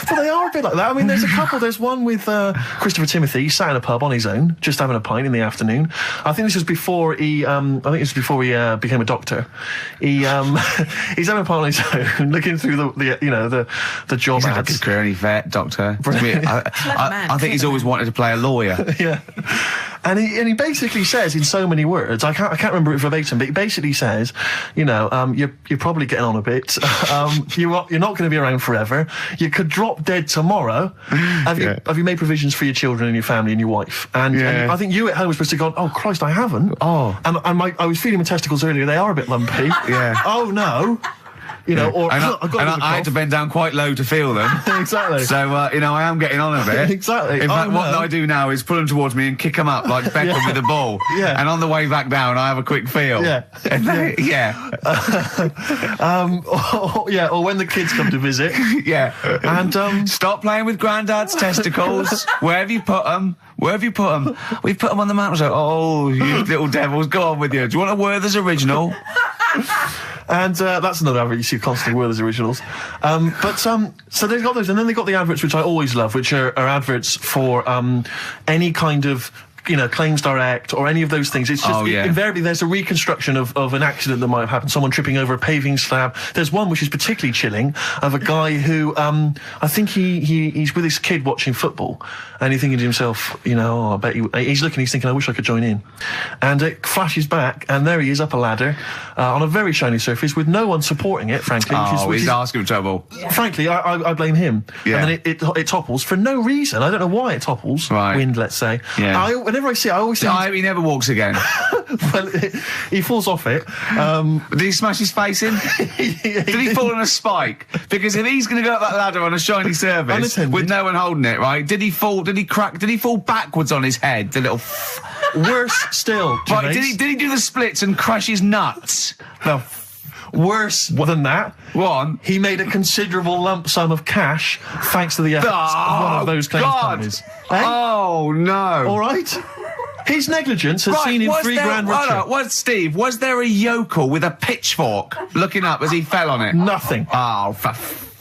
Well, they are a bit like that. I mean, there's a couple. There's one with Christopher Timothy. He sat in a pub on his own, just having a pint in the afternoon. I think this was before he. Became a doctor. He's having a pint on his own, looking through the job He's had a ads. good career, any vet, doctor. I think he's always wanted to play a lawyer. Yeah. And he basically says in so many words, I can't remember it verbatim, but he basically says, you're probably getting on a bit. You're not going to be around forever. You could drop dead tomorrow. Have you made provisions for your children and your family and your wife? And I think you at home were supposed to go, oh Christ, I haven't. Oh. And I was feeling my testicles earlier. They are a bit lumpy. Yeah. Oh no. Or I had to bend down quite low to feel them. Exactly. So, I am getting on a bit. Exactly. In fact, what I do now is pull them towards me and kick them up like Beckham with a ball. Yeah. And on the way back down, I have a quick feel. Yeah. Or when the kids come to visit. Yeah. And stop playing with Grandad's testicles. Where have you put them? Where have you put them? We've put them on the mountain. So, oh, you little devils, go on with you. Do you want a Werther's original? And that's another advert you see constantly, Werther's originals. So they've got those, and then they've got the adverts which I always love, which are adverts for any kind of Claims Direct or any of those things. It's just invariably there's a reconstruction of an accident that might have happened. Someone tripping over a paving slab. There's one which is particularly chilling of a guy who I think he's with his kid watching football, and he's thinking to himself, I bet he's thinking, I wish I could join in, and it flashes back, and there he is up a ladder on a very shiny surface with no one supporting it. Frankly, which is asking for trouble. Yeah. Frankly, I blame him. Yeah. And then it topples for no reason. I don't know why it topples. Right. Wind, let's say. Yeah. Whenever I see it, I always think... I hope he never walks again. Well, he falls off it. Did he smash his face in? Did he fall on a spike? Because if he's going to go up that ladder on a shiny surface with no one holding it, right? Did he fall? Did he crack? Did he fall backwards on his head? The little... Worse still, Gervais. Right, did he do the splits and crush his nuts? Worse than that, he made a considerable lump sum of cash thanks to the efforts of one of those claims companies. Eh? Oh, no. All right. His negligence has seen him $3,000 richer. Steve, was there a yokel with a pitchfork looking up as he fell on it? Nothing. Oh,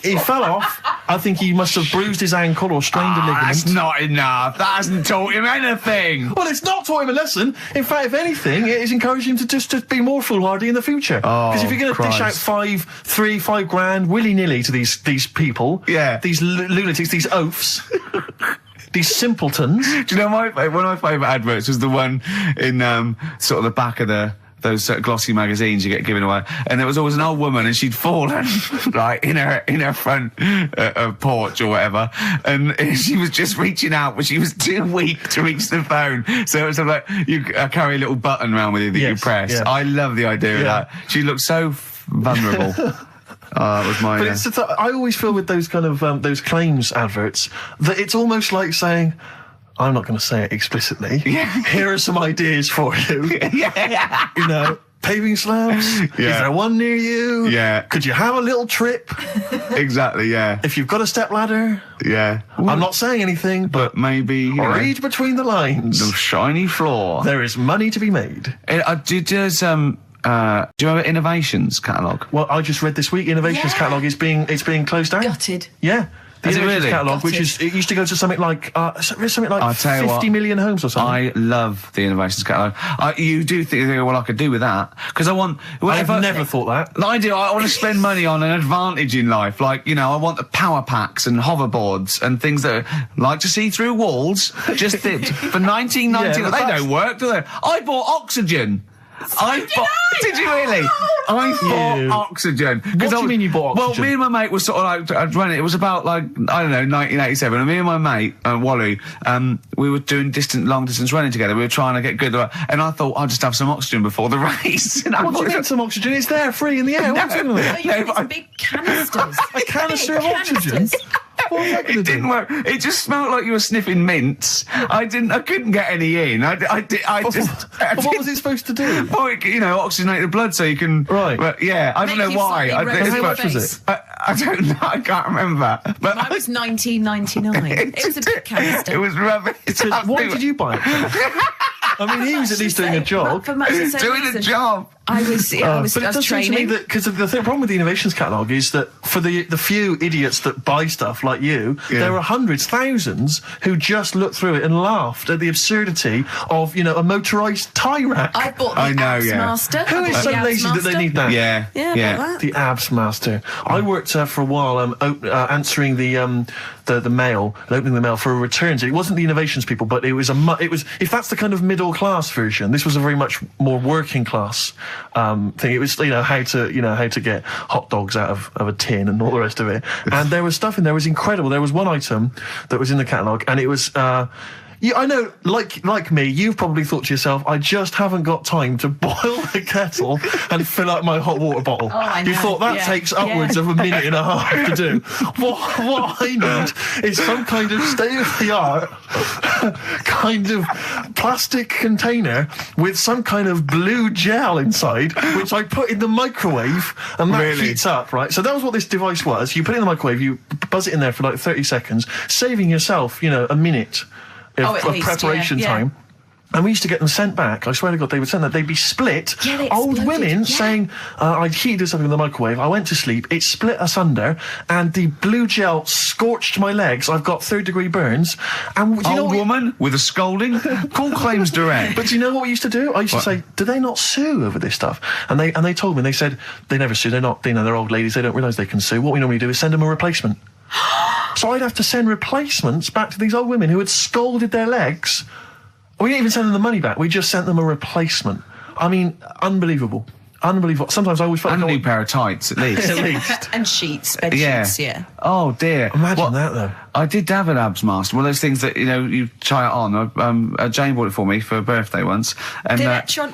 he fell off. I think he must have bruised his ankle or strained a ligament. That's not enough. That hasn't taught him anything. Well, it's not taught him a lesson. In fact, if anything, it has encouraged him to be more foolhardy in the future. Because if you're going to dish out $5,000 willy-nilly to these people, these lunatics, these oafs, these simpletons. Do you know one of my favourite adverts was the one in sort of the back of those glossy magazines you get given away, and there was always an old woman, and she'd fallen right in her front porch or whatever, and she was just reaching out, but she was too weak to reach the phone. So it was sort of like you carry a little button around with you that you press. Yeah. I love the idea of that. She looked so vulnerable. It was mine. But it's I always feel with those kind of those claims adverts that it's almost like saying, I'm not going to say it explicitly. Here are some ideas for you. Paving slabs. Is there one near you? Could you have a little trip? Exactly. If you've got a step ladder. I'm not saying anything, but maybe read between the lines. The shiny floor. There is money to be made. Do you remember Innovations catalogue? Well, I just read this week. Innovations catalogue is being closed down. Gutted. Yeah. The Innovations catalogue, Gutted. which it used to go to something like 50 million homes or something. I love the Innovations catalogue. You do think, well, I could do with that, because I want. I've never thought that. I do. I want to spend money on an advantage in life, like I want the power packs and hoverboards and things that are like to see through walls. Just for 1990, they don't work, do they? I bought oxygen. Did you really? I bought oxygen. What do you mean you bought oxygen? Well, me and my mate were sort of like, I'd run it. It was about like, I don't know, 1987. And me and my mate, Wally, we were doing long distance running together. We were trying to get good. And I thought, I'll just have some oxygen before the race. What do you mean some oxygen? It's there, free in the air. Some big canisters. A canister of oxygen? It didn't work. It just smelled like you were sniffing mints. I couldn't get any in. What was it supposed to do? Oh, oxygenate the blood so you can. Right. But I don't know why. How much was it? I don't know. I can't remember. But mine was 1999. It was a big canister. It was rubbish. Why did you buy it? I mean, he was at least doing a job. For much the same doing reason. a job. I was but it does seem to me training. that, because the problem with the Innovations catalogue is that for the few idiots that buy stuff like you, there are hundreds, thousands who just looked through it and laughed at the absurdity of, a motorised tie rack. I bought the Abs Master. Who is so lazy that they need that? Yeah. The Abs Master. I worked for a while answering the mail and opening the mail for a returns. It wasn't the Innovations people, but it was if that's the kind of middle class version, this was a very much more working class thing. It was how to get hot dogs out of a tin and all the rest of it. And there was stuff in there was incredible. There was one item that was in the catalogue, and it was. I know, like me, you've probably thought to yourself, I just haven't got time to boil the kettle and fill up my hot water bottle. You thought that takes upwards of a minute and a half to do. What I need is some kind of state-of-the-art kind of plastic container with some kind of blue gel inside, which I put in the microwave, and that heats up, right? So that was what this device was. You put it in the microwave, you buzz it in there for like 30 seconds, saving yourself, a minute of preparation time. And we used to get them sent back. I swear to God, they would send that. They'd be split. Yeah, they Old exploded, women yeah. saying, I'd heated something in the microwave. I went to sleep. It split asunder, and the blue gel scorched my legs. I've got 3rd-degree burns. And do you know Old what woman with a scolding. Call claims direct. But do you know what we used to do? I used to say, do they not sue over this stuff? And they told me, they said, they never sue. They're not, they're old ladies. They don't realise they can sue. What we normally do is send them a replacement. So I'd have to send replacements back to these old women who had scalded their legs. We didn't even send them the money back. We just sent them a replacement. I mean, unbelievable. Unbelievable. Sometimes I always felt And a like new pair of tights, at least. at least. And sheets, bed Yeah. sheets, yeah. Oh, dear. Imagine that, though. I did have an abs master. One of those things that, you try it on. Jane bought it for me for a birthday once. And, The electron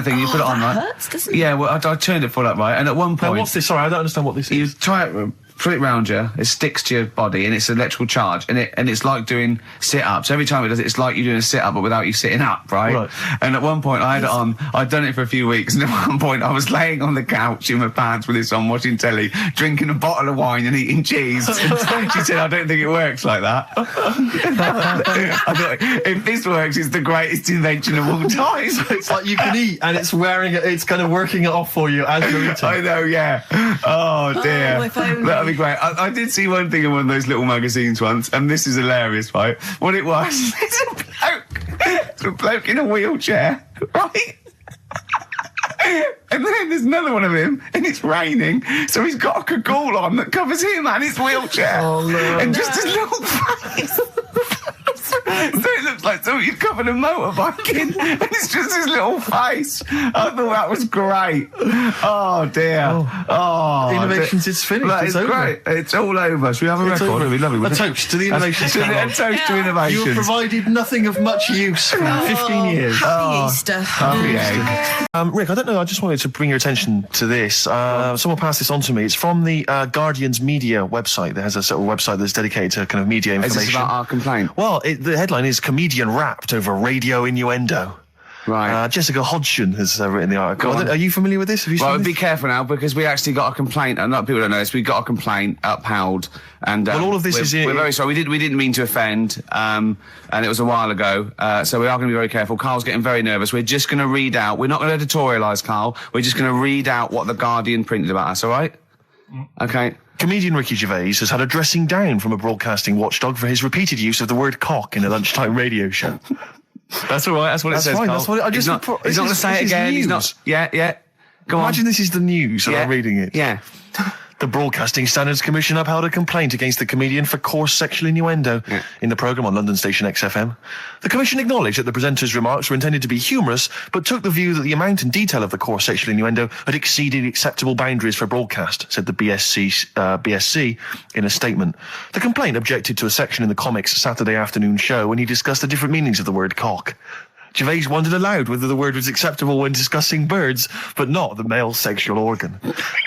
thing, you put it on, that right? hurts, doesn't it? Yeah, well, I turned it full up, right? And at one Now, point... what's this? Sorry, I don't understand what this You is. try it, put it round you, it sticks to your body, and it's an electrical charge, and it's like doing sit-ups. Every time it does it, it's like you're doing a sit-up, but without you sitting up, right? Right. And at one point, I had it on, I'd done it for a few weeks, and at one point, I was laying on the couch in my pants with this on, watching telly, drinking a bottle of wine and eating cheese. She said, I don't think it works like that. I thought, if this works, it's the greatest invention of all time. It's like you can eat, and it's it's kind of working it off for you as you're eating. I know, yeah. Oh, dear. if only. That'd be great. I did see one thing in one of those little magazines once, and this is hilarious, right? What it was, it's a bloke in a wheelchair, right? And then there's another one of him, and it's raining, so he's got a cagoule on that covers him and his wheelchair. Oh, no. And just his little face. So it looks like somebody's covered a motorbike in, and it's just his little face. I thought that was great. Oh, dear. Oh. Innovations is finished. That It's is over. great. It's all over. Should we have a It's record? over. It'd be lovely, A wouldn't it? toast to the innovations. A Karl. toast to You innovations. have provided nothing of much use for 15 years. Happy Easter. Happy egg. Rick, I don't know, I just wanted to bring your attention to this. Someone passed this on to me. It's from the Guardian's media website. There has a sort of website that's dedicated to kind of media Is information. this about our complaint? Well, the headline is Comedian Rapped Over Radio Innuendo. Right. Jessica Hodgson has written the article. Go on. Are you familiar with this? Have you Well, seen be this? careful now, because we actually got a complaint. A lot of people don't know this. We got a complaint upheld, and Well, all of this we're very sorry. We didn't mean to offend, and it was a while ago. So we are going to be very careful. Carl's getting very nervous. We're just going to read out. We're not going to editorialise, Karl. We're just going to read out what the Guardian printed about us. All right? Okay. Comedian Ricky Gervais has had a dressing down from a broadcasting watchdog for his repeated use of the word cock in a lunchtime radio show. That's all right. That's what That's it says. fine, Karl. that's what I just- He's not this going to is- say it this is again. He's news. not. Yeah. Go on. Imagine this is the news and Yeah. I'm reading it. Yeah. The Broadcasting Standards Commission upheld a complaint against the comedian for coarse sexual innuendo in the programme on London station XFM. The Commission acknowledged that the presenter's remarks were intended to be humorous, but took the view that the amount and detail of the coarse sexual innuendo had exceeded acceptable boundaries for broadcast, said the BSC in a statement. The complaint objected to a section in the Comics Saturday afternoon show when he discussed the different meanings of the word cock. Gervais wondered aloud whether the word was acceptable when discussing birds, but not the male sexual organ.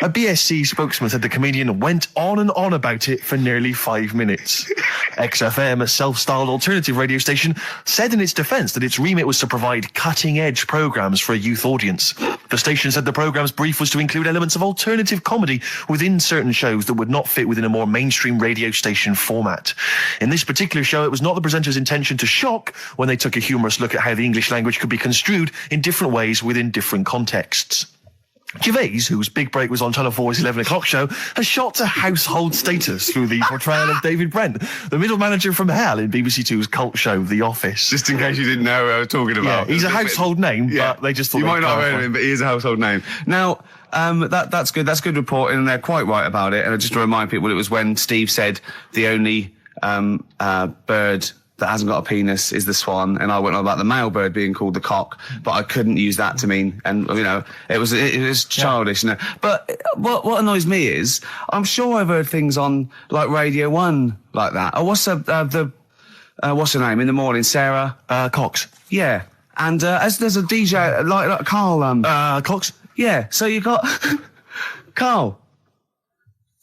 A BSC spokesman said the comedian went on and on about it for nearly 5 minutes. XFM, a self-styled alternative radio station, said in its defence that its remit was to provide cutting-edge programmes for a youth audience. The station said the programme's brief was to include elements of alternative comedy within certain shows that would not fit within a more mainstream radio station format. In this particular show, it was not the presenter's intention to shock when they took a humorous look at how the English language could be construed in different ways within different contexts. Gervais, whose big break was on Channel 4's 11 o'clock show, has shot to household status through the portrayal of David Brent, the middle manager from hell in BBC Two's cult show The Office. Just in case you didn't know who I was talking about. Yeah, he's a household name, but they just thought you they'd might not have heard clarify. of him, but he is a household name. Now, that's good. That's good reporting, and they're quite right about it. And just to remind people, it was when Steve said the only bird that hasn't got a penis is the swan, and I went on about the male bird being called the cock, but I couldn't use that to mean, and it was childish. But what annoys me is, I'm sure I've heard things on like Radio 1 like that. Or what's what's her name in the morning? Sarah Cox. Yeah, and as there's a DJ like Karl. Cox. Yeah, so you got Karl.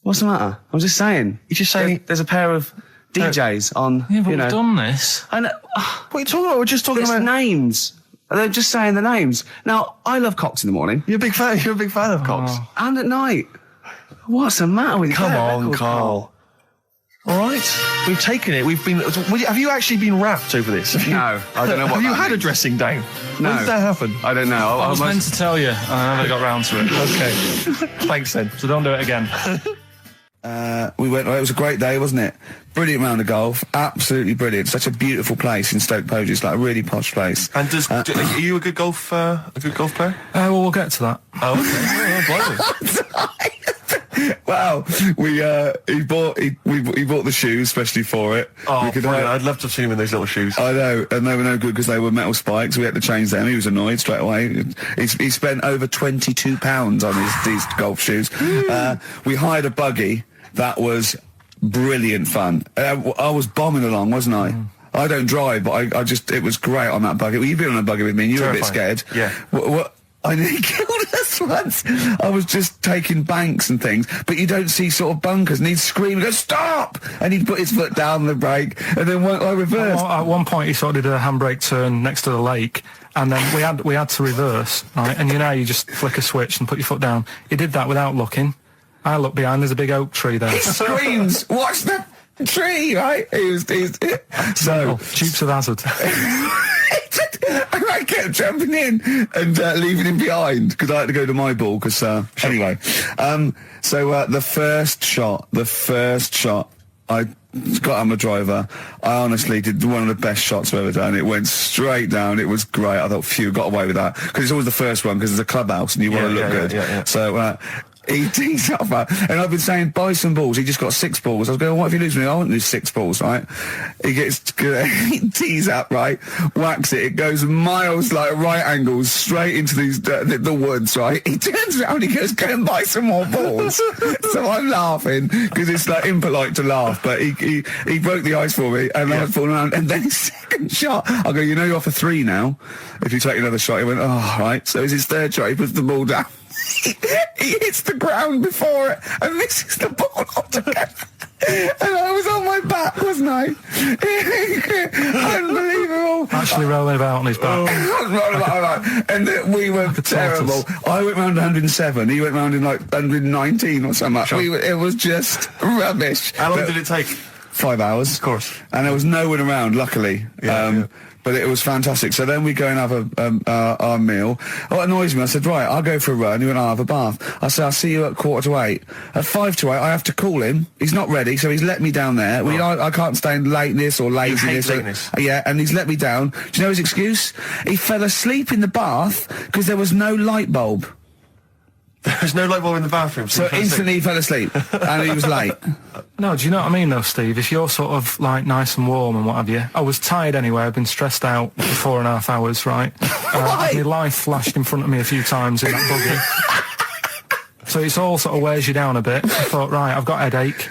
What's the matter? I'm just saying. You're just saying there's a pair of DJs on. Yeah, but we've done this. And What are you talking about? We're just talking it's about names. They're just saying the names. Now, I love cocks in the morning. You're a big fan of Cox. And at night. What's the matter with you? Come Get a on, record, Karl. All right, we've taken it. We've been. Have you actually been wrapped over this? No, I don't know what Have you that had a means. dressing down? No. When did that happen? I don't know. I was meant to tell you, and I never got round to it. Okay. Thanks then. So don't do it again. We went. It was a great day, wasn't it? Brilliant round of golf. Absolutely brilliant. Such a beautiful place in Stoke Poges. It's like a really posh place. And are you a good golf player? Well, we'll get to that. Oh, okay. Oh, blimey. Wow, he bought the shoes especially for it. Oh, brilliant. I'd love to have seen him in those little shoes. I know, and they were no good because they were metal spikes. We had to change them. He was annoyed straight away. He spent over £22 on these golf shoes. We hired a buggy that was brilliant fun. I was bombing along, wasn't I? I don't drive, but I just it was great on that buggy. Well, you've been on a buggy with me, and you were a bit scared. Yeah. What I nearly killed us once. I was just taking banks and things, but you don't see sort of bunkers, and he'd scream and go, "Stop!" And he'd put his foot down the brake, and then I reversed. At one point, he sort of did a handbrake turn next to the lake, and then we had to reverse, right? And you just flick a switch and put your foot down. He did that without looking. I looked behind, there's a big oak tree there. He screams, "Watch the tree!" Right? He's so Dukes of Hazzard. And I kept jumping in and leaving him behind because I had to go to my ball. Because anyway, so the first shot, I got on my driver. I honestly did one of the best shots I've ever done. It went straight down. It was great. I thought, phew, got away with that because it's always the first one because it's a clubhouse and you want to look good. Yeah. So. He tees up, and I've been saying, buy some balls. He just got 6 balls. I was going, what if you lose me? I won't lose 6 balls, right? He tees up, right? Whacks it. It goes miles, like right angles, straight into these the woods, right? He turns around, he goes, go and buy some more balls. So I'm laughing because it's like impolite to laugh, but he broke the ice for me, and I was falling around. And then his second shot, I go, you're off a 3 now. If you take another shot, he went, oh, right. So it's his third shot. He puts the ball down. He hits the ground before it and misses the ball altogether. And I was on my back, wasn't I? Unbelievable. Actually rolling about on his back. And we were terrible. I went round 107. He went round in like 119 or something. Sure. It was just rubbish. How long did it take? 5 hours. Of course. And there was no one around, luckily. But it was fantastic. So then we go and have our meal. What annoys me, I said, right, I'll go for a run. He went, I'll have a bath. I said, I'll see you at 7:45. At 7:55, I have to call him. He's not ready, so he's let me down there. I can't stand lateness or laziness. You hate lateness. Yeah, and he's let me down. Do you know his excuse? He fell asleep in the bath because there was no light bulb. There's no light bulb in the bathroom. So instantly he fell asleep, and he was late. No, do you know what I mean though, Steve? If you're sort of like nice and warm and what have you, I was tired anyway. I've been stressed out for 4.5 hours, right? My life flashed in front of me a few times in that buggy. So it's all sort of wears you down a bit. I thought, right, I've got a headache.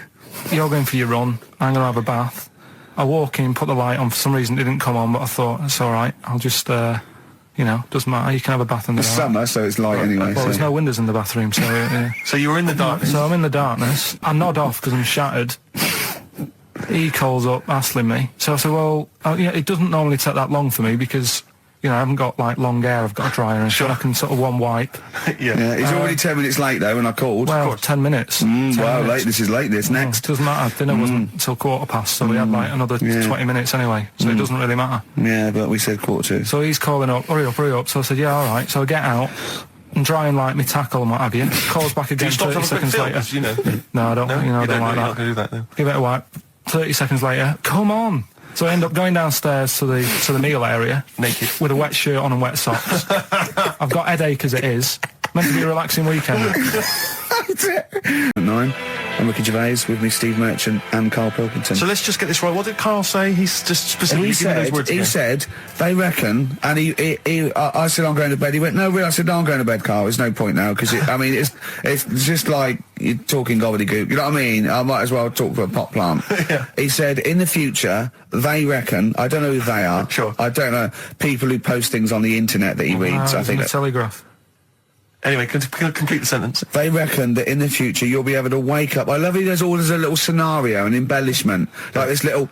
You're going for your run. I'm going to have a bath. I walk in, put the light on. For some reason it didn't come on, but I thought, it's all right. I'll just... doesn't matter. You can have a bath in the dark. Summer, so it's light anyway. Well, there's no windows in the bathroom, so... So you were in the darkness? So I'm in the darkness. I nod off because I'm shattered. He calls up, hassling me. So I said, well, it doesn't normally take that long for me because, I haven't got, like, long hair. I've got a dryer and I can sort of one wipe. Yeah, he's already 10 minutes late, though, when I called. Well, 10 minutes. 10 minutes. Late. This is late, this. Next. Doesn't matter. Dinner wasn't until 15:15, so we had, like, another 20 minutes anyway. So it doesn't really matter. Yeah, but we said 7:45. So he's calling up, hurry up. So I said, yeah, all right. So I get out and dry and like me tackle and what have you. Calls back again 30 seconds later. No, I don't. I don't like that. You're not going to do that, then. Give it a wipe. 30 seconds later, come on. So I end up going downstairs to the meal area, naked, with a wet shirt on and wet socks. I've got headache as it is. Meant to be a relaxing weekend. 9. I'm Ricky Gervais, with me Steve Merchant and Karl Pilkington. So let's just get this right. What did Karl say? He's just specifically giving those words again. He said, they reckon, and I said, I'm going to bed. He went, no, really? I said, no, I'm going to bed, Karl. There's no point now, because, it's just like you're talking gobbledygook. You know what I mean? I might as well talk to a pot plant. Yeah. He said, in the future, they reckon, I don't know who they are. Sure. I don't know, people who post things on the internet that he reads. I think the Telegraph. Anyway, complete the sentence. They reckon that in the future you'll be able to wake up. I love it. There's always a little scenario, an embellishment, like this little.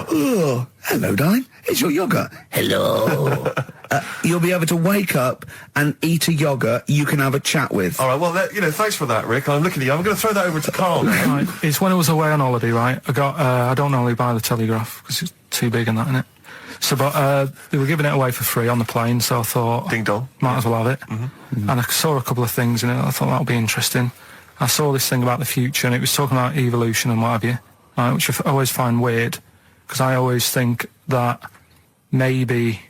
Oh, hello, darling. It's your yogurt. Hello. You'll be able to wake up and eat a yogurt you can have a chat with. All right, well, thanks for that, Rick. I'm looking at you. I'm going to throw that over to Karl now. Right, it's when I was away on holiday, right? I got, I don't normally buy the Telegraph because it's too big and that, innit? So, but they were giving it away for free on the plane, so I thought, ding dong, might as well have it. And I saw a couple of things in it. I thought that would be interesting. I saw this thing about the future, and it was talking about evolution and what have you, right, which I always find weird, because I always think that maybe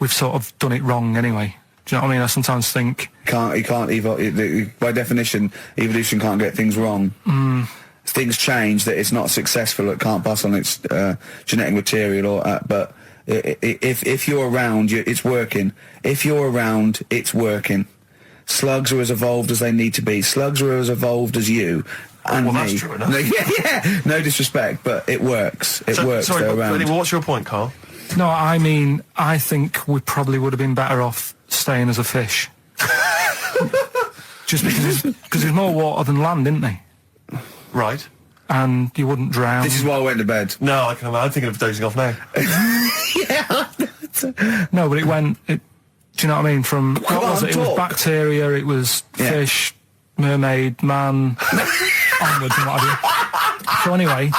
we've sort of done it wrong anyway. Do you know what I mean? I sometimes think You can't by definition, evolution can't get things wrong. Things change, that it's not successful, it can't pass on its genetic material, but if you're around, it's working. If you're around, it's working. Slugs are as evolved as they need to be. Slugs are as evolved as you and me. That's true enough. Yeah. No disrespect, but it works. It works. Sorry, they're but around. anyway, what's your point, Karl? no, I mean, I think we probably would have been better off staying as a fish. Just because there's more water than land, isn't there? Right. And you wouldn't drown. This is why I went to bed. No, I'm thinking of dozing off now. No, but it went. Do you know what I mean? From what was it? It was bacteria. It was fish, mermaid, man, onwards and what have you. So anyway.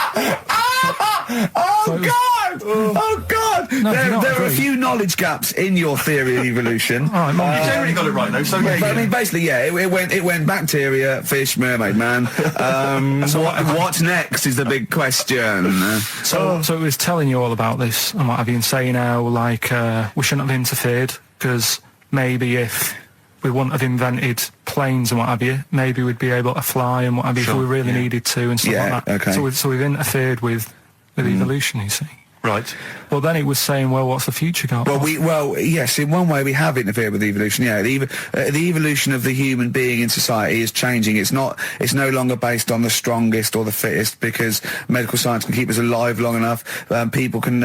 Oh God! No, there are a few knowledge gaps in your theory of evolution. All right, Mum, You generally got it right, though. So yeah, But I mean, basically, it went bacteria, fish, mermaid, man. What next is the big question. So it was telling you all about this and what have you, and saying how like we shouldn't have interfered because maybe if we wouldn't have invented planes and what have you, maybe we'd be able to fly and what have you if we really needed to and stuff like that. Okay. So we've interfered with evolution, you see. Right. Well, then it was saying, well, what's the future got? Well, yes, in one way we have interfered with evolution. Yeah, the evolution of the human being in society is changing. It's no longer based on the strongest or the fittest, because medical science can keep us alive long enough. People can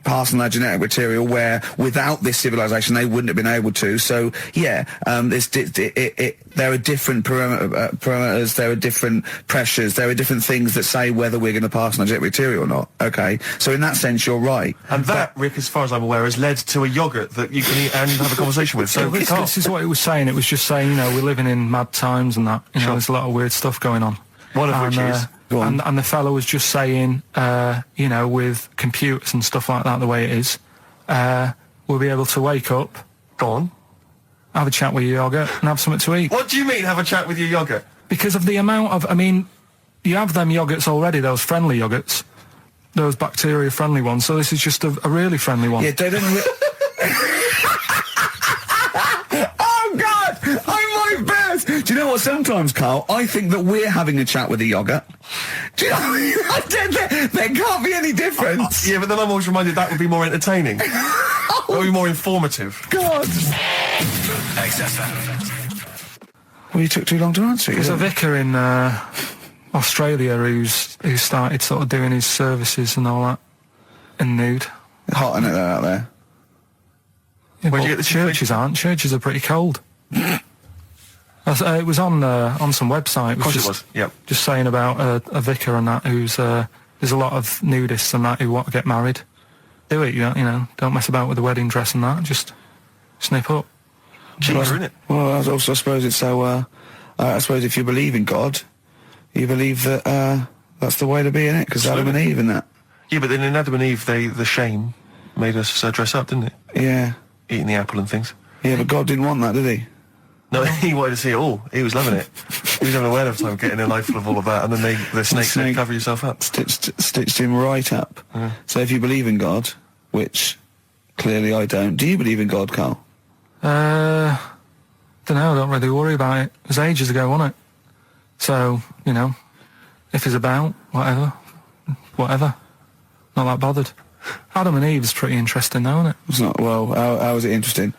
pass on their genetic material where without this civilization they wouldn't have been able to. So yeah, there are different parameters, there are different pressures, there are different things that say whether we're going to pass on our genetic material or not. Okay, so in that sense you're right. And that, Rick, as far as I'm aware, has led to a yogurt that you can eat and have a conversation with. So this is what it was saying. It was just saying, we're living in mad times and that. There's a lot of weird stuff going on. One of which is... And the fellow was just saying, with computers and stuff like that, the way it is, we'll be able to wake up, Go on. have a chat with your yogurt and have something to eat. What do you mean, have a chat with your yogurt? Because of the amount of... you have them yogurts already, those friendly yogurts. Those bacteria-friendly ones, so this is just a really friendly one. Yeah, Oh, God! I'm my best! Do you know what, sometimes, Karl, I think that we're having a chat with a yogurt. Do you know what I mean? There can't be any difference. Yeah, but then I'm always reminded that would be more entertaining. That would be more informative. God! XFM. Well, you took too long to answer it. There's a vicar in Australia who started sort of doing his services and all that in nude. Hot, isn't it, out there? Yeah, Where'd but you get the churches aren't. Churches are pretty cold. It was on some website. Of course it was, yep. Just saying about a vicar and that who's there's a lot of nudists and that who want to get married. Do it, don't mess about with the wedding dress and that. Just snip up. Cheaper, isn't it? Well, I suppose it's so. I suppose if you believe in God, you believe that that's the way to be, innit? Because Adam and Eve and that. Yeah, but then in Adam and Eve, the shame made us dress up, didn't it? Yeah. Eating the apple and things. Yeah, but God didn't want that, did he? No, he wanted to see it all. He was loving it. He was having a whale of a time getting a life full of all of that, and then the snake said, cover yourself up. Stitched him right up. So if you believe in God, which clearly I don't, do you believe in God, Karl? Don't know, I don't really worry about it. It was ages ago, wasn't it? So, if it's about, whatever. Not that bothered. Adam and Eve's pretty interesting though, isn't it? It's not, well, how is it interesting?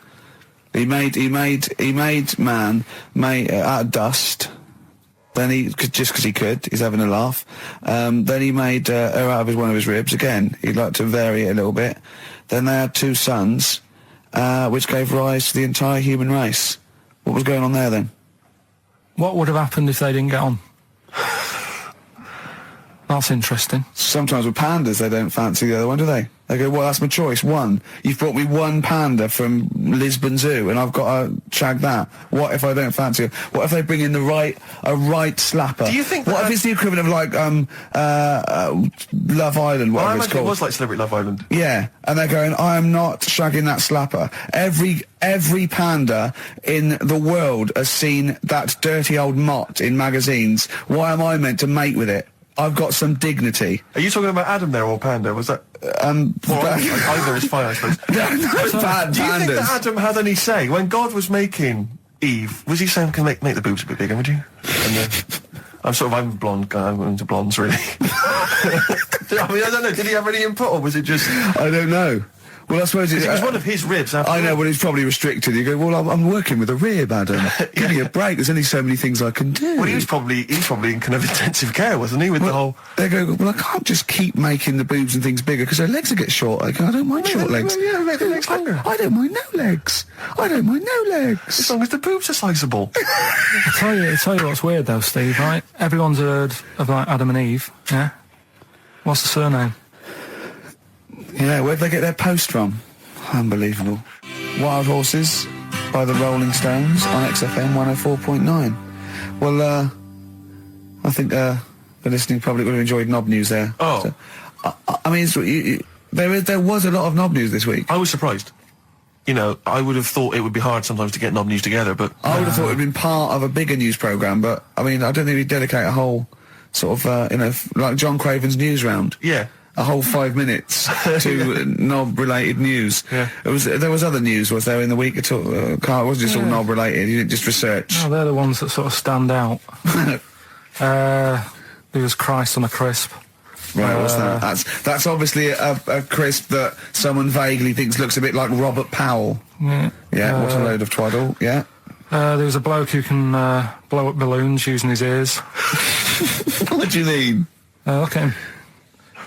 He made man out of dust. Then just because he could, he's having a laugh. Then he made her out of one of his ribs. Again, he'd like to vary it a little bit. Then they had 2 sons, which gave rise to the entire human race. What was going on there then? What would have happened if they didn't get on? That's interesting. Sometimes with pandas, they don't fancy the other one, do they? I go, well, that's my choice. One, you've brought me one panda from Lisbon Zoo, and I've got to shag that. What if I don't fancy it? What if they bring in a right slapper? Do you think what if it's the equivalent of like Love Island, Well, I whatever it's imagine called? it was like Celebrity Love Island. Yeah, and they're going, I am not shagging that slapper. Every panda in the world has seen that dirty old mott in magazines. Why am I meant to mate with it? I've got some dignity. Are you talking about Adam there or Panda? Was that? Either is fine, I suppose. No, Do you think pandas. that Adam had any say when God was making Eve? Was he saying, "Can make the boobs a bit bigger, would you?" And I'm a blonde guy. I'm into blondes, really. I mean, I don't know. Did he have any input, or was it just? I don't know. Well, I suppose It was one of his ribs. I know, but it's probably restricted. You go, well, I'm working with a rib, Adam. Give me a break. There's only so many things I can do. Well, he was probably in kind of intensive care, wasn't he? With the whole. They go, well, I can't just keep making the boobs and things bigger because their legs will get shorter. I don't mind short legs. Yeah, make the legs longer. I don't mind no legs. I don't mind no legs. As long as the boobs are sizable. I tell you what's weird though, Steve, right? Everyone's heard of like Adam and Eve, yeah? What's the surname? Yeah, where'd they get their post from? Unbelievable. Wild Horses by the Rolling Stones on XFM 104.9. Well, I think the listening public would have enjoyed knob news there. Oh. So, I mean, there was a lot of knob news this week. I was surprised. You know, I would have thought it would be hard sometimes to get knob news together, but... I would have thought it would have been part of a bigger news programme, but, I mean, I don't think we'd dedicate a whole sort of, like John Craven's news round. Yeah. A whole 5 minutes to knob-related news. Yeah. There was other news, was there, in the week at all? Karl, it wasn't just all knob-related, you didn't just research. No, they're the ones that sort of stand out. There was Christ on a crisp. Right, what's that? That's obviously a crisp that someone vaguely thinks looks a bit like Robert Powell. Yeah. Yeah, what a load of twaddle, yeah. There was a bloke who can blow up balloons using his ears. What do you mean? Look at him.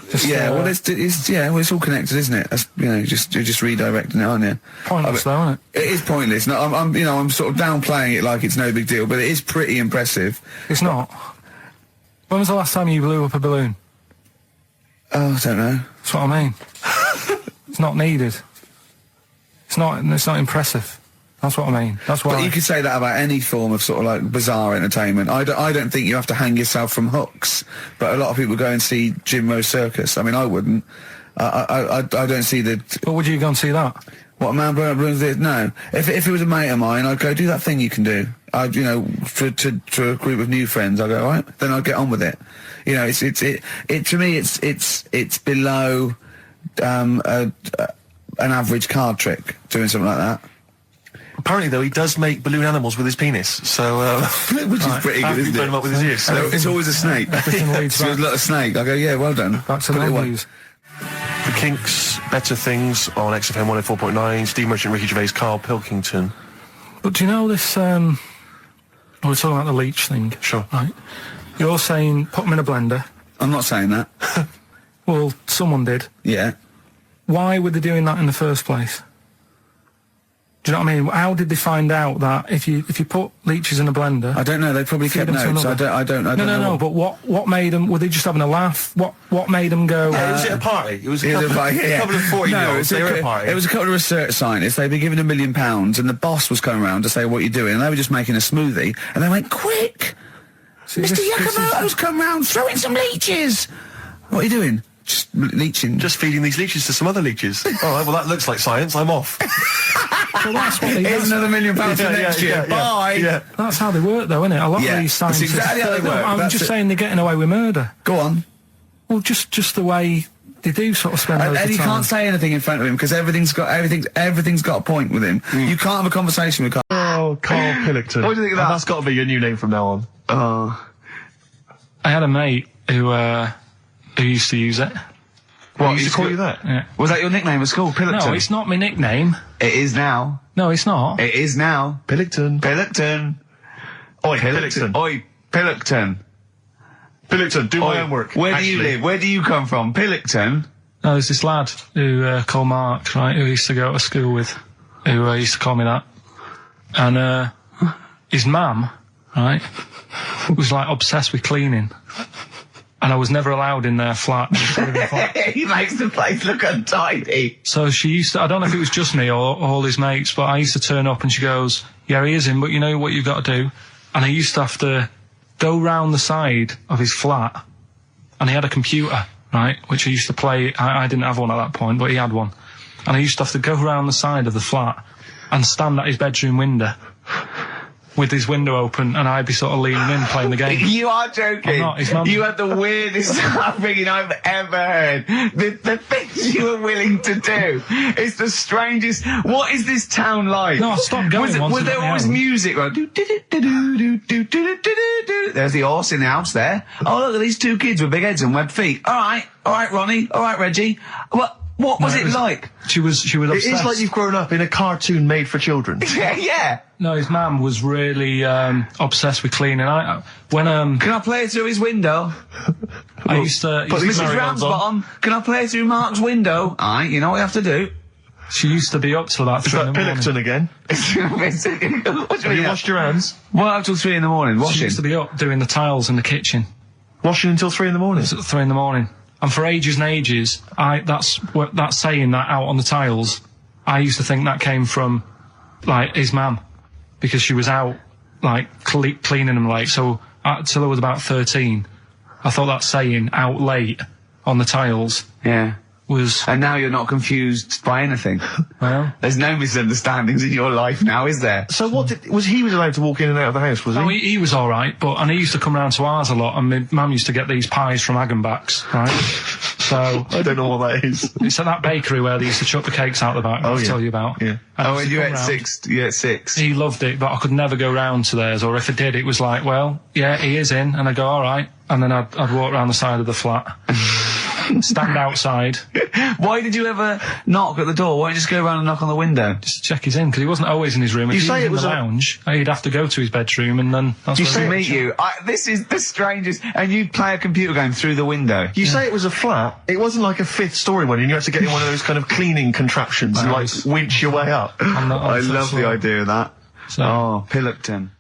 Well, it's all connected, isn't it? That's, you're just redirecting it, aren't you? Pointless, though, isn't it? It is pointless. No, I'm sort of downplaying it like it's no big deal, but it is pretty impressive. It's not. When was the last time you blew up a balloon? Oh, I don't know. That's what I mean. It's not needed. It's not impressive. That's what I mean. That's why. But you could say that about any form of sort of like bizarre entertainment. I don't think you have to hang yourself from hooks, but a lot of people go and see Jim Rose Circus. I mean, I wouldn't. I don't see the... But would you go and see that? What, a man blowing up balloons did? No. If it was a mate of mine, I'd go, do that thing you can do. To a group of new friends, I'd go, all right, then I'd get on with it. You know, to me, it's below an average card trick, doing something like that. Apparently, though, he does make balloon animals with his penis, so... Which is pretty good, isn't it? Burn him up with his ears. So it's always a snake. So it's like a snake. I go, yeah, well done. That's the news. The Kinks, Better Things on XFM 104.9, Steve Merchant, Ricky Gervais, Karl Pilkington. But do you know this, we're talking about the leech thing. Sure. Right. You're saying put them in a blender. I'm not saying that. Well, someone did. Yeah. Why were they doing that in the first place? Do you know what I mean? How did they find out that if you put leeches in a blender? I don't know. They probably kept notes. I don't know. No. But what made them? Were they just having a laugh? What made them go? Was it a party? It was a couple of 40-year-olds. They were at a party. It was a couple of research scientists. They'd been given £1 million, and the boss was coming around to say, "What are you doing?" And they were just making a smoothie, and they went, "Quick, Mr. Yakamoto's come round, throw in some leeches." What are you doing? Just leeching. Just feeding these leeches to some other leeches. All right, well, that looks like science. I'm off. Well, that's what they do. Here's another £1 million for next year. Bye. Yeah. That's how they work, though, isn't it? A lot of these scientists. That's exactly how they work. I'm just saying they're getting away with murder. Go on. Well, just the way they do sort of spend. And you can't say anything in front of him because everything's got a point with him. You can't have a conversation with Karl. Oh, Karl Pilkington. What do you think of that? That's got to be your new name from now on. Oh. I had a mate who used to use it. What, he used to call you that? Yeah. Was that your nickname at school, Pilkington? No, it's not my nickname. It is now. No, it's not. It is now. Pilkington. Pilkington. Oi, Pilkington. Oi, Pilkington. Pilkington, do my homework. Where do you live? Where do you come from? Pilkington? No, there's this lad who called Mark, right, who I used to go to school with, who used to call me that. And his mum, right, was like obsessed with cleaning. and I was never allowed in their flat. He makes the place look untidy. So she used to, I don't know if it was just me or all his mates, but I used to turn up and she goes, yeah, he is in, but you know what you've got to do? And I used to have to go round the side of his flat, and he had a computer, right, which I used to play. I didn't have one at that point, but he had one. And I used to have to go round the side of the flat and stand at his bedroom window with his window open, and I'd be sort of leaning in playing the game. You are joking. I'm not, his mum. You had the weirdest upbringing I've ever heard. The things you were willing to do. It's the strangest. What is this town like? No, I stopped going once. Was there always music? Like, there's the horse in the house there. Oh, look at these two kids with big heads and webbed feet. All right, Ronnie. All right, Reggie. What was it like? She was obsessed. It's like you've grown up in a cartoon made for children. Yeah. No, his mum was really obsessed with cleaning. Can I play it through his window? I used to... But Mrs. Ramsbottom, can I play it through Mark's window? Aye, you know what you have to do. She used to be up till about 3 in the morning. Pilkington again? Have you washed your hands? Well, up till 3 in the morning, washing. She used to be up doing the tiles in the kitchen. Washing until 3 in the morning? It was at 3 in the morning. And for ages and ages, that saying that out on the tiles, I used to think that came from, like, his mum. Because she was out, like, cleaning them late. So, till I was about 13, I thought that saying, out late, on the tiles... Yeah. Was... And now you're not confused by anything. Well... There's no misunderstandings in your life now, is there? So he was allowed to walk in and out of the house, was he? Oh, he was alright, and he used to come round to ours a lot, and my mum used to get these pies from Hagenbach's, right? So... I don't know what that is. It's at that bakery where they used to chuck the cakes out the back, I'll tell you about. Yeah. And you at 6? He loved it, but I could never go round to theirs, or if I did, it was like, well, yeah, he is in, and I'd go, alright, and then I'd walk round the side of the flat. Stand outside. Why did you ever knock at the door? Why don't you just go around and knock on the window? Just to check he's in, because he wasn't always in his room. If he was in the lounge, he'd have to go to his bedroom, and then that's where he'd meet you. This is the strangest. And you'd play a computer game through the window. You say it was a flat. It wasn't like a 5th story one, and you had to get in one of those kind of cleaning contraptions and, like, winch your way up. I love the idea of that. So. Oh, Pilkington.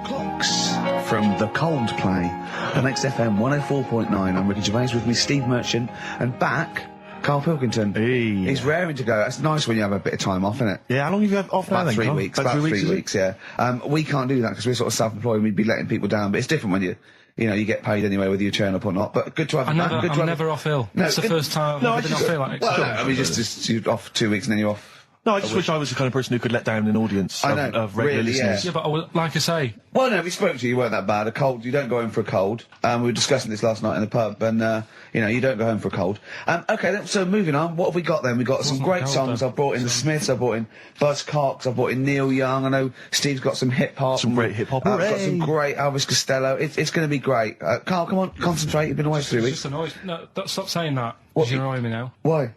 Clocks from The Coldplay. On XFM 104.9, I'm Ricky Gervais, with me Steve Merchant, and back, Karl Pilkington. Hey. He's raring to go. That's nice when you have a bit of time off, isn't it? Yeah, how long have you had off now then, Karl? About 3 weeks. About 3 weeks, yeah. We can't do that because we're sort of self-employed and we'd be letting people down, but it's different when you get paid anyway, whether you turn up or not. But good to have you back. I'm never off ill. No, it's the first time I've ever been off ill. Like, well, no, I mean, just you're off 2 weeks and then you're off. No, I just wish I was the kind of person who could let down an audience of regular listeners. Yeah, but like I say... Well, no, we spoke to you, you weren't that bad. A cold, you don't go home for a cold. We were discussing this last night in the pub, and, you don't go home for a cold. Okay, so moving on, what have we got then? We've got some great songs. I've brought in the Smiths, I've brought in Buzz Cox, I've brought in Neil Young. I know Steve's got some hip-hop. Some great hip-hop. I've got some great Elvis Costello. It's going to be great. Karl, come on, concentrate. You've been away for 3 weeks. Just annoyed. No, stop saying that. What? You're annoying me now. Why?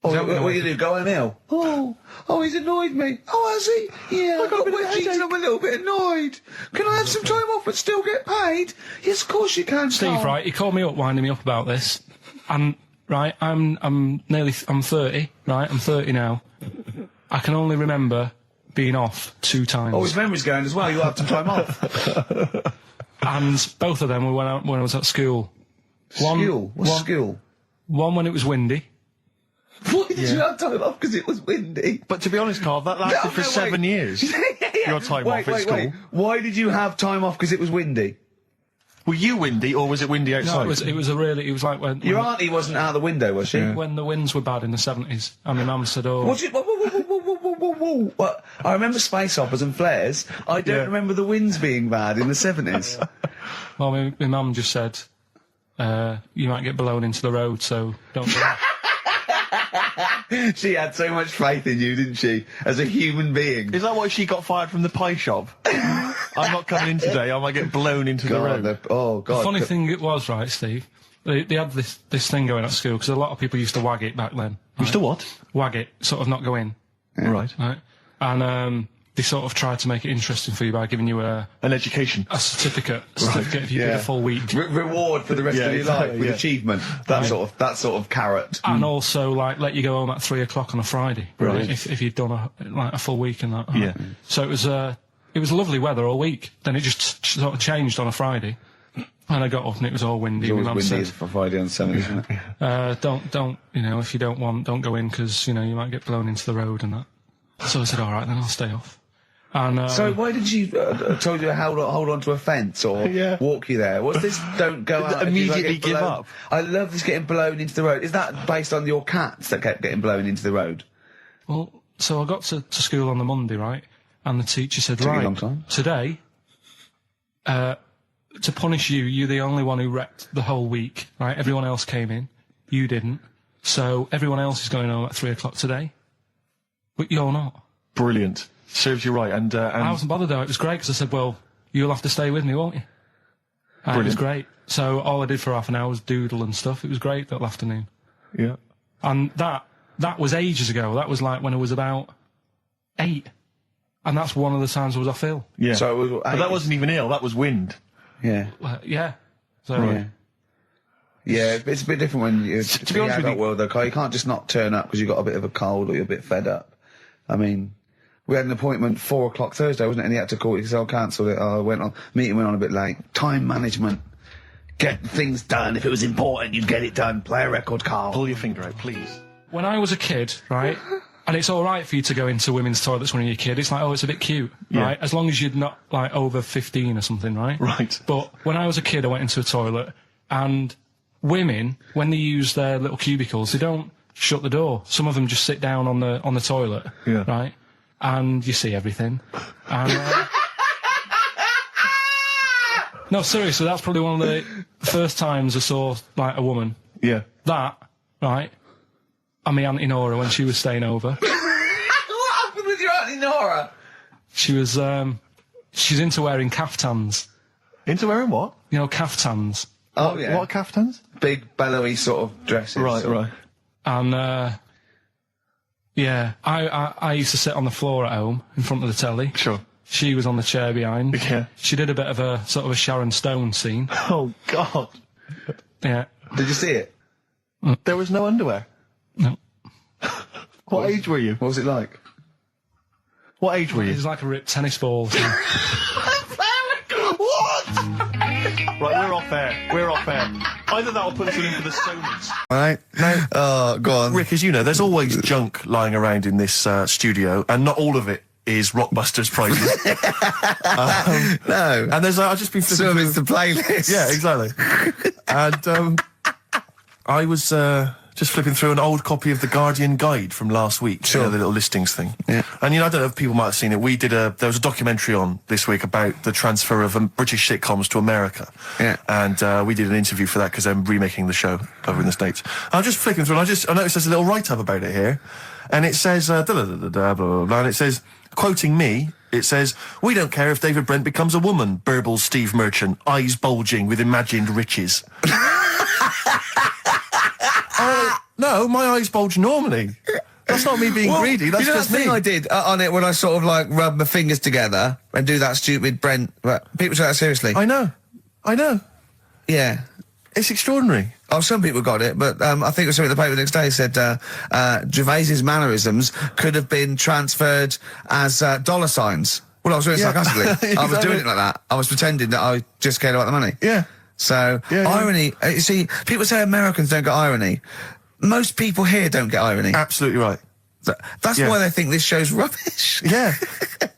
What you do? Go home ill? Oh, he's annoyed me. Oh, has he? Yeah, I got wet jeans and I'm a little bit annoyed. Can I have some time off but still get paid? Yes, of course you can, Steve, Karl. right, he called me up, winding me up about this. And, right, I'm 30, right? I'm 30 now. I can only remember being off 2 times. Oh, his memory's going as well. You'll have some time off. And both of them were when I was at school. What's school? One when it was windy. Why did you have time off? Because it was windy. But to be honest, Karl, that lasted for 7 years. Your time off at school. Why did you have time off? Because it was windy. Were you windy, or was it windy outside? No, it was like when... Your auntie wasn't out the window, was she? Yeah. When the winds were bad in the 70s, and my mum said, oh... Whoa. What? I remember space operas and flares. I don't remember the winds being bad in the 70s. Well, my mum just said, you might get blown into the road, so don't do that. She had so much faith in you, didn't she? As a human being. Is that why she got fired from the pie shop? I'm not coming in today, I might get blown into the road. God. The funny thing it was, right, Steve, they had this thing going at school, because a lot of people used to wag it back then. Right? Used to what? Wag it, sort of not go in. Yeah. Right. And they sort of tried to make it interesting for you by giving you an education. A certificate if you did a full week. Reward for the rest of your life with achievement. That sort of carrot. And also, like, let you go home at 3 o'clock on a Friday. Right. If you'd done a full week and that. Yeah. So it was lovely weather all week. Then it just sort of changed on a Friday. And I got up and it was all windy. It's My always mum windy said, for Friday on 7, isn't it? don't, if you don't want, don't go in because, you might get blown into the road and that. So I said, all right, then I'll stay off. And So why did you told you to hold on to a fence or walk you there? What's this? Don't go out. Immediately give blown? up. I love this getting blown into the road. Is that based on your cats that kept getting blown into the road? well, so I got to school on the Monday, right? And the teacher said, Took you a right, long time. today, to punish you, you're the only one who wrecked the whole week, right? Everyone else came in. You didn't. So everyone else is going home at 3 o'clock today. But you're not. Brilliant. Serves you right. And I wasn't bothered though. It was great because I said, well, you'll have to stay with me, won't you? And it was great. So all I did for half an hour was doodle and stuff. It was great that afternoon. yeah. And that was ages ago. That was like when I was about 8. And that's one of the times I was off ill. Yeah. So it was, but that wasn't even ill. That was wind. yeah. Yeah. So Yeah. Yeah, it's a bit different when you're To be honest with you- world though, Carl. You can't just not turn up because you've got a bit of a cold or you're a bit fed up. I mean, we had an appointment 4 o'clock Thursday, wasn't it? And he had to call it because I cancelled it. Meeting went on a bit late. Time management. Get things done. If it was important, you'd get it done. Play a record, Carl. Pull your finger out, please. when I was a kid, right, and it's all right for you to go into women's toilets when you're a kid. It's like, oh, it's a bit cute, right? As long as you're not, like, over 15 or something, right? Right. But when I was a kid, I went into a toilet, and women, when they use their little cubicles, they don't shut the door. Some of them just sit down on the toilet, right? And you see everything. And, no, seriously, that's probably one of the first times I saw, like, a woman. Yeah. That, right? And my Auntie Nora when she was staying over. What happened with your Auntie Nora? She was, she's into wearing caftans. Into wearing what? You know, caftans. Oh, yeah. What caftans? Big, bellowy sort of dresses. Right. And, yeah, I used to sit on the floor at home in front of the telly. Sure. She was on the chair behind. Yeah. She did a bit of a sort of a Sharon Stone scene. Oh, God. Yeah. Did you see it? There was no underwear. No. What age were you? What was it like? What age were It you? was like a ripped tennis ball. So. What? Right, we're off air. We're off air. Either that or put us in for the Stoners. Right. No. Oh, go on. Rick, as you know, there's always junk lying around in this studio, and not all of it is Rockbusters prizes. No. And there's, I've just been flipping Some through... is the playlist. Yeah, exactly. And I was just flipping through an old copy of the Guardian Guide from last week. Sure. You know, the little listings thing. Yeah. And, I don't know if people might have seen it. There was a documentary on this week about the transfer of British sitcoms to America. Yeah. And we did an interview for that because I'm remaking the show over in the States. I'm just flicking through and I noticed there's a little write-up about it here. And it says, blah, blah, blah, blah, and it says, quoting me, it says, "We don't care if David Brent becomes a woman," burbles Steve Merchant, eyes bulging with imagined riches. No, my eyes bulge normally. That's not me being greedy, that's you know just that me. thing I did on it when I sort of like rub my fingers together and do that stupid Brent... People take that seriously. I know. Yeah. It's extraordinary. Oh, some people got it, but I think it was something in the paper the next day said Gervais's mannerisms could have been transferred as dollar signs. Well, I was doing it sarcastically. Exactly. I was doing it like that. I was pretending that I just cared about the money. Yeah. So, irony... you see, people say Americans don't get irony. Most people here don't get irony. Absolutely right. That's why they think this show's rubbish. Yeah,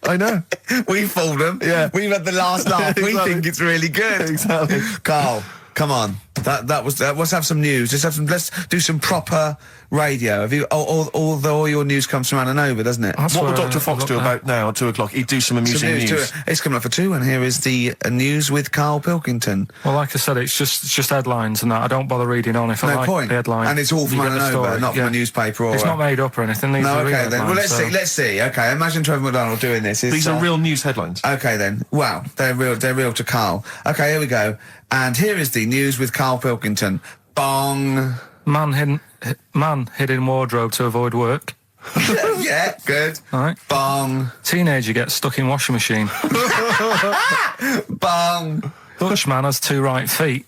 I know. We fooled them. Yeah. We've had the last laugh. We Exactly. think it's really good. Exactly. Carl, come on. Let's have some news. Let's do some proper radio. Have you? All your news comes from Ananova, doesn't it? That's What will where Dr. Fox I do got about now at 2 o'clock? He'd do some amusing news. It's coming up for 2, and here is the news with Karl Pilkington. Well, like I said, it's just headlines and that. I don't bother reading on if I No like point. the headline. And it's all from You get the Ananova, story. not from a newspaper or... It's not made up or anything. These No, are real okay then. Well, headlines, let's see. Okay, imagine Trevor McDonald doing this. These are real news headlines. Okay then. Wow, they're real to Karl. Okay, here we go. And here is the news with Karl Pilkington. Bong. Man hid in wardrobe to avoid work. Yeah, good. All right. Bong. Teenager gets stuck in washing machine. Bong. Dutchman has 2 right feet.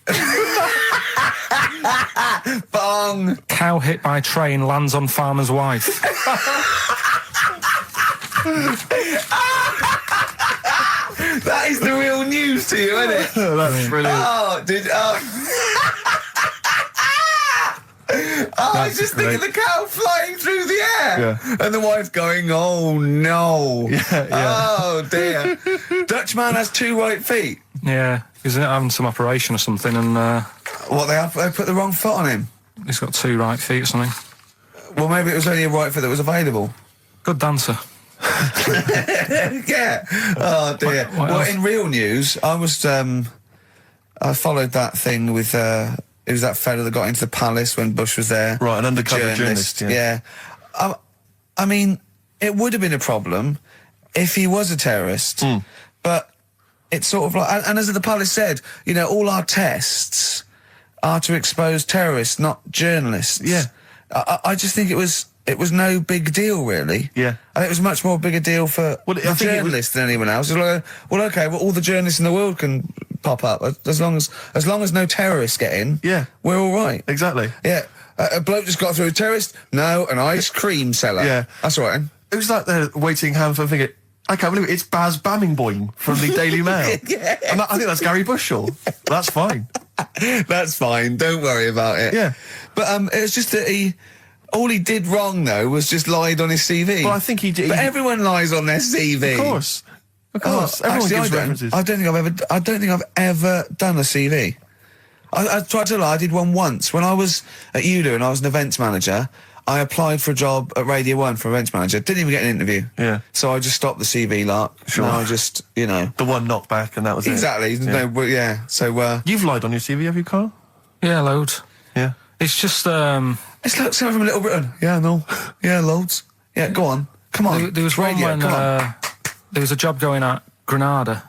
Bong. Cow hit by train lands on farmer's wife. That is the real news to you, isn't it? That's brilliant. I was just thinking the cow flying through the air. Yeah. And the wife going, oh no. Yeah. Oh dear. Dutchman has 2 right feet. Yeah, he's having some operation or something, and They put the wrong foot on him. he's got 2 right feet or something. Well, maybe it was only a right foot that was available. Good dancer. Yeah. Oh dear. What Well, else? in real news, I was I followed that thing with it was that fella that got into the palace when Bush was there. Right, an The undercover journalist, yeah. Yeah. I mean, it would have been a problem if he was a terrorist, but it's sort of like, and as the palace said, you know, all our tests are to expose terrorists, not journalists. Yeah. I just think it was no big deal, really. Yeah. I think it was much more big a deal for Well, I the think it was- journalists than anyone else. It's like, well, okay, well, all the journalists in the world can pop up as long as no terrorists get in. Yeah. We're all right. Exactly. Yeah. A bloke just got through a terrorist. No, an ice cream seller. Yeah. That's all right. It was like they're waiting hand for finger. I can't believe it. It's Baz Bammingboim from the Daily Mail. Yeah. And I think that's Gary Bushell. That's fine. That's fine. Don't worry about it. Yeah. But it was just that all he did wrong though was just lied on his CV. Well, I think he did. But everyone lies on their CV. Of course. Of course. Everyone Actually, gives references. I don't think I've ever done a CV. I tried to lie. I did one once when I was at ULU and I was an events manager. I applied for a job at Radio 1 for events manager. Didn't even get an interview. Yeah. So I just stopped the CV lark. Sure. Now I just, you know. The one knocked back and that was Exactly. it. No, well, yeah. So You've lied on your CV, have you, Karl? Yeah, loads. Yeah. It's just it's like someone from Little Britain. Yeah, no. Yeah, loads. Yeah, go on. Come on. there was one Radio, when come on. there was a job going at Granada.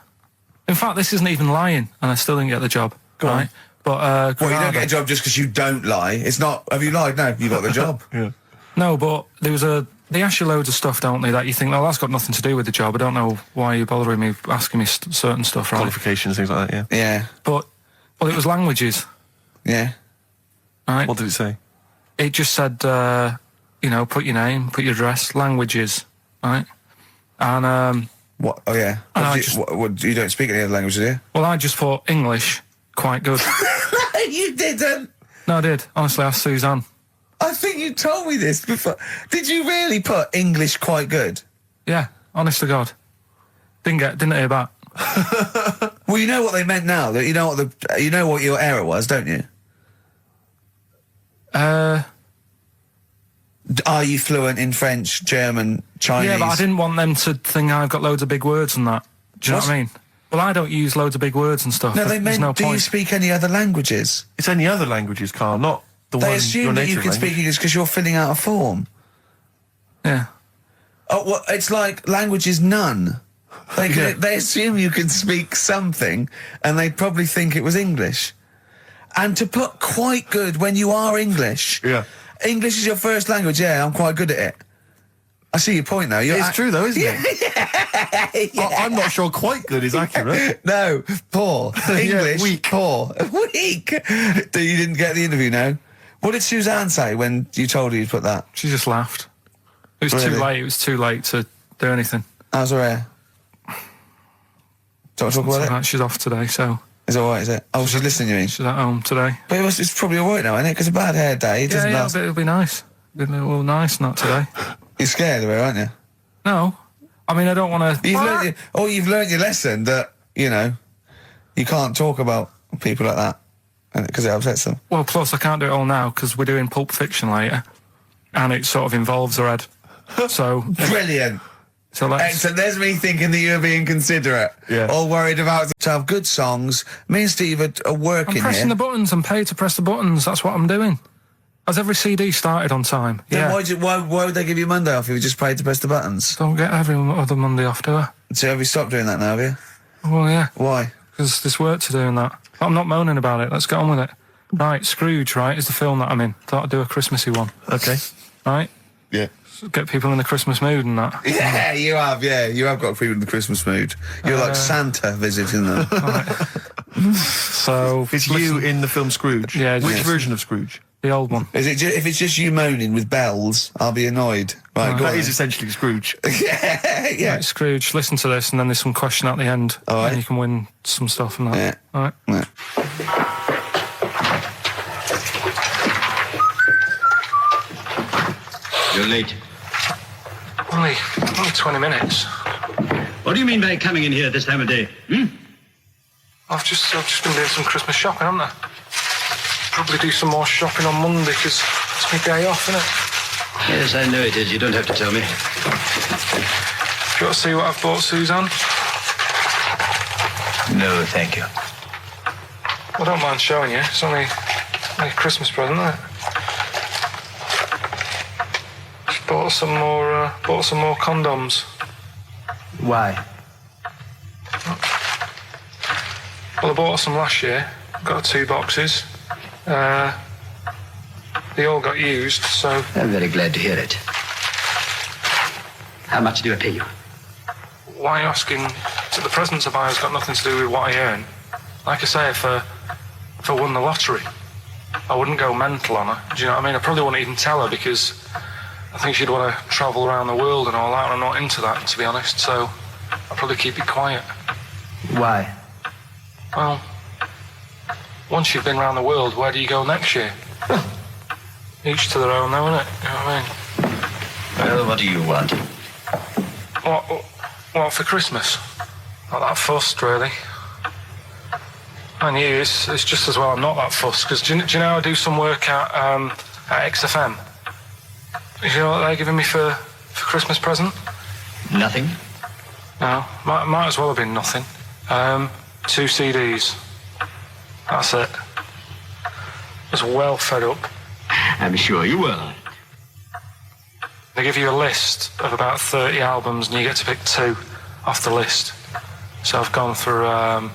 In fact, this isn't even lying, and I still didn't get the job. Go on. right? But Well, you Granada, don't get a job just because you don't lie. It's not. Have you lied? No, you got the job. Yeah. No, but there was they ask you loads of stuff, don't they, that you think, well, that's got nothing to do with the job. I don't know why you're bothering me, asking me certain stuff, right? Qualifications, things like that, yeah. Yeah. But, well, it was languages, Yeah. right? What did it say? It just said, you know, put your name, put your address, languages, right? And, What? Oh, yeah. And What, I do you, just- what, you don't speak any other language, do you? well, I just thought English, quite good. You didn't. No, I did. Honestly, asked Suzanne. I think you told me this before. Did you really put English quite good? Yeah, honest to God. Didn't hear back. Well, you know what they meant now. That you know what your error was, don't you? Are you fluent in French, German, Chinese? Yeah, but I didn't want them to think I've got loads of big words and that. Do you know what I mean? Well, I don't use loads of big words and stuff. No, they There's meant. no Do you point. speak any other languages? It's any other languages, Karl, not the one They your assume that native you can language. speak English because you're filling out a form. Yeah. Oh, well, it's like language is none. They, Yeah. they assume you can speak something, and they'd probably think it was English. And to put quite good when you are English. Yeah. English is your first language. Yeah, I'm quite good at it. I see your point now. It's true, though, isn't it? I'm not sure quite good is accurate. No, poor. English, weak. poor. Weak. You didn't get the interview, no? What did Suzanne say when you told her you'd put that? She just laughed. It was Really? too late. It was too late to do anything. How's her hair? Don't want to talk about it? Right, she's off today, so It's alright, is it? Oh, she's listening, you mean? she's at home today. But it's probably alright now, isn't it? Because a bad hair day, it doesn't last. It'll be nice. It'll be nice, not today. You're scared of her, aren't you? No. I mean, I don't want to... You've learned your lesson that, you know, you can't talk about people like that because it upsets them. Well, plus I can't do it all now because we're doing Pulp Fiction later, and it sort of involves her head. So... Brilliant. So let's... Excellent. There's me thinking that you're being considerate. Yeah. All worried about to have good songs. Me and Steve are I'm working pressing here. the buttons. I'm paid to press the buttons. That's what I'm doing. Has every CD started on time? Then Yeah. why would they give you Monday off if you just paid to press the buttons? Don't get every other Monday off, do I? So have you stopped doing that now, have you? Well, yeah. Why? Because there's work to do in that. But I'm not moaning about it. Let's get on with it. Right, Scrooge, right, is the film that I'm in. Thought I'd do a Christmassy one. Okay. Right? Yeah. Get people in the Christmas mood and that. Yeah, you have. Yeah, you have got people in the Christmas mood. You're like Santa visiting them. So... It's you in the film Scrooge. Yeah, Which yes. version of Scrooge? The old one. Is it if it's just you moaning with bells, I'll be annoyed. Right, go That on is then. essentially Scrooge. yeah. Right, Scrooge, listen to this, and then there's some question at the end. All right. And you can win some stuff and that. Yeah. All right. Yeah. You're late. Only 20 minutes. What do you mean by coming in here this time of day? I've just been doing some Christmas shopping, haven't I? Probably do some more shopping on Monday, because it's my day off, isn't it? Yes, I know it is. You don't have to tell me. You got to see what I've bought, Suzanne? No, thank you. I don't mind showing you. It's only a Christmas present, isn't it? Just bought some more condoms. Why? Well, I bought some last year. Got 2 boxes. They all got used, so... I'm very glad to hear it. How much do I pay you? Why are you asking? So the presents I buy has got nothing to do with what I earn. Like I say, if I won the lottery, I wouldn't go mental on her. Do you know what I mean? I probably wouldn't even tell her, because I think she'd want to travel around the world and all that, and I'm not into that, to be honest, so I'd probably keep it quiet. Why? Well, once you've been around the world, where do you go next year? Each to their own, though, innit? You know what I mean? Well, what do you want? What for Christmas? Not that fussed, really. And you, it's just as well I'm not that fussed, because do you know I do some work at XFM? Do you know what they're giving me for Christmas present? Nothing? No, might as well have been nothing. 2 CDs. That's it. I was well fed up. I'm sure you will. They give you a list of about 30 albums, and you get to pick 2 off the list. So I've gone for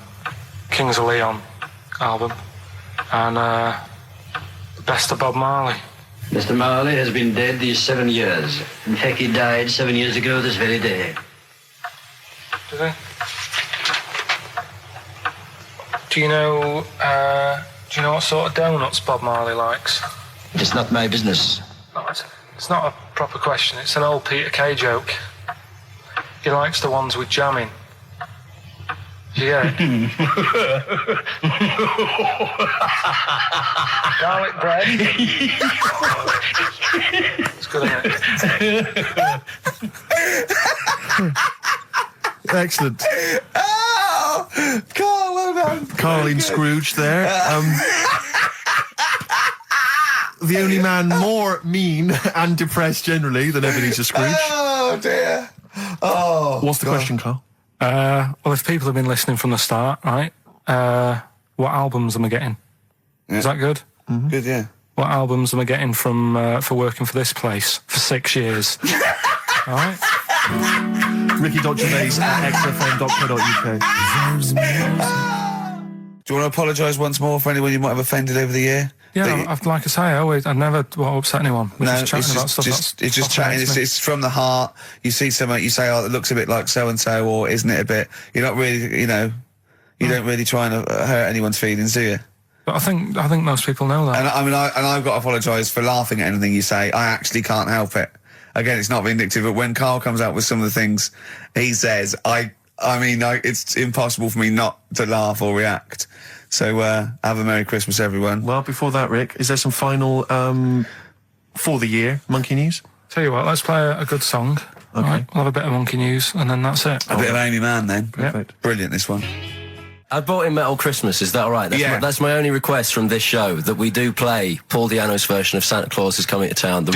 Kings of Leon album and the Best of Bob Marley. Mr. Marley has been dead these 7 years. In fact, he died 7 years ago this very day. Did he? Do you know what sort of donuts Bob Marley likes? It's not my business. No, it's not a proper question. It's an old Peter Kay joke. He likes the ones with jam in. Do you get it? Garlic bread. It's good, isn't it? Excellent. Oh, Carl, well done. Karl in Scrooge there. The only man more mean and depressed generally than Ebenezer Scrooge. Oh dear. Oh. What's the question, Karl? Well, if people have been listening from the start, right? What albums am I getting? Yeah. Is that good? Mm-hmm. Good, yeah. What albums am I getting from for working for this place for 6 years? All right. Ricky.Gervais at xfm.co.uk. Do you want to apologise once more for anyone you might have offended over the year? Yeah, like I say, I never want to upset anyone. We're just chatting about stuff. It's just chatting. It's from the heart. You see something, you say, "Oh, it looks a bit like so and so," or "Isn't it a bit?" You're not really, you don't really try and hurt anyone's feelings, do you? But I think most people know that. And I've got to apologise for laughing at anything you say. I actually can't help it. Again, it's not vindictive, but when Karl comes out with some of the things he says, it's impossible for me not to laugh or react. So, have a Merry Christmas, everyone. Well, before that, Rick, is there some final, for the year, Monkey News? Tell you what, let's play a good song. Okay. Right, we'll have a bit of Monkey News, and then that's it. A bit of Amy Mann, then. Perfect. Brilliant, this one. I brought in Metal Christmas, is that all right? That's my only request from this show, that we do play Paul Di'Anno's version of Santa Claus is Coming to Town. The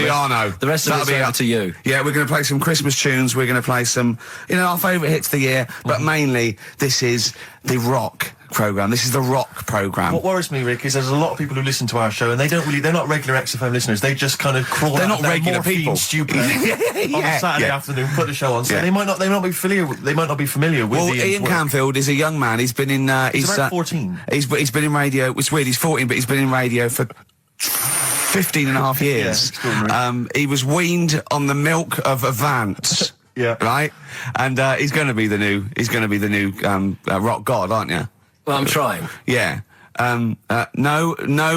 rest of it's over to you. Yeah, we're going to play some Christmas tunes, we're going to play some, our favourite hits of the year, but mainly, this is the rock programme. This is the rock programme. What worries me, Rick, is there's a lot of people who listen to our show, and they're not regular XFM listeners. They just kind of crawl They're out not of their regular morphine people. stupid on a Saturday afternoon, put the show on. So they might not be familiar with Ian Canfield is a young man. He's been in he's about 14. He's been in radio. It's weird, he's 14, but he's been in radio for 15 and a half years. He was weaned on the milk of Avance. Yeah. Right? And he's going to be the new rock god, aren't you? Well, I'm trying. Yeah. no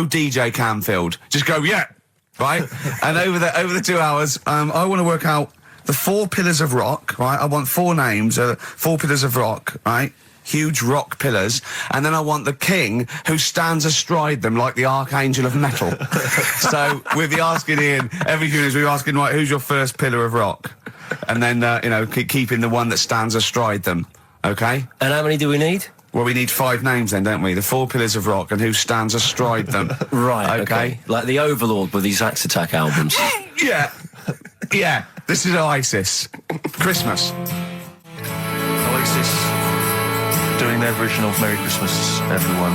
DJ Camfield. Just go, yeah, right? And over the 2 hours, I want to work out the 4 pillars of rock, right? I want 4 names, 4 pillars of rock, right? Huge rock pillars, and then I want the king who stands astride them like the archangel of metal. So we'll be asking Ian, every few minutes we'll be asking, right, who's your first pillar of rock? And then, keeping the one that stands astride them, okay? And how many do we need? Well, we need 5 names then, don't we? The 4 pillars of rock and who stands astride them. Right, okay. Like the Overlord with these Axe Attack albums. Yeah. Yeah. This is Oasis. Christmas. Oasis doing their version of Merry Christmas, everyone.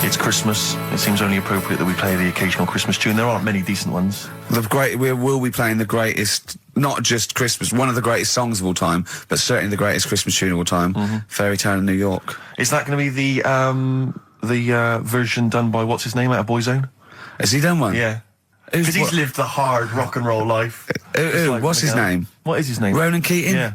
It's Christmas. It seems only appropriate that we play the occasional Christmas tune. There aren't many decent ones. We will be playing the greatest, not just Christmas, one of the greatest songs of all time, but certainly the greatest Christmas tune of all time, Fairy Tale in New York. Is that going to be the version done by, what's his name, out of Boyzone? Has he done one? Yeah. Because he's lived the hard rock and roll life. What's his name? What is his name? Ronan Keating? Yeah.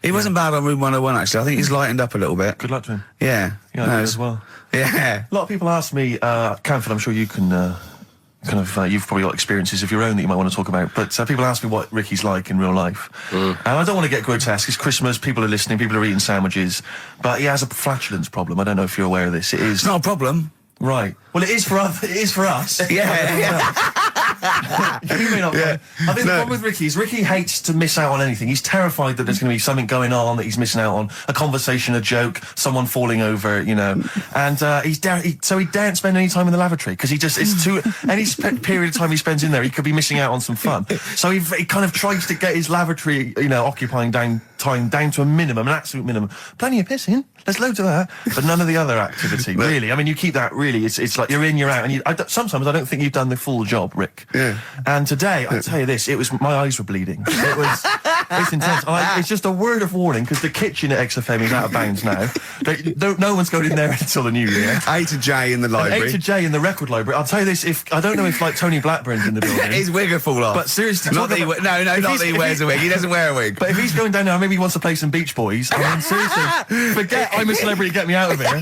He wasn't bad on Room 101, actually. I think he's lightened up a little bit. Good luck to him. Yeah. Yeah, I did as well. Yeah. A lot of people ask me, Camford, I'm sure you can you've probably got experiences of your own that you might want to talk about, but people ask me what Ricky's like in real life. And I don't want to get grotesque. It's Christmas, people are listening, people are eating sandwiches, but he has a flatulence problem. I don't know if you're aware of this. It is... It's not a problem. Right. Well, it is for us. Yeah. You may not. Yeah. I think the problem with Ricky is Ricky hates to miss out on anything. He's terrified that there's going to be something going on that he's missing out on, a conversation, a joke, someone falling over, you know. And so he daren't spend any time in the lavatory because it's too any period of time he spends in there, he could be missing out on some fun. So he kind of tries to get his lavatory, occupying time down to a minimum, an absolute minimum. Plenty of pissing. There's loads of that, but none of the other activity. Really, I mean, you keep that. Really, it's like you're in, you're out, and sometimes I don't think you've done the full job, Rick. Yeah. And today, I'll tell you this: my eyes were bleeding. It's intense. It's just a word of warning because the kitchen at XFM is out of bounds now. No one's going in there until the new year. A to J in the library. A to J in the record library. I'll tell you this: I don't know if like Tony Blackburn's in the building. His wig will fall off. But seriously, not that he wears a wig. He doesn't wear a wig. But if he's going down now, maybe he wants to play some Beach Boys. I mean, seriously, forget I'm a celebrity. Get me out of here.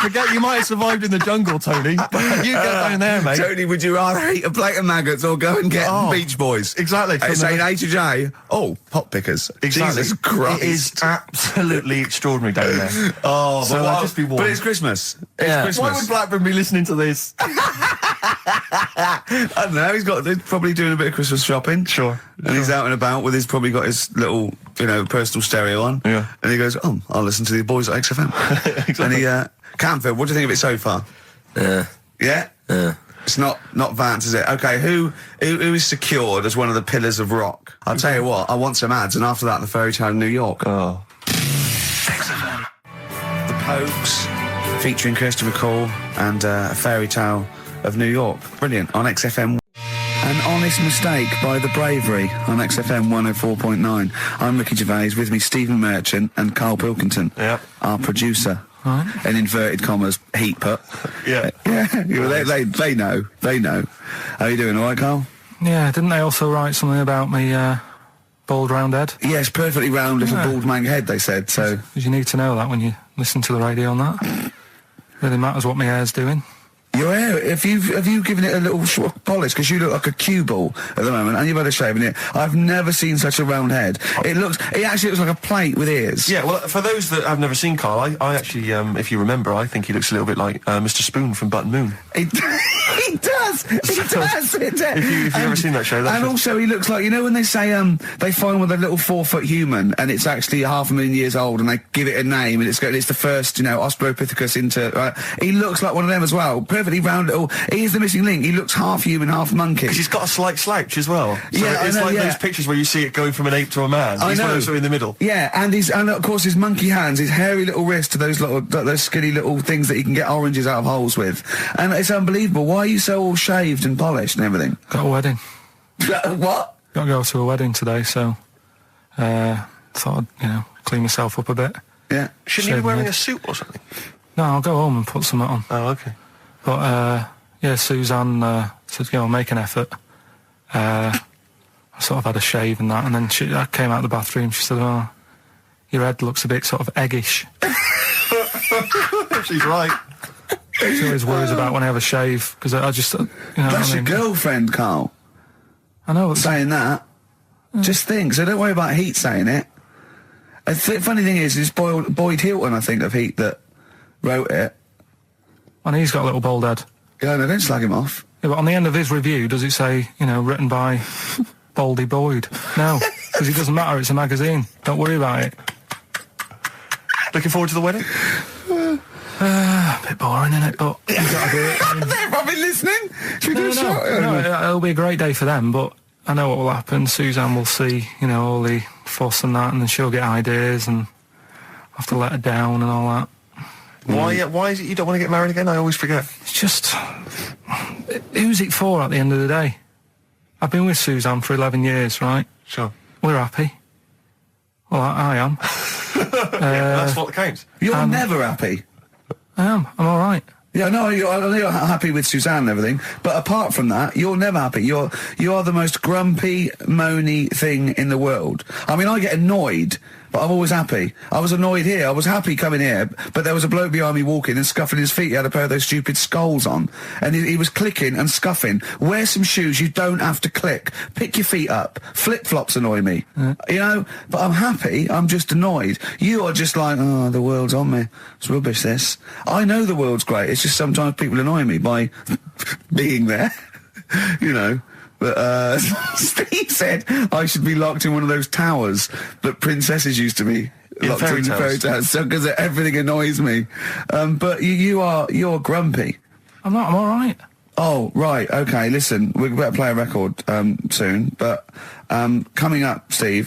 Forget you might have survived in the jungle, Tony. But you get down there, mate. Tony, would you rather eat a plate of maggots or go and get Beach Boys? Exactly. Saying A to J. Oh, pot pickers. Exactly. Jesus Christ. It is absolutely extraordinary down there. Oh, so I'll just be warned. But it's Christmas. Yeah. It's Christmas. Why would Blackburn be listening to this? I don't know. He's probably doing a bit of Christmas shopping. Sure. And he's out and about with probably got his little, personal stereo on. Yeah. And he goes, I'll listen to the boys at XFM. Exactly. And Camford, what do you think of it so far? Yeah. Yeah? Yeah. It's not Vance, is it? Okay, who is secured as one of the pillars of rock? I'll tell you what, I want some ads, and after that, the Fairy Tale in New York. Oh. XFM. The Pokes, featuring Christopher Cole, and A Fairy Tale of New York. Brilliant, on XFM. An Honest Mistake by The Bravery on XFM 104.9. I'm Ricky Gervais, with me Stephen Merchant and Karl Pilkington, our producer. In inverted commas, heat put. Yeah. They know. How are you doing, all right, Karl? Yeah, didn't they also write something about me, bald round head? Yes, perfectly round little bald man head, they said, so... Because you need to know that when you listen to the radio on that. Really matters what my hair's doing. Your hair, have you given it a little polish? Because you look like a cue ball at the moment, and you've had a shave in it. I've never seen such a round head. It actually looks like a plate with ears. Yeah, well, for those that have never seen Karl, I actually, if you remember, I think he looks a little bit like Mr. Spoon from Button Moon. He does. If you've ever seen that show, also he looks like, when they say they find one with a little 4-foot human, and it's actually 500,000 years old, and they give it a name, and it's the first, Australopithecus into. He looks like one of them as well. Perfectly round little. He is the missing link. He looks half human, half monkey. Because he's got a slight slouch as well. So yeah, it's like those pictures where you see it going from an ape to a man. He's one of those in the middle. Yeah, and of course his monkey hands, his hairy little wrist to those skinny little things that he can get oranges out of holes with. And it's unbelievable. Why are you so all shaved and polished and everything? Got a wedding. What? Got to go to a wedding today, so thought I'd, clean myself up a bit. Yeah. Shouldn't you be wearing a suit or something? No, I'll go home and put something on. Oh, okay. But, Suzanne said, make an effort. I sort of had a shave and that, and then I came out of the bathroom, she said, your head looks a bit sort of eggish. She's right. She always worries about when I have a shave, because I just, That's your girlfriend, Karl. I know. Saying that. Just think, so don't worry about Heat saying it. Funny thing is, it's Boyd Hilton, I think, of Heat that wrote it. And he's got a little bald head. Yeah, no, don't slag him off. Yeah, but on the end of his review, does it say, written by Baldy Boyd? No, because it doesn't matter, it's a magazine. Don't worry about it. Looking forward to the wedding? A bit boring, isn't it? But you've got to do it. They've not been listening. Should we do a shot? No, it'll be a great day for them, but I know what will happen. Suzanne will see, all the fuss and that, and then she'll get ideas, and have to let her down and all that. Why is it you don't want to get married again? I always forget. It's just... Who's it for at the end of the day? I've been with Suzanne for 11 years, right? Sure. We're happy. Well, I am. That's what counts. You're never happy. I am. I'm all right. Yeah, no, I know you're happy with Suzanne and everything, but apart from that, you're never happy. You are the most grumpy, moany thing in the world. I mean, I get annoyed, but I'm always happy. I was annoyed here. I was happy coming here, but there was a bloke behind me walking and scuffing his feet. He had a pair of those stupid skulls on, and he was clicking and scuffing. Wear some shoes you don't have to click. Pick your feet up. Flip-flops annoy me. But I'm happy. I'm just annoyed. You are just like, oh, the world's on me. It's rubbish, this. I know the world's great. It's just sometimes people annoy me by being there, But Steve said I should be locked in one of those towers that princesses used to be locked in fairy tales, because everything annoys me. But you're grumpy. I'm not. I'm all right. Oh, right. Okay. Listen, we better play a record soon. But coming up, Steve.